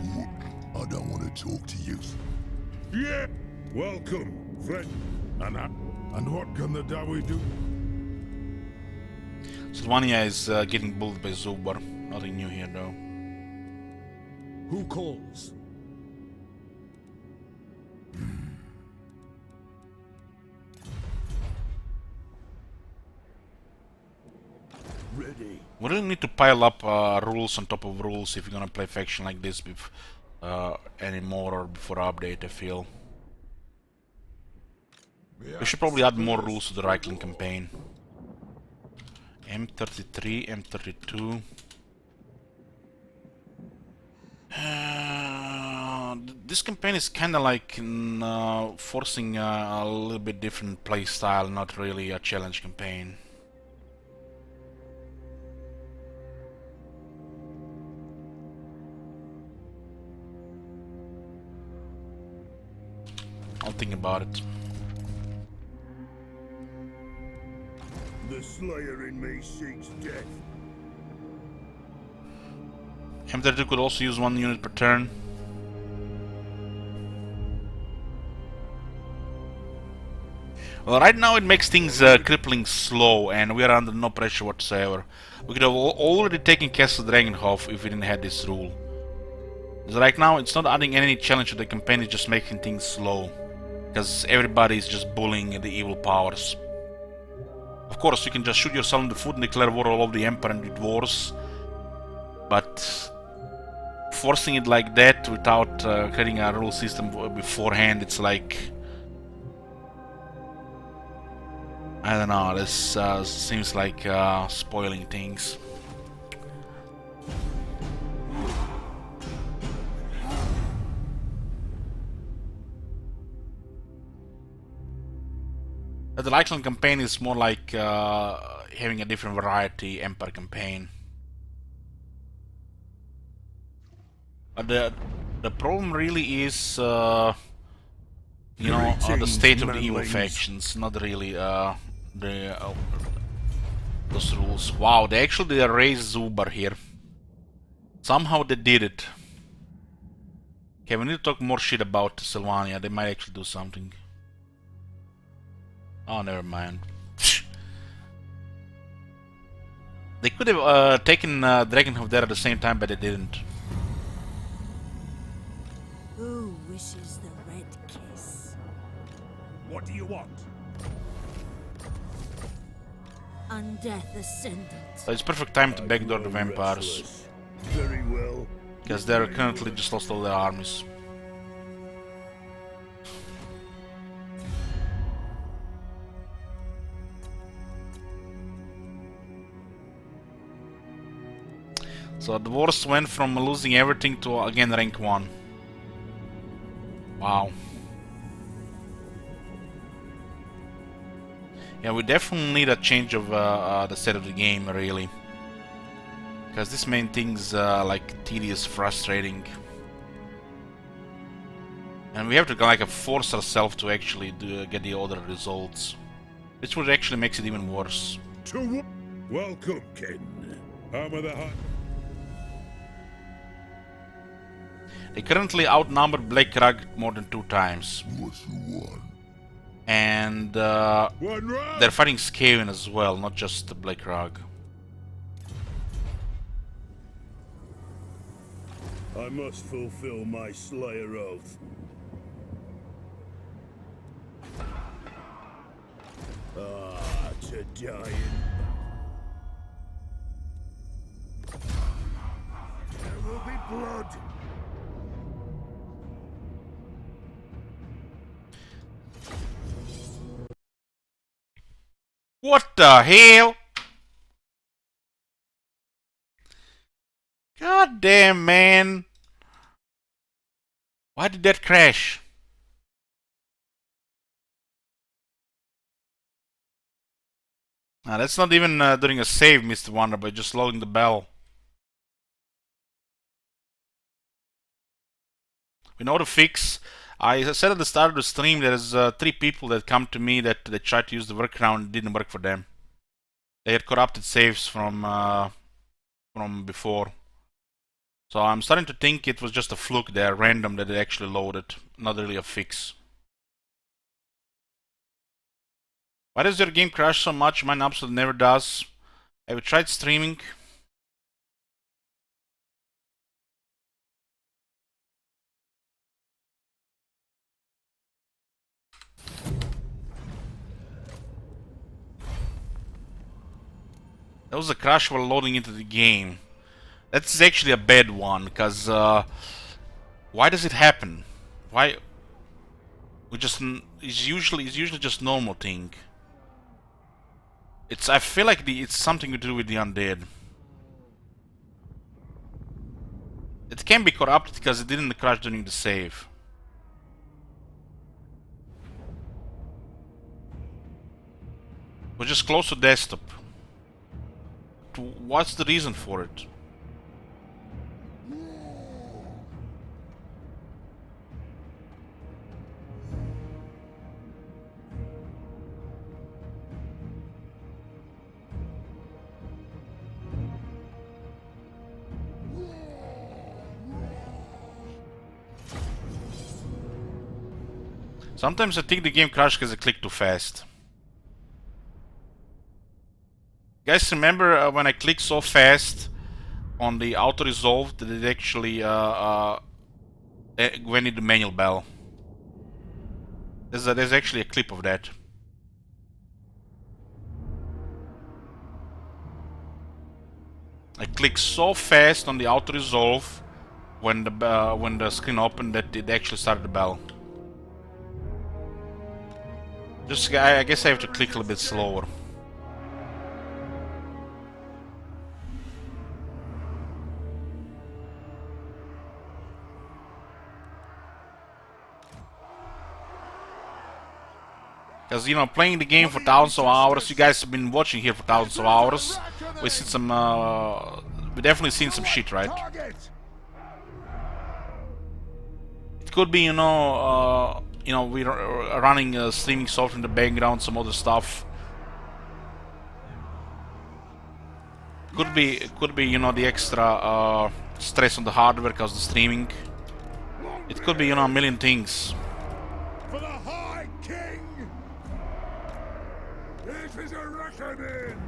I don't want to talk to you. Yeah! Welcome, friend. And what can the Dawi do? Sylvania is getting bullied by Zubar. Nothing new here though. Who calls? Ready. We really need to pile up rules on top of rules if you're gonna play faction like this anymore or before update, I feel. We should probably add more rules to the Reichling campaign. M33, M32. This campaign is kinda like forcing a little bit different play style, not really a challenge campaign. I'll think about it. The Slayer in me seeks death. M32 could also use 1 unit per turn. Well, right now it makes things crippling slow, and we are under no pressure whatsoever. We could have already taken Castle Dragonhof if we didn't have this rule. Because right now it's not adding any challenge to the campaign, it's just making things slow. Because everybody is just bullying the evil powers. Of course, you can just shoot yourself in the foot and declare war all over the Emperor and the dwarves. But forcing it like that without creating a rule system beforehand, it's like... I don't know, this seems like spoiling things. The Lycan campaign is more like having a different variety Emperor campaign. But the problem really is, you know, the state of the evil factions, not really those rules. Wow, they actually raised Zubar here. Somehow they did it. Okay, we need to talk more shit about Sylvania. They might actually do something. Oh, never mind. They could have taken Dragonhof there at the same time, but they didn't. Who wishes the red kiss? What do you want? Undeath Ascendant. So it's perfect time to backdoor the vampires. Restless. Very well. Because they're currently just lost all their armies. So the dwarves went from losing everything to again rank 1. Wow. Yeah, we definitely need a change of the set of the game, really. Because this main thing's like tedious, frustrating. And we have to like force ourselves to actually get the other results. Which would actually makes it even worse. Welcome, Ken. Hammer the Hut. They currently outnumber Black Rug more than 2 times. What you want? And they're fighting Skaven as well, not just the Black Rug. I must fulfill my Slayer oath. Ah, to die in. There will be blood. What the hell? God damn, man. Why did that crash? Now, that's not even doing a save, Mr. Wonder, but just loading the bell. We know the fix. I said at the start of the stream there's 3 people that come to me that they tried to use the workaround, it didn't work for them. They had corrupted saves from before. So I'm starting to think it was just a fluke there, random, that it actually loaded, not really a fix. Why does your game crash so much? Mine absolutely never does. Have you tried streaming? That was a crash while loading into the game. That's actually a bad one, because why does it happen? Why? It's usually just normal thing. I feel like it's something to do with the undead. It can be corrupted because it didn't crash during the save. We're just close to desktop. What's the reason for it? Sometimes I think the game crashed because I clicked too fast. Guys, remember when I clicked so fast on the auto resolve that it actually went in the manual bell? There's actually a clip of that. I clicked so fast on the auto resolve when the screen opened that it actually started the bell. Just I guess I have to click a little bit slower. Because, you know, playing the game for thousands of hours, you guys have been watching here for thousands of hours. We've seen some, we definitely seen some shit, right? It could be, you know, we're running streaming software in the background, some other stuff. Could be, you know, the extra stress on the hardware because the streaming. It could be, you know, a million things. For the High King! It is a reckoning!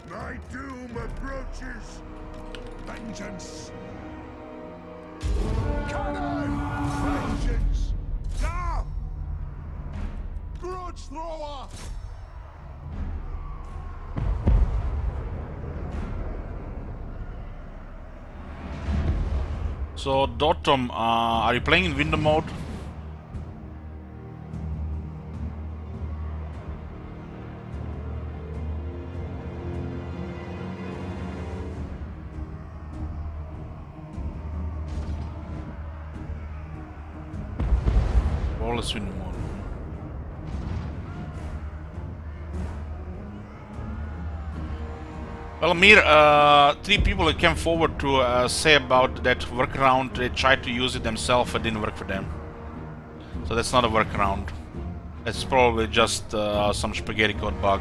My doom approaches! Vengeance! Cannon! Vengeance! Now! Grudge thrower! So, Dotom, are you playing in window mode? Always window mode. Well, Amir, 3 people that came forward to say about that workaround. They tried to use it themselves, it didn't work for them. So that's not a workaround. It's probably just some spaghetti code bug.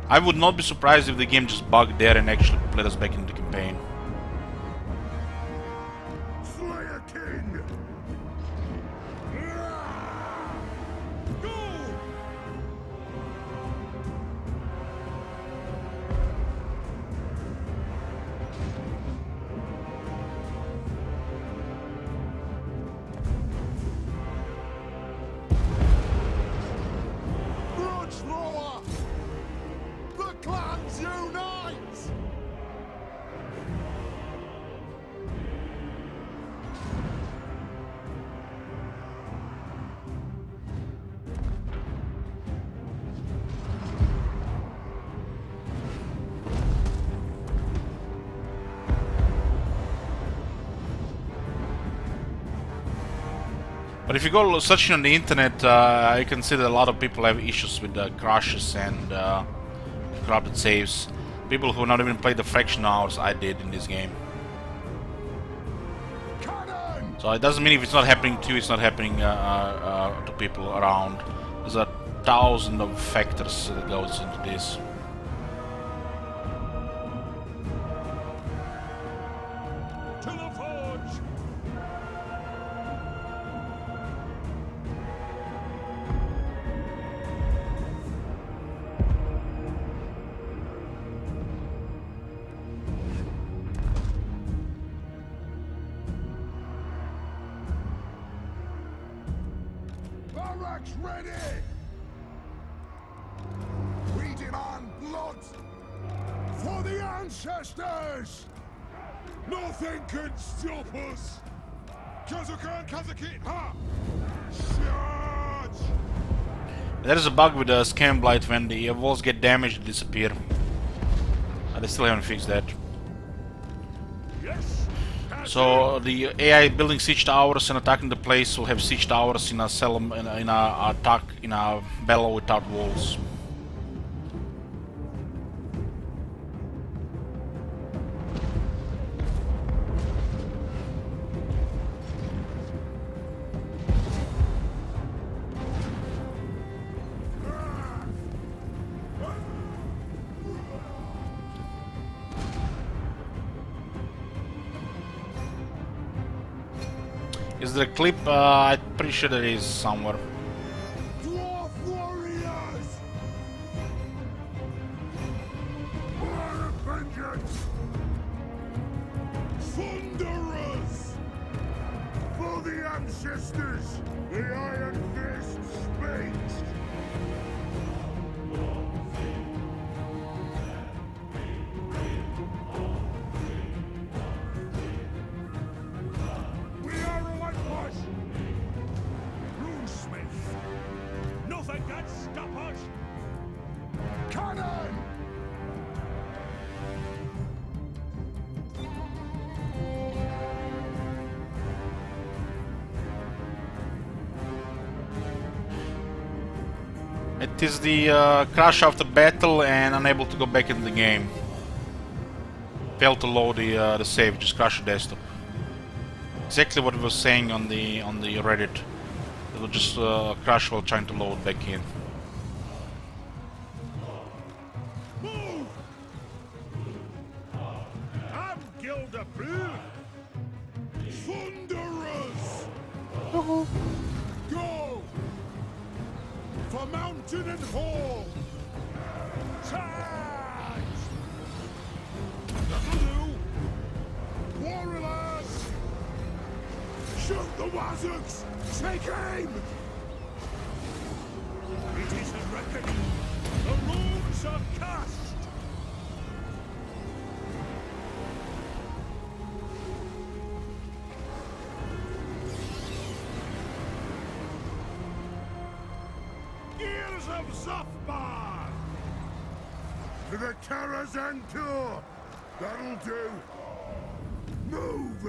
I would not be surprised if the game just bugged there and actually let us back into the campaign. Slayer King! Go! Grudge thrower! The clans unite! But if you go searching on the internet, you can see that a lot of people have issues with crashes and corrupted saves. People who not even played the fraction hours I did in this game. Cannon! So it doesn't mean if it's not happening to you, it's not happening to people around. There's 1,000 of factors that goes into this. To the forge! Karak's ready! We demand blood for the ancestors! Nothing can stop us! Kazakan Kazakit, ha! Charge! There is a bug with the Scam Blight. When the walls get damaged, they disappear. They still haven't fixed that. Yes! So the AI building siege towers and attacking the place will have siege towers in a cell in a attack in a battle without walls. Is there a clip? I'm pretty sure there is somewhere. Dwarf warriors! War of vengeance! Thunderers! For the ancestors, the Iron Fist speaks! We are relentless! Runesmith! Nothing can stop us! Cannon! It is the crash after battle and unable to go back into the game. Failed to load the save, just crash the desktop. Exactly what we were saying on the Reddit. It will just crash while trying to load back in. Move! I'm Gilda Boone! Thunderers! Go! For mountain and hall! Charge! That'll do! Warriors! Shoot the Wazuks! Take aim! It is a reckoning! The runes are cast! Gears of Zofbar! To the Karazhan tour! That'll do! Move!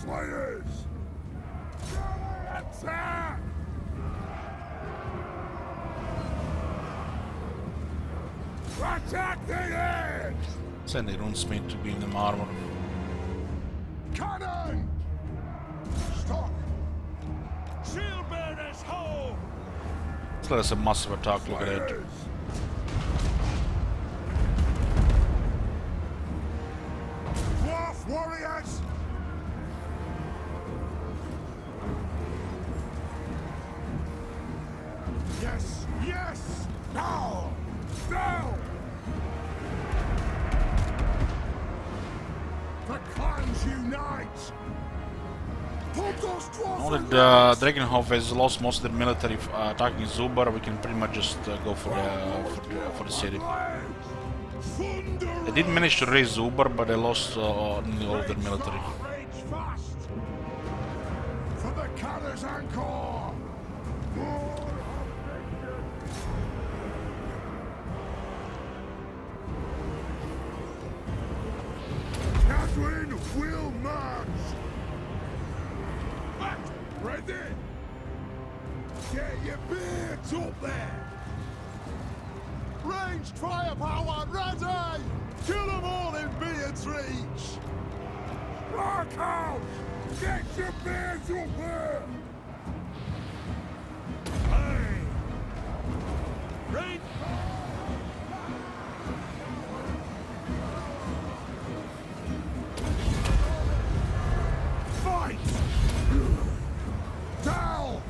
Slayers! Attack! Attack the edge! Send the Runesmith to be in the armor. Cannon! Stop! Shield bearers home! Let's let us a massive attack, look at it. Slayers! Dwarf warriors! Yes! Yes! Now! Now! The clans unite! Put those Now dwarf that Dragonhof has lost most of their military attacking Zubar, we can pretty much just go for the city. They did manage to raise Zubar, but they lost nearly all of their military. Rage fast! For the Karazhan Corps! Kadrin will march! Back! Ready! Get your beards up there! Ranged firepower ready! Kill them all in beards reach! Rock out! Get your beards up there! Hey! Range fight! Down!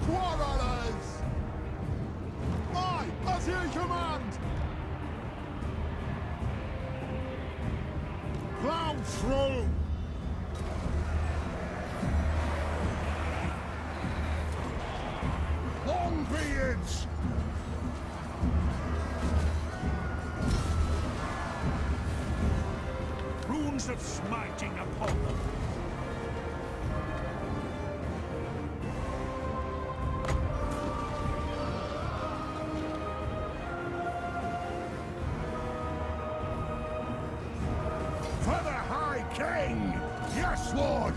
Quarrelers! Aye, as you command! Plow through! Longbeards! Runes of smiting upon them! For the High King! Yes, Lord!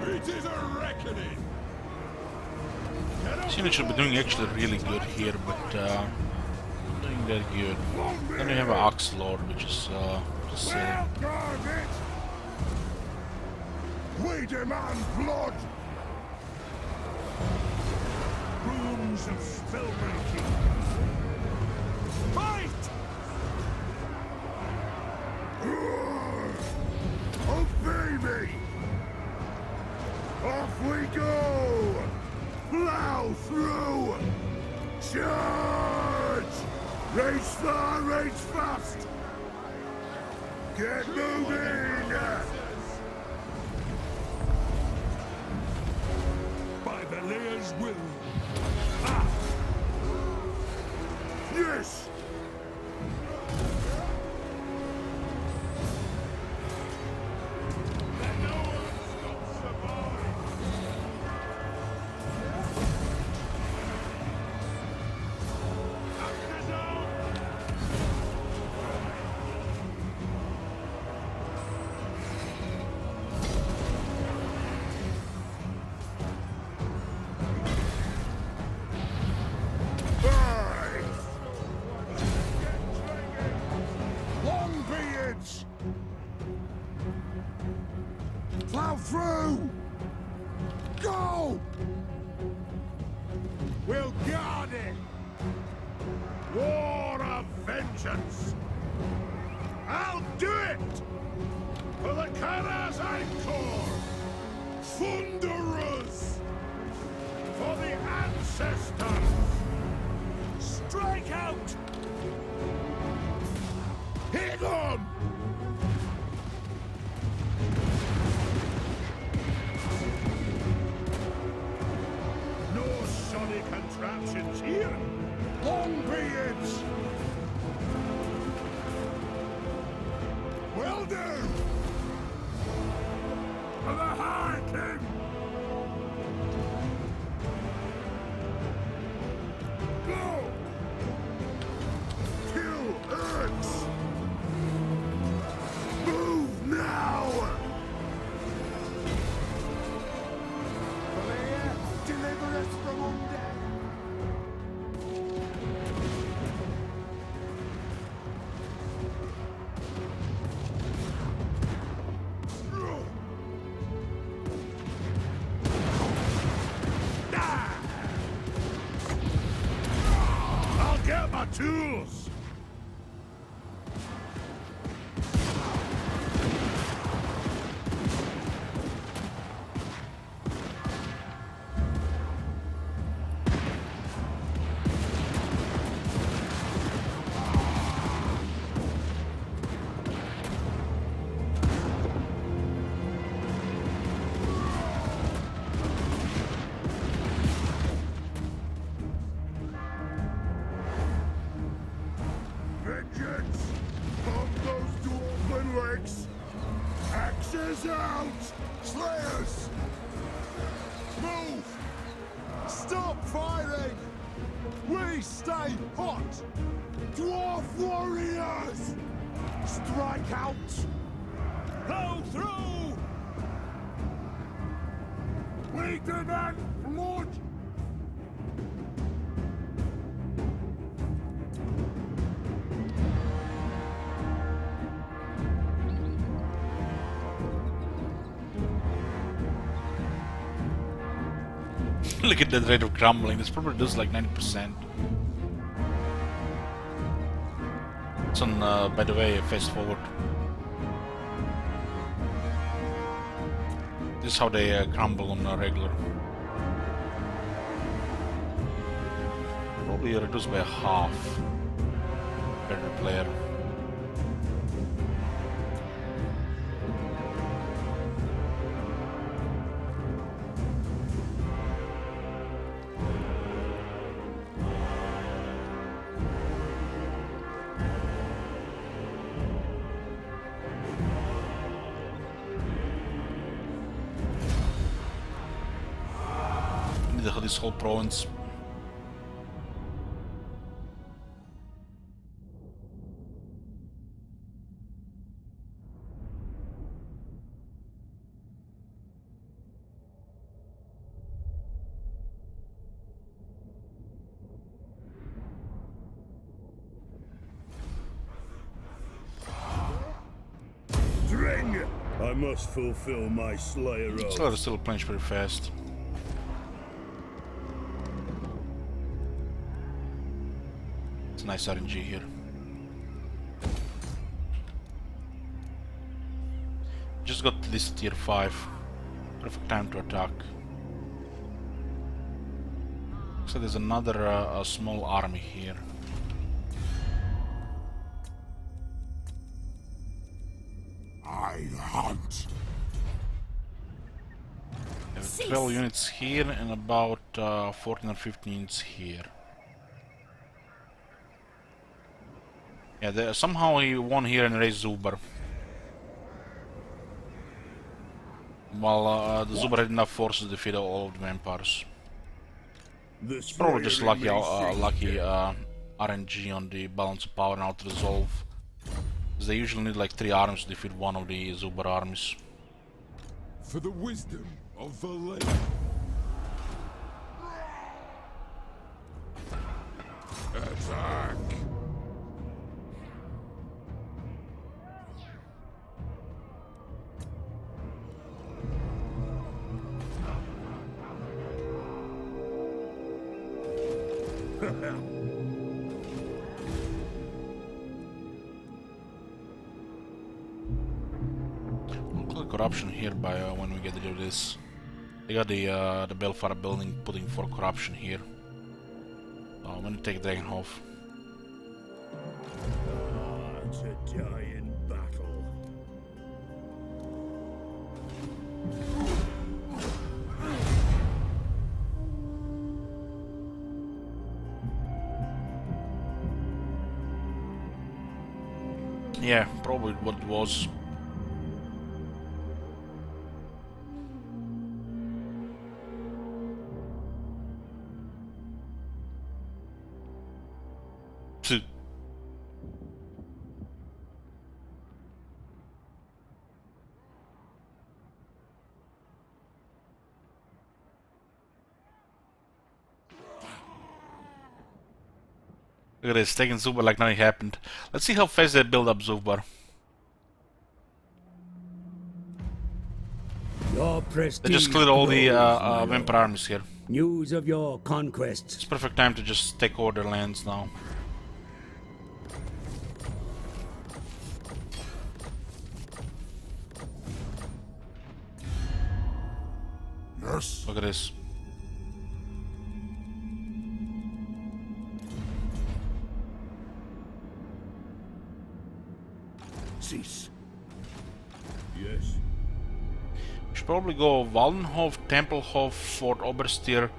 It is a reckoning! Cena should be doing actually really good here, but not doing that good. Then we have an Ox Lord, which is just silly. Well, guard it! We demand blood! Rooms of spellbreaking! Fight! Obey me! Off we go! Plow through! Charge! Race far, race fast! Get moving! By Belial's will. Ah! Yes! Longbeards! Plow through! Go! We'll guard it! War of vengeance! I'll do it! For the Karas I call! Thunderers! For the ancestors! Strike out! Hit on! No shoddy contraptions here! Longbeards! Will do! For the High King! Go! Kill Urks! Move now! Valia, deliver us from undead! I'll get my tools! Vengeance! Pump those dwarven legs! Axes out! Slayers! Move! Stop firing! We stay hot! Dwarf warriors! Strike out! Go through! We demand blood! Look at that rate of crumbling. This probably does like 90%. It's on, by the way, fast forward. This is how they crumble on a regular. Probably reduced by half. Better player. This whole province. Dring! I must fulfill my Slayer oath. Still plunge pretty fast. It's a nice RNG here. Just got this tier 5. Perfect time to attack. So there's another a small army here. I hunt. There are 12 units here and about 14 or 15 units here. Yeah, somehow he won here and raised Zubar. While the Zubar had enough forces to defeat all of the vampires. It's probably just lucky RNG on the balance of power and auto resolve. Because they usually need like 3 armies to defeat one of the Zubar armies. For the wisdom of the lake. Attack! We'll click corruption here by when we get rid of this. They got the Belfar building putting for corruption here. I'm gonna take Dragonhof. To die in battle. Yeah, probably what it was. Look at this, taking Zubar like nothing happened. Let's see how fast they build up Zubar. Your They prestige just cleared all the grows, my lord. vampire armies here. News of your conquests. It's perfect time to just take over their lands now. Yes. Look at this. Cease. Yes. Should probably go Waldenhof, Tempelhof, Fort Oberstier,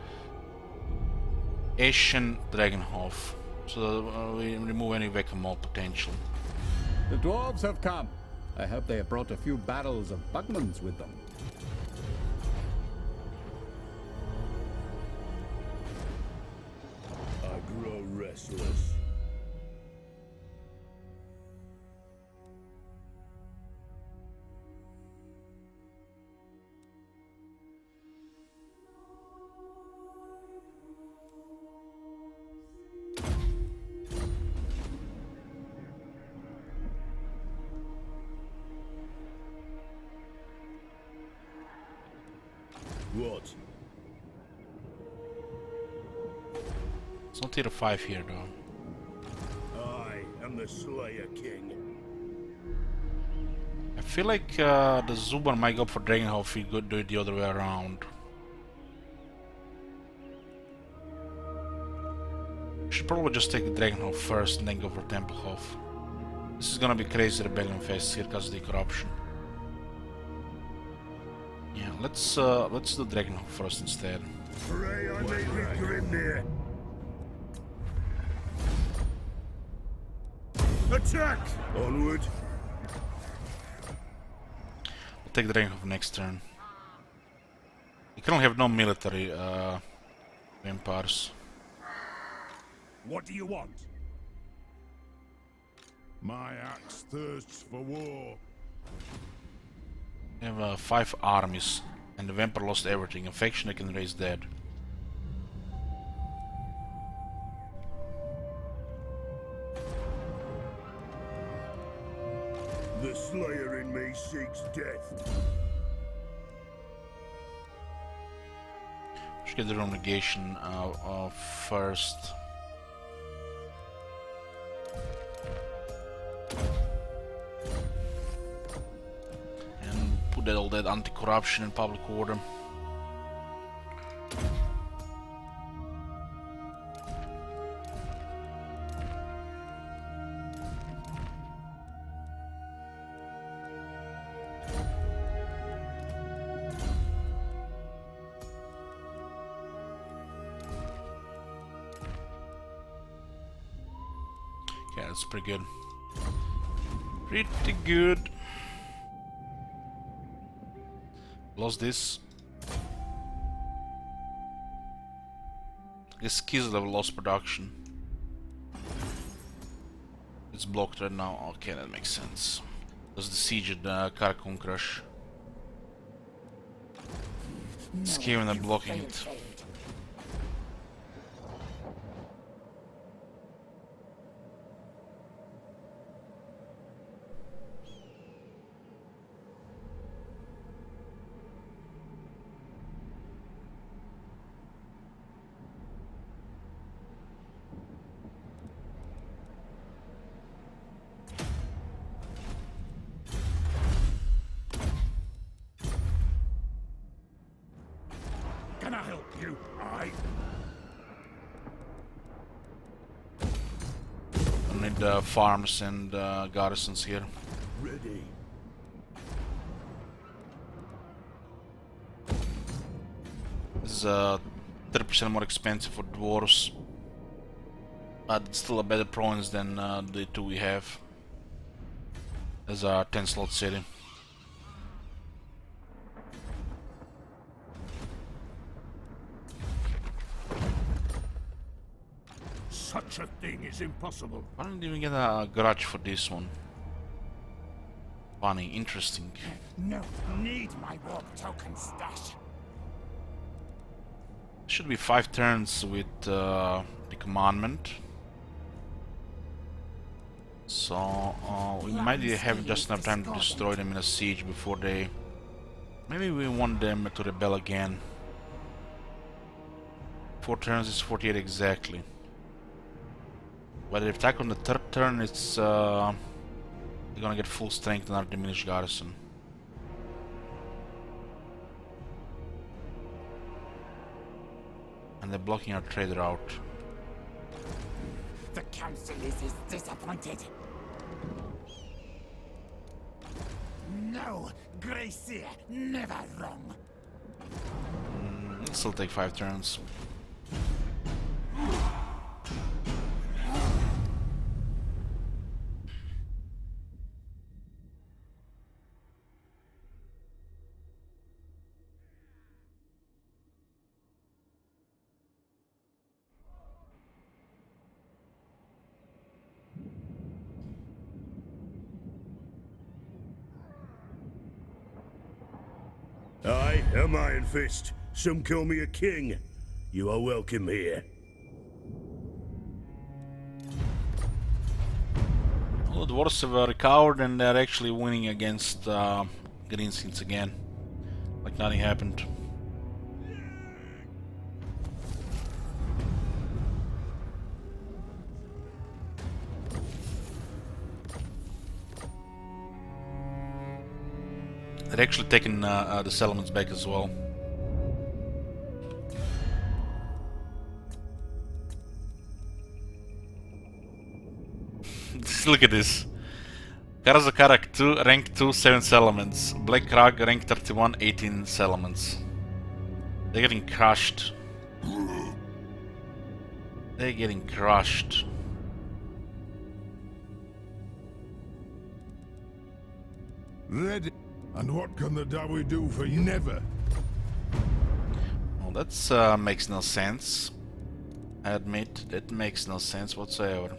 Eschen, Dragonhof. So that we remove any Whack-a-Mole potential. The dwarves have come. I hope they have brought a few barrels of Bugmans with them. I grow restless. What? It's not tier 5 here though. I am the Slayer King. I feel like the Zubar might go for Dragonhof if we could do it the other way around. Should probably just take the Dragonhof first and then go for Tempelhof. This is gonna be crazy rebellion fest here because of the corruption. Yeah, let's do Dragonhof first instead. Pray I may be Grimnir. Attack! Onward. I'll take the Dragonhof next turn. You can only have no military vampires. What do you want? My axe thirsts for war. We have 5 armies, and the vampire lost everything. Infection, they can raise dead. The Slayer in me seeks death. Should get the room negation first. And put all that anti-corruption and public order. Yeah, that's pretty good. Pretty good. Lost this. I guess Kislev lost production. It's blocked right now. Okay, that makes sense. That's the siege at Karak crush. It's Kiev and blocking it. Can I help you? I need farms and garrisons here. Ready. This is 30% more expensive for dwarves, but it's still a better province than the two we have. As a 10 slot city. Such a thing is impossible. I didn't even get a garage for this one. Funny, interesting. No need my warp token stash. Should be 5 turns with the commandment. So we might have just enough time to destroy them in a siege before they... Maybe we want them to rebel again. 4 turns is 48 exactly. But if attack on the 3rd turn, it's they're gonna get full strength and our diminished garrison. And they're blocking our trade route. The council is disappointed. No, Gracie, never wrong. It'll still take 5 turns. I am Iron Fist. Some call me a king. You are welcome here. Well, the dwarves have recovered and they're actually winning against Greenskins again. Like nothing happened. They're actually taking the settlements back as well. Look at this. Karak 2, rank 2, 7 settlements. Black Karak, rank 31, 18 settlements. They're getting crushed. They're getting crushed. Ready. And what can the Dawi do for you? Never. Well, that makes no sense. I admit, that makes no sense whatsoever.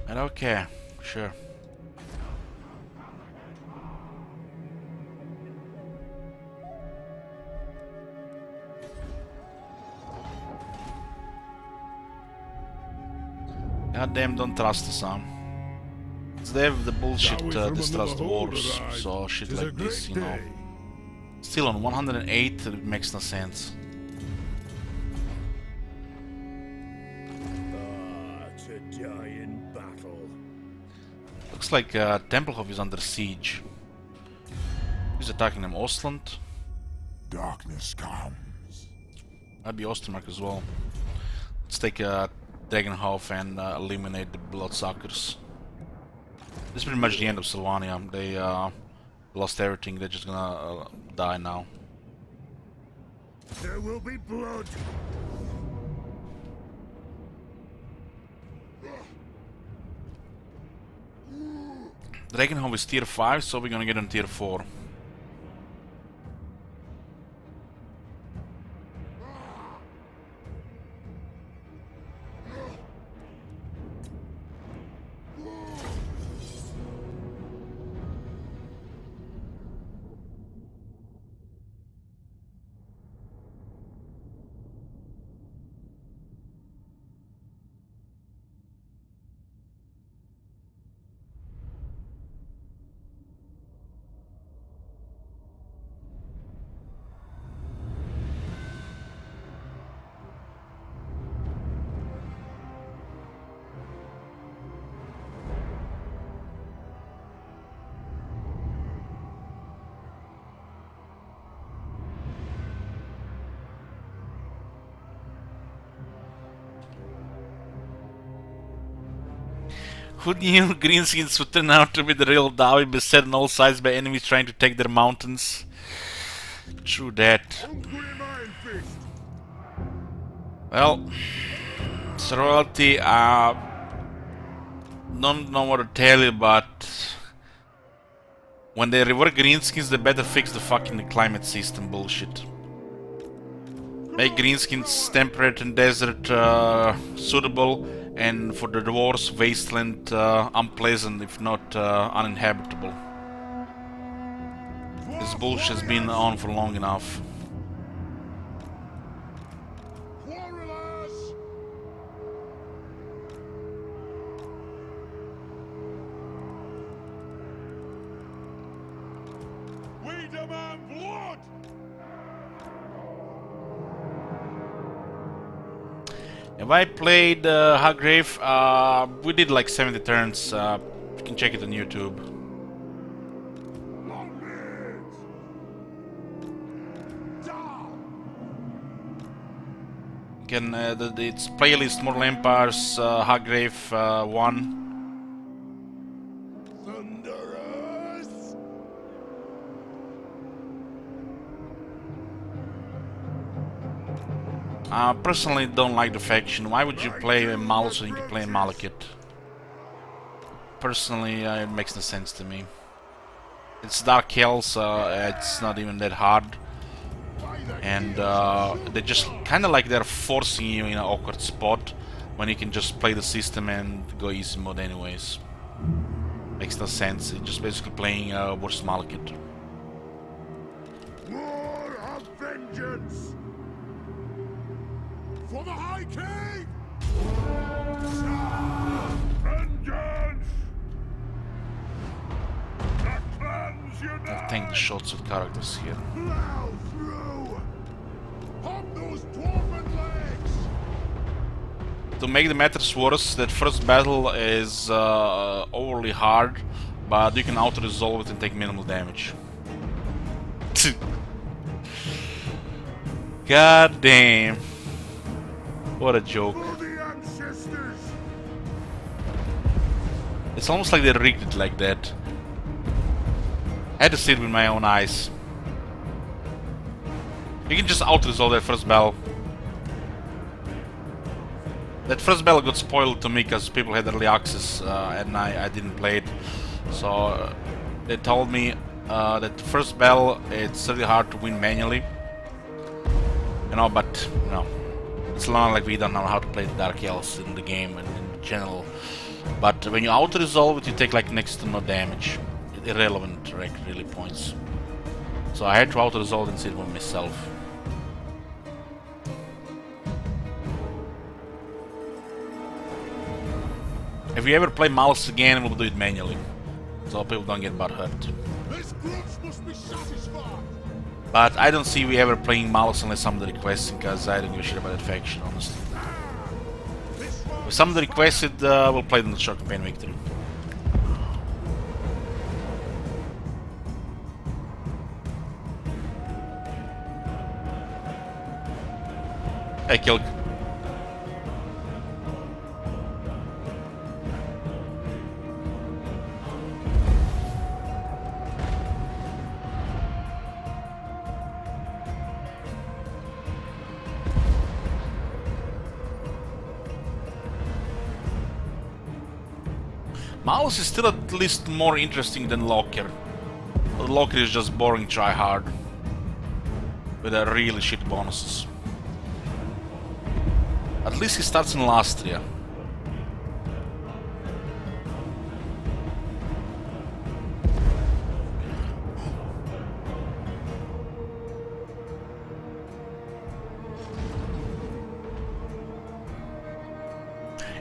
But okay, sure. Goddamn, don't trust the son. they have the bullshit Dowie from distrust another hole wars, arrived. so shit 'Tis a like this, great you know. day. Still on 108, it makes no sense. To die in battle. Looks like Tempelhof is under siege. Who's attacking them? Ostland? Darkness comes. Might be Ostermark as well. Let's take Dragonhof and eliminate the Bloodsuckers. This is pretty much the end of Sylvania. They lost everything, they're just gonna die now. There will be blood. Dragonhof is tier 5, so we're gonna get on tier 4. Who knew greenskins would turn out to be the real Dawi, beset on all sides by enemies trying to take their mountains? True that. Well, sorority, don't know what to tell you, but when they rework greenskins, they better fix the fucking climate system bullshit. Make greenskins temperate and desert suitable, and for the dwarves, wasteland unpleasant, if not uninhabitable. This bullshit has been on for long enough. We demand blood! Have I played Haggrave? We did like 70 turns. You can check it on YouTube. Again, it's playlist Mortal Empires Haggrave 1. I personally don't like the faction. Why would you play a Malus when you can play a Malekith? Personally, it makes no sense to me. It's Dark Hells, it's not even that hard. And they just kind of like they're forcing you in an awkward spot when you can just play the system and go easy mode anyways. Makes no sense. It's just basically playing worse Malekith. War of vengeance! For the High King! Vengeance! The clans unite! I think the shots of characters here. Plow through! Hop those dwarven legs! To make the matters worse, that first battle is overly hard, but you can auto-resolve it and take minimal damage. God damn. What a joke. For the ancestors! It's almost like they rigged it like that. I had to see it with my own eyes. You can just auto-resolve that first battle. That first battle got spoiled to me because people had early access and I didn't play it. So they told me that the first battle it's really hard to win manually. You know, but you know, it's not like we don't know how to play the Dark Elves in the game and in general. But when you auto-resolve it, you take like next to no damage. Irrelevant, like, really points. So I had to auto-resolve and see it for myself. If we ever play Malus again, we'll do it manually, so people don't get butthurt. This grudge must be satisfied. But I don't see we ever playing Malus unless somebody requesting, because I don't give a shit about that faction, honestly. If somebody requested, we'll play them in the short campaign victory. Hey, Kilk. Malus is still at least more interesting than Locker. But Locker is just boring try-hard. With a really shit bonuses. At least he starts in Lastria.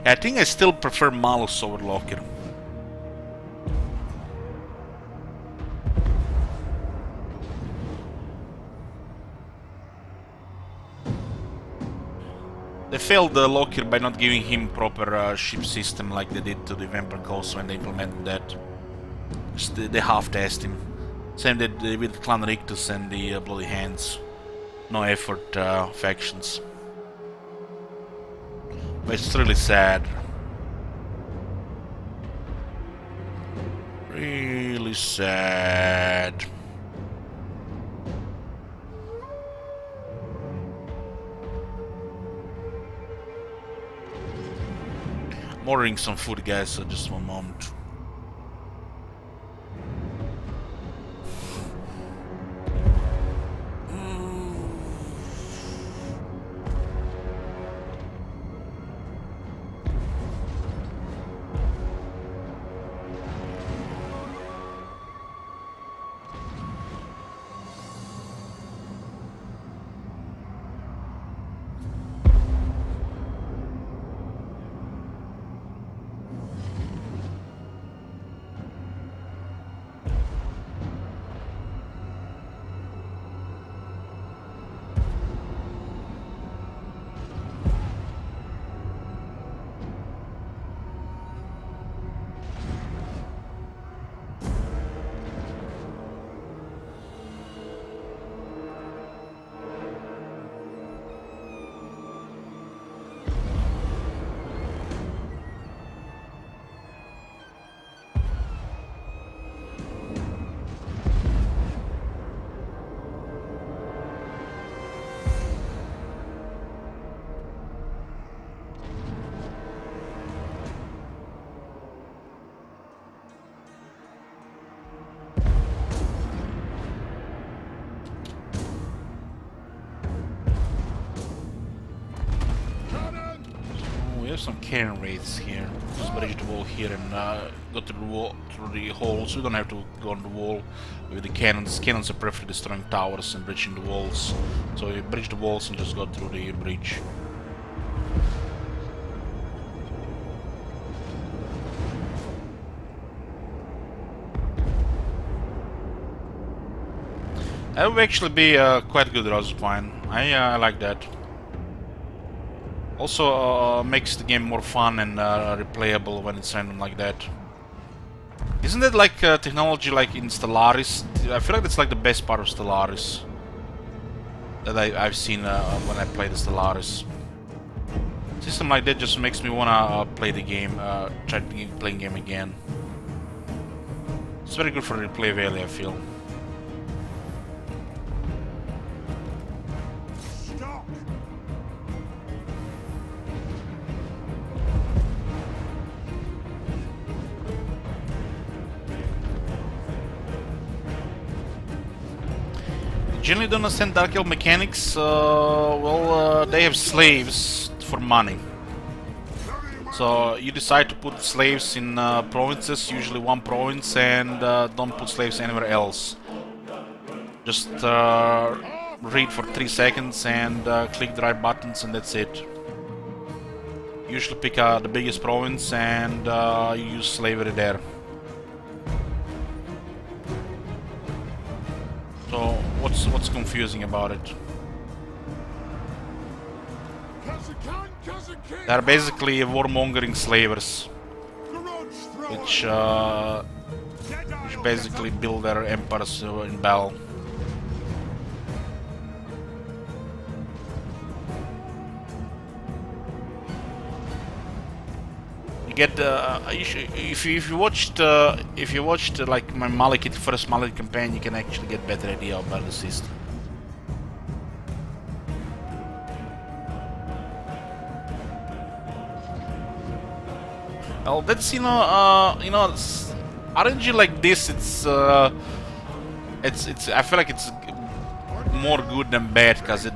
I think I still prefer Malus over Locker. They failed the Locker by not giving him proper ship system like they did to the Vampire Coast when they implemented that. Just they half-assed him. Same did with Clan Rictus and the Bloody Hands. No effort factions. But it's really sad. Really sad. I'm ordering some food, guys, so just one moment. We have some cannon raids here. Just bridge the wall here and go through the wall, through the holes. We don't have to go on the wall with the cannons. Cannons are perfectly destroying towers and breaching the walls. So we bridge the walls and just go through the bridge. That would actually be quite a good Roswine. I like that. Also makes the game more fun and replayable when it's random like that. Isn't that like technology like in Stellaris? I feel like that's like the best part of Stellaris that I've seen when I play the Stellaris. System like that just makes me wanna play the game, try playing game again. It's very good for replay value, I feel. Generally don't understand Dark Elf mechanics. They have slaves for money. So you decide to put slaves in provinces, usually one province, and don't put slaves anywhere else. Just read for 3 seconds and click the right buttons, and that's it. Usually pick the biggest province and you use slavery there. So what's confusing about it? They're basically warmongering slavers, which basically build their empires in battle. You get if you watched like my Malekith first Malekith campaign, you can actually get better idea about the system. Well, that's RNG like this. It's I feel like it's more good than bad because it.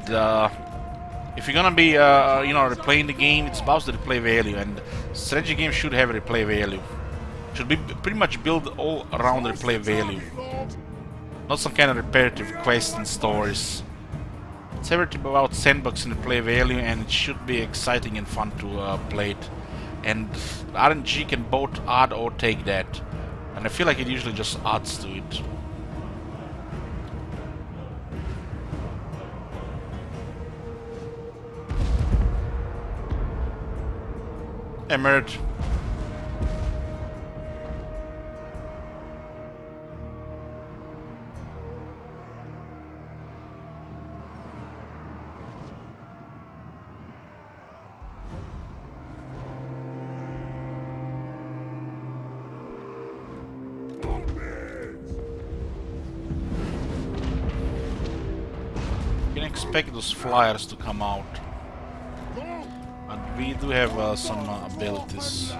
If you're gonna be replaying the game, it's about the replay value, and strategy games should have replay value. Should be pretty much built all around replay value, not some kind of repetitive quests and stories. It's everything about sandbox and replay value, and it should be exciting and fun to play it. And RNG can both add or take that, and I feel like it usually just adds to it. Emerald. You can expect those flyers to come out. But we do have some abilities.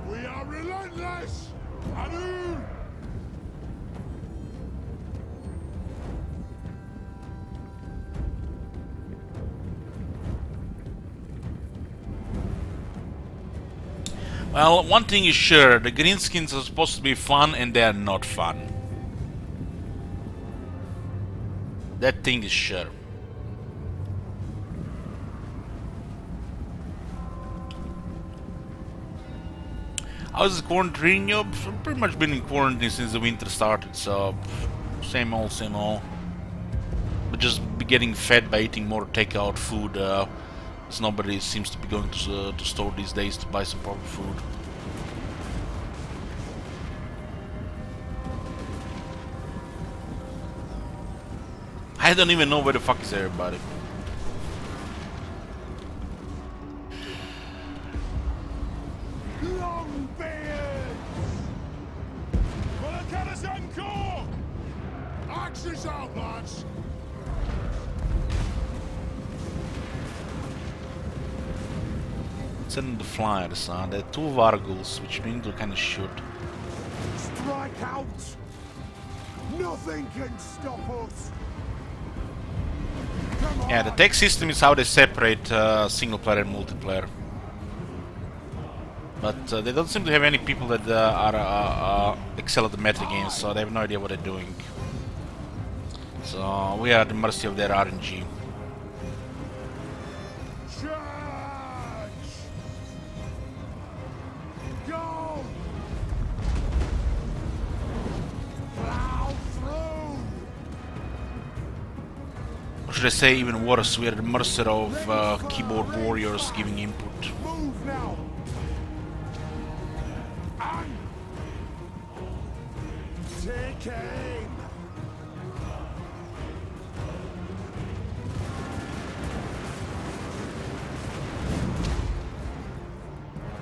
We are relentless! Anu! Well, one thing is sure, the greenskins are supposed to be fun and they are not fun. That thing is sure. How's the quarantine? I've pretty much been in quarantine since the winter started, so same old, same old. But just be getting fed by eating more takeout food. As nobody seems to be going to store these days to buy some proper food. I don't even know where the fuck is everybody. Longbeards! For the Kadrin Corps! Axis out, lads! Sending the flyers, there are 2 Varguls, which means to kind of shoot. Strike out! Nothing can stop us! Yeah, the tech system is how they separate single player and multiplayer. But they don't seem to have any people that excel at the meta games, so they have no idea what they're doing. So we are at the mercy of their RNG. Go! Plow through! Or should I say even worse, we are at the mercy of keyboard warriors giving input. Move now! And take aim!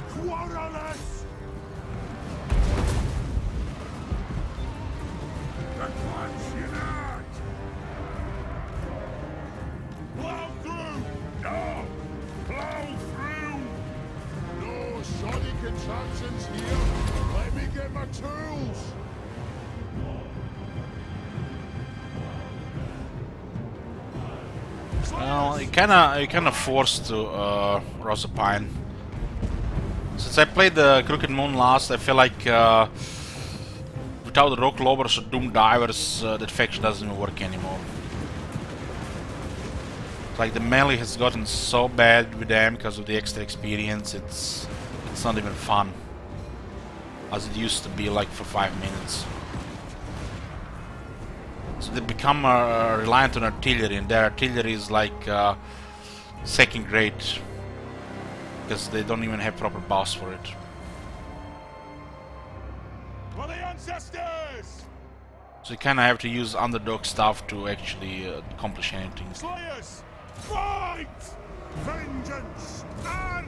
Querulous! Advance unite! Plow through! No! Plow through! No shoddy contraptions here! Let me get my tools! Well, you kinda forced to Rosapine. Since I played the Crooked Moon last, I feel like without the Rock Lobers or Doom Divers, that faction doesn't even work anymore. Like the melee has gotten so bad with them because of the extra experience. It's not even fun as it used to be, like for 5 minutes. So they become reliant on artillery, and their artillery is like second grade because they don't even have proper boss for it. For the ancestors! So you kind of have to use underdog stuff to actually accomplish anything. Slayers! Fight! Vengeance and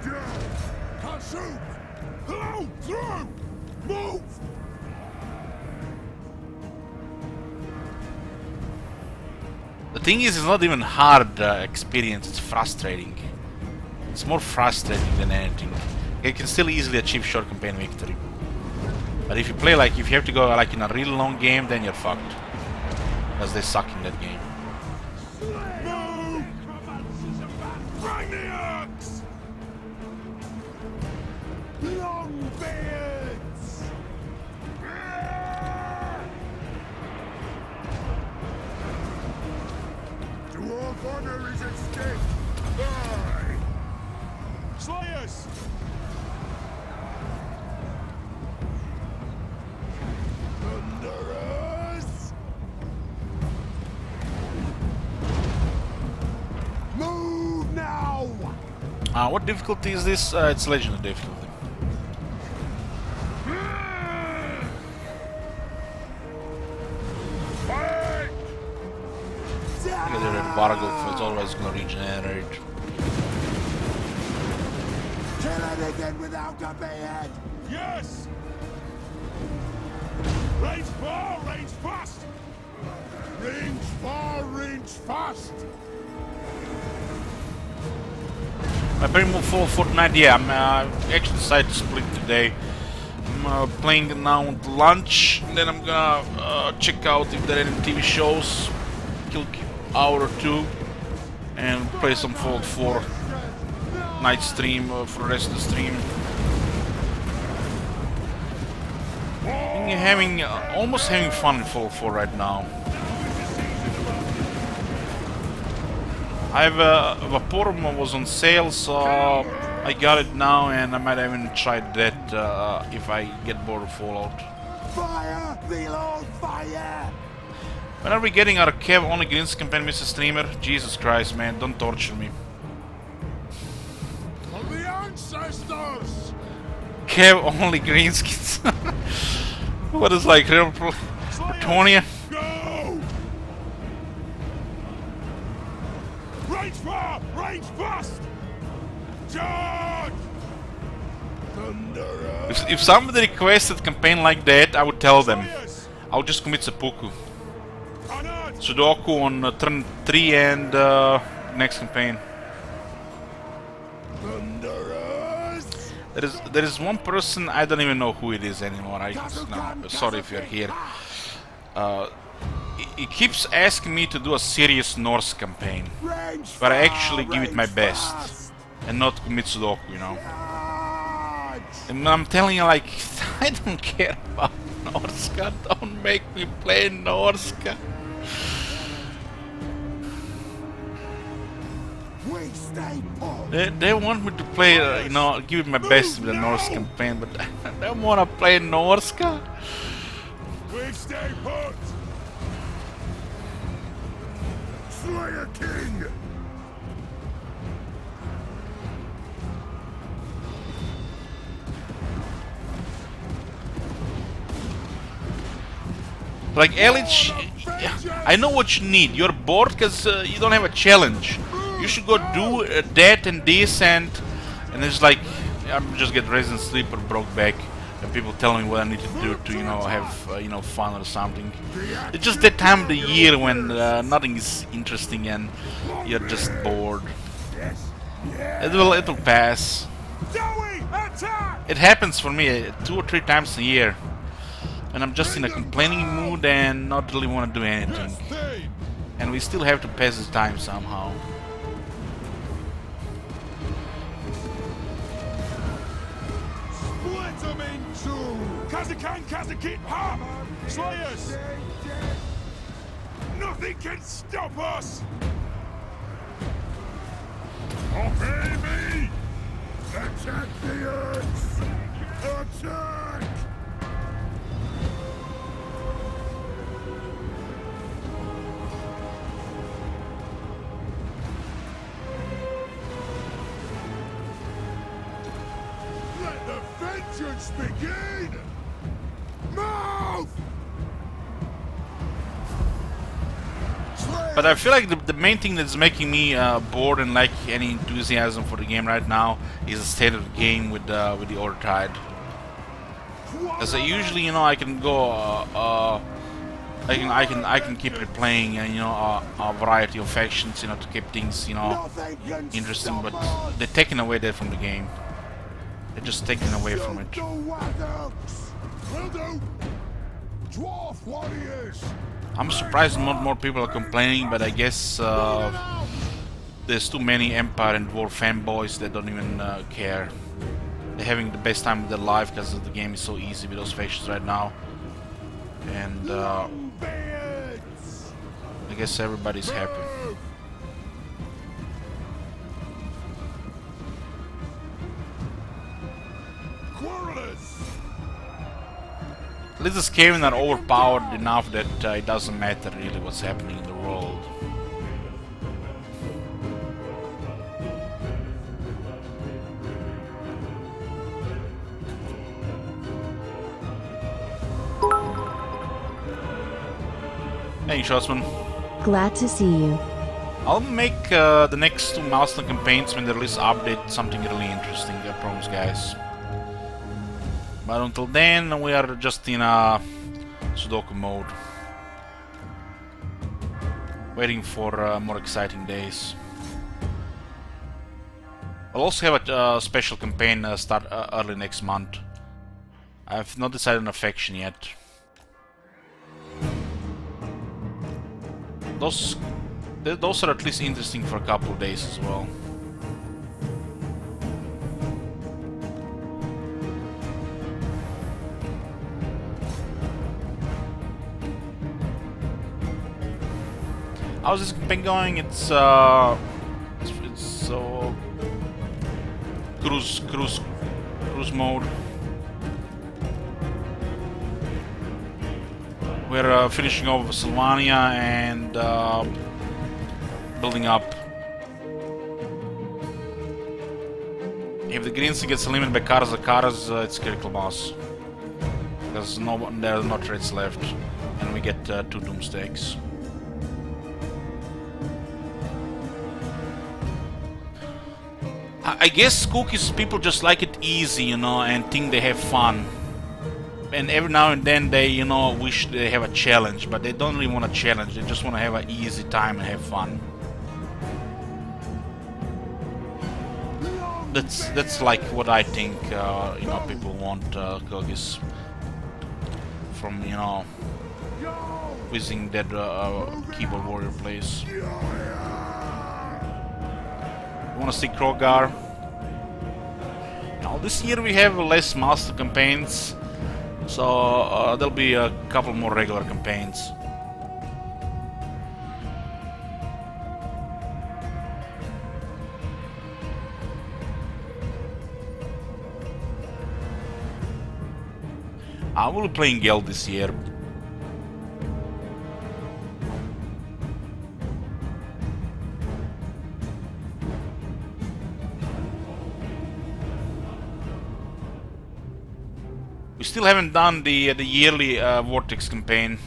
death! Consume! Hello! Through! Move! The thing is, it's not even hard experience, it's frustrating. It's more frustrating than anything. You can still easily achieve short campaign victory. But if you play like, if you have to go like in a really long game, then you're fucked. Because they suck in that game. Move! Bring the axe! Long beards! Dwarf honor is at stake! Aye! Slayers! Thunderers! Move now! What difficulty is this? It's legendary difficulty. Look at that Vargulf, it's always gonna regenerate. Kill it again without a beard! Yes! Range far, range fast! Range far, range fast! I pretty much for Fortnite, yeah, I'm actually decided to split today. I'm playing now at lunch, then I'm gonna check out if there are any TV shows, kill hour or two, and play some Fallout 4 night stream for the rest of the stream. I'm almost having fun in Fallout 4 right now. I have Vaporum was on sale, so I got it now, and I might even try that if I get bored of Fallout. Fire! Reload! Fire! When are we getting our Kev only Greens campaign, Mr. Streamer? Jesus Christ, man, don't torture me. For the ancestors! Kev only greenskins. What is like real Platonia? Go! Range far! Range fast! Charge! Thunderer! If somebody requested campaign like that, I would tell them. I'll just commit seppuku. Sudoku on turn 3 and next campaign. There is one person, I don't even know who it is anymore. No, sorry if you're here. He keeps asking me to do a serious Norse campaign, but I actually give it my best and not commit Sudoku, you know. And I'm telling you, like, I don't care about Norska. Don't make me play Norska. They want me to play, you know, give it my best with the Norse campaign, but I don't want to play Norska. We stay put. Slayer King. Like Elich, I know what you need. You're bored because you don't have a challenge. You should go do that and this, and it's like I'm just get Resident Sleep or broke back, and people telling me what I need to do to, you know, have you know, fun or something. It's just that time of the year when nothing is interesting and you're just bored. It will pass. It happens for me 2 or 3 times a year, and I'm just in a complaining mood and not really want to do anything. And we still have to pass the time somehow. Split them in two. Kazakan, Kazakit, ha! Slayers! Nothing can stop us! Obey me! Attack the Earth! Attack! Let the vengeance begin! Move! But I feel like the main thing that's making me bored and lack any enthusiasm for the game right now is the state of the game with the Order Tide. As I usually, I can go, I can keep replaying, a variety of factions, to keep things, interesting. But they're taking away that from the game. They're just taking away from it. Will do! Dwarf warriors! I'm surprised not more people are complaining, but I guess there's too many Empire and Dwarf fanboys that don't even care. They're having the best time of their life because the game is so easy with those factions right now. And I guess everybody's happy. At least the Skaven are overpowered enough that it doesn't matter really what's happening in the world. Hey, Shotsman. Glad to see you. I'll make the next 2 milestone campaigns when they release update something really interesting, I promise, guys. But until then, we are just in a Sudoku mode, waiting for more exciting days. I'll also have a special campaign start early next month. I've not decided on a faction yet. Those are at least interesting for a couple of days as well. How's this campaign going? It's so cruise mode. We're finishing off Sylvania and building up. If the green sea gets eliminated by cars, it's critical mass. Because there are no threats left, and we get 2 doomstakes. I guess cookies people just like it easy, and think they have fun. And every now and then they, wish they have a challenge, but they don't really want a challenge. They just want to have an easy time and have fun. That's like what I think, people want cookies from, visiting that keyboard warrior place. You want to see Krogar? Now this year we have less master campaigns, so there'll be a couple more regular campaigns. I will be playing Geld this year. We still haven't done the yearly Vortex campaign,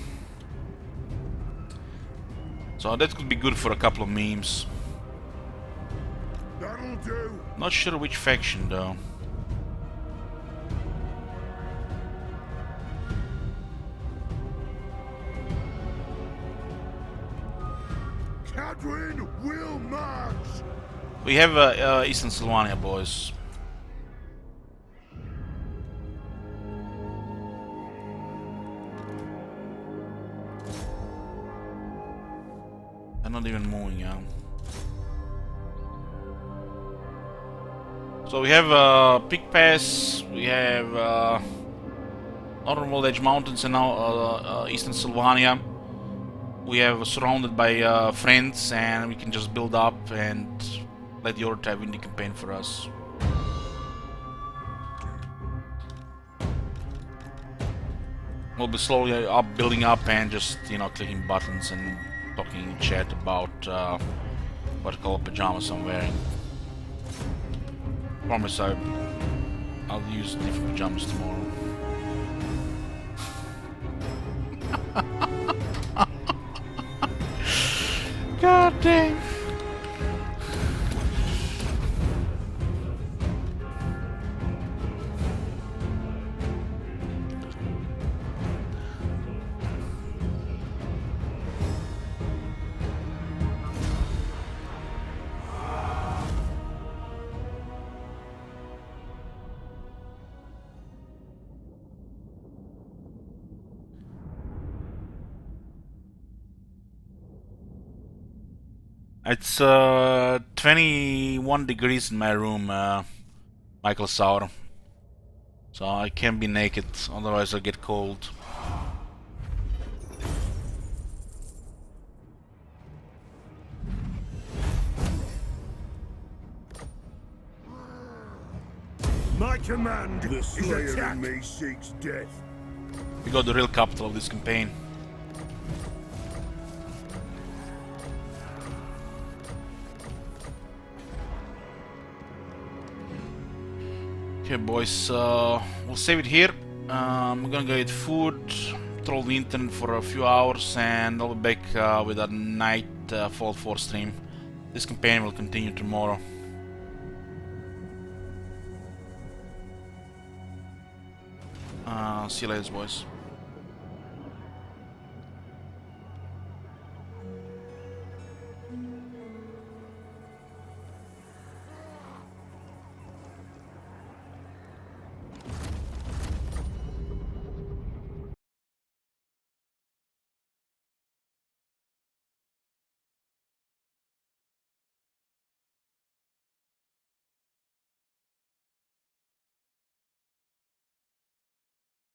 so that could be good for a couple of memes. That'll do. Not sure which faction though. Kadrin will march. We have Eastern Sylvania boys. They're not even moving, yeah. So we have Pig Pass, we have Northern World Edge Mountains, and now Eastern Sylvania. We have surrounded by friends, and we can just build up and let the other type win the campaign for us. We'll be slowly building up and just, you know, clicking buttons and talking in chat about what color pajamas I'm wearing. Promise I'll use different pajamas tomorrow. God dang. It's 21 degrees in my room, Michael Sauer. So I can't be naked, otherwise I'll get cold. My command The is slayer attack. in me seeks death. We got the real capital of this campaign. Okay, boys, we'll save it here. I'm gonna go eat food, troll the internet for a few hours, and I'll be back with a night Fallout 4 stream. This campaign will continue tomorrow. See you later, boys.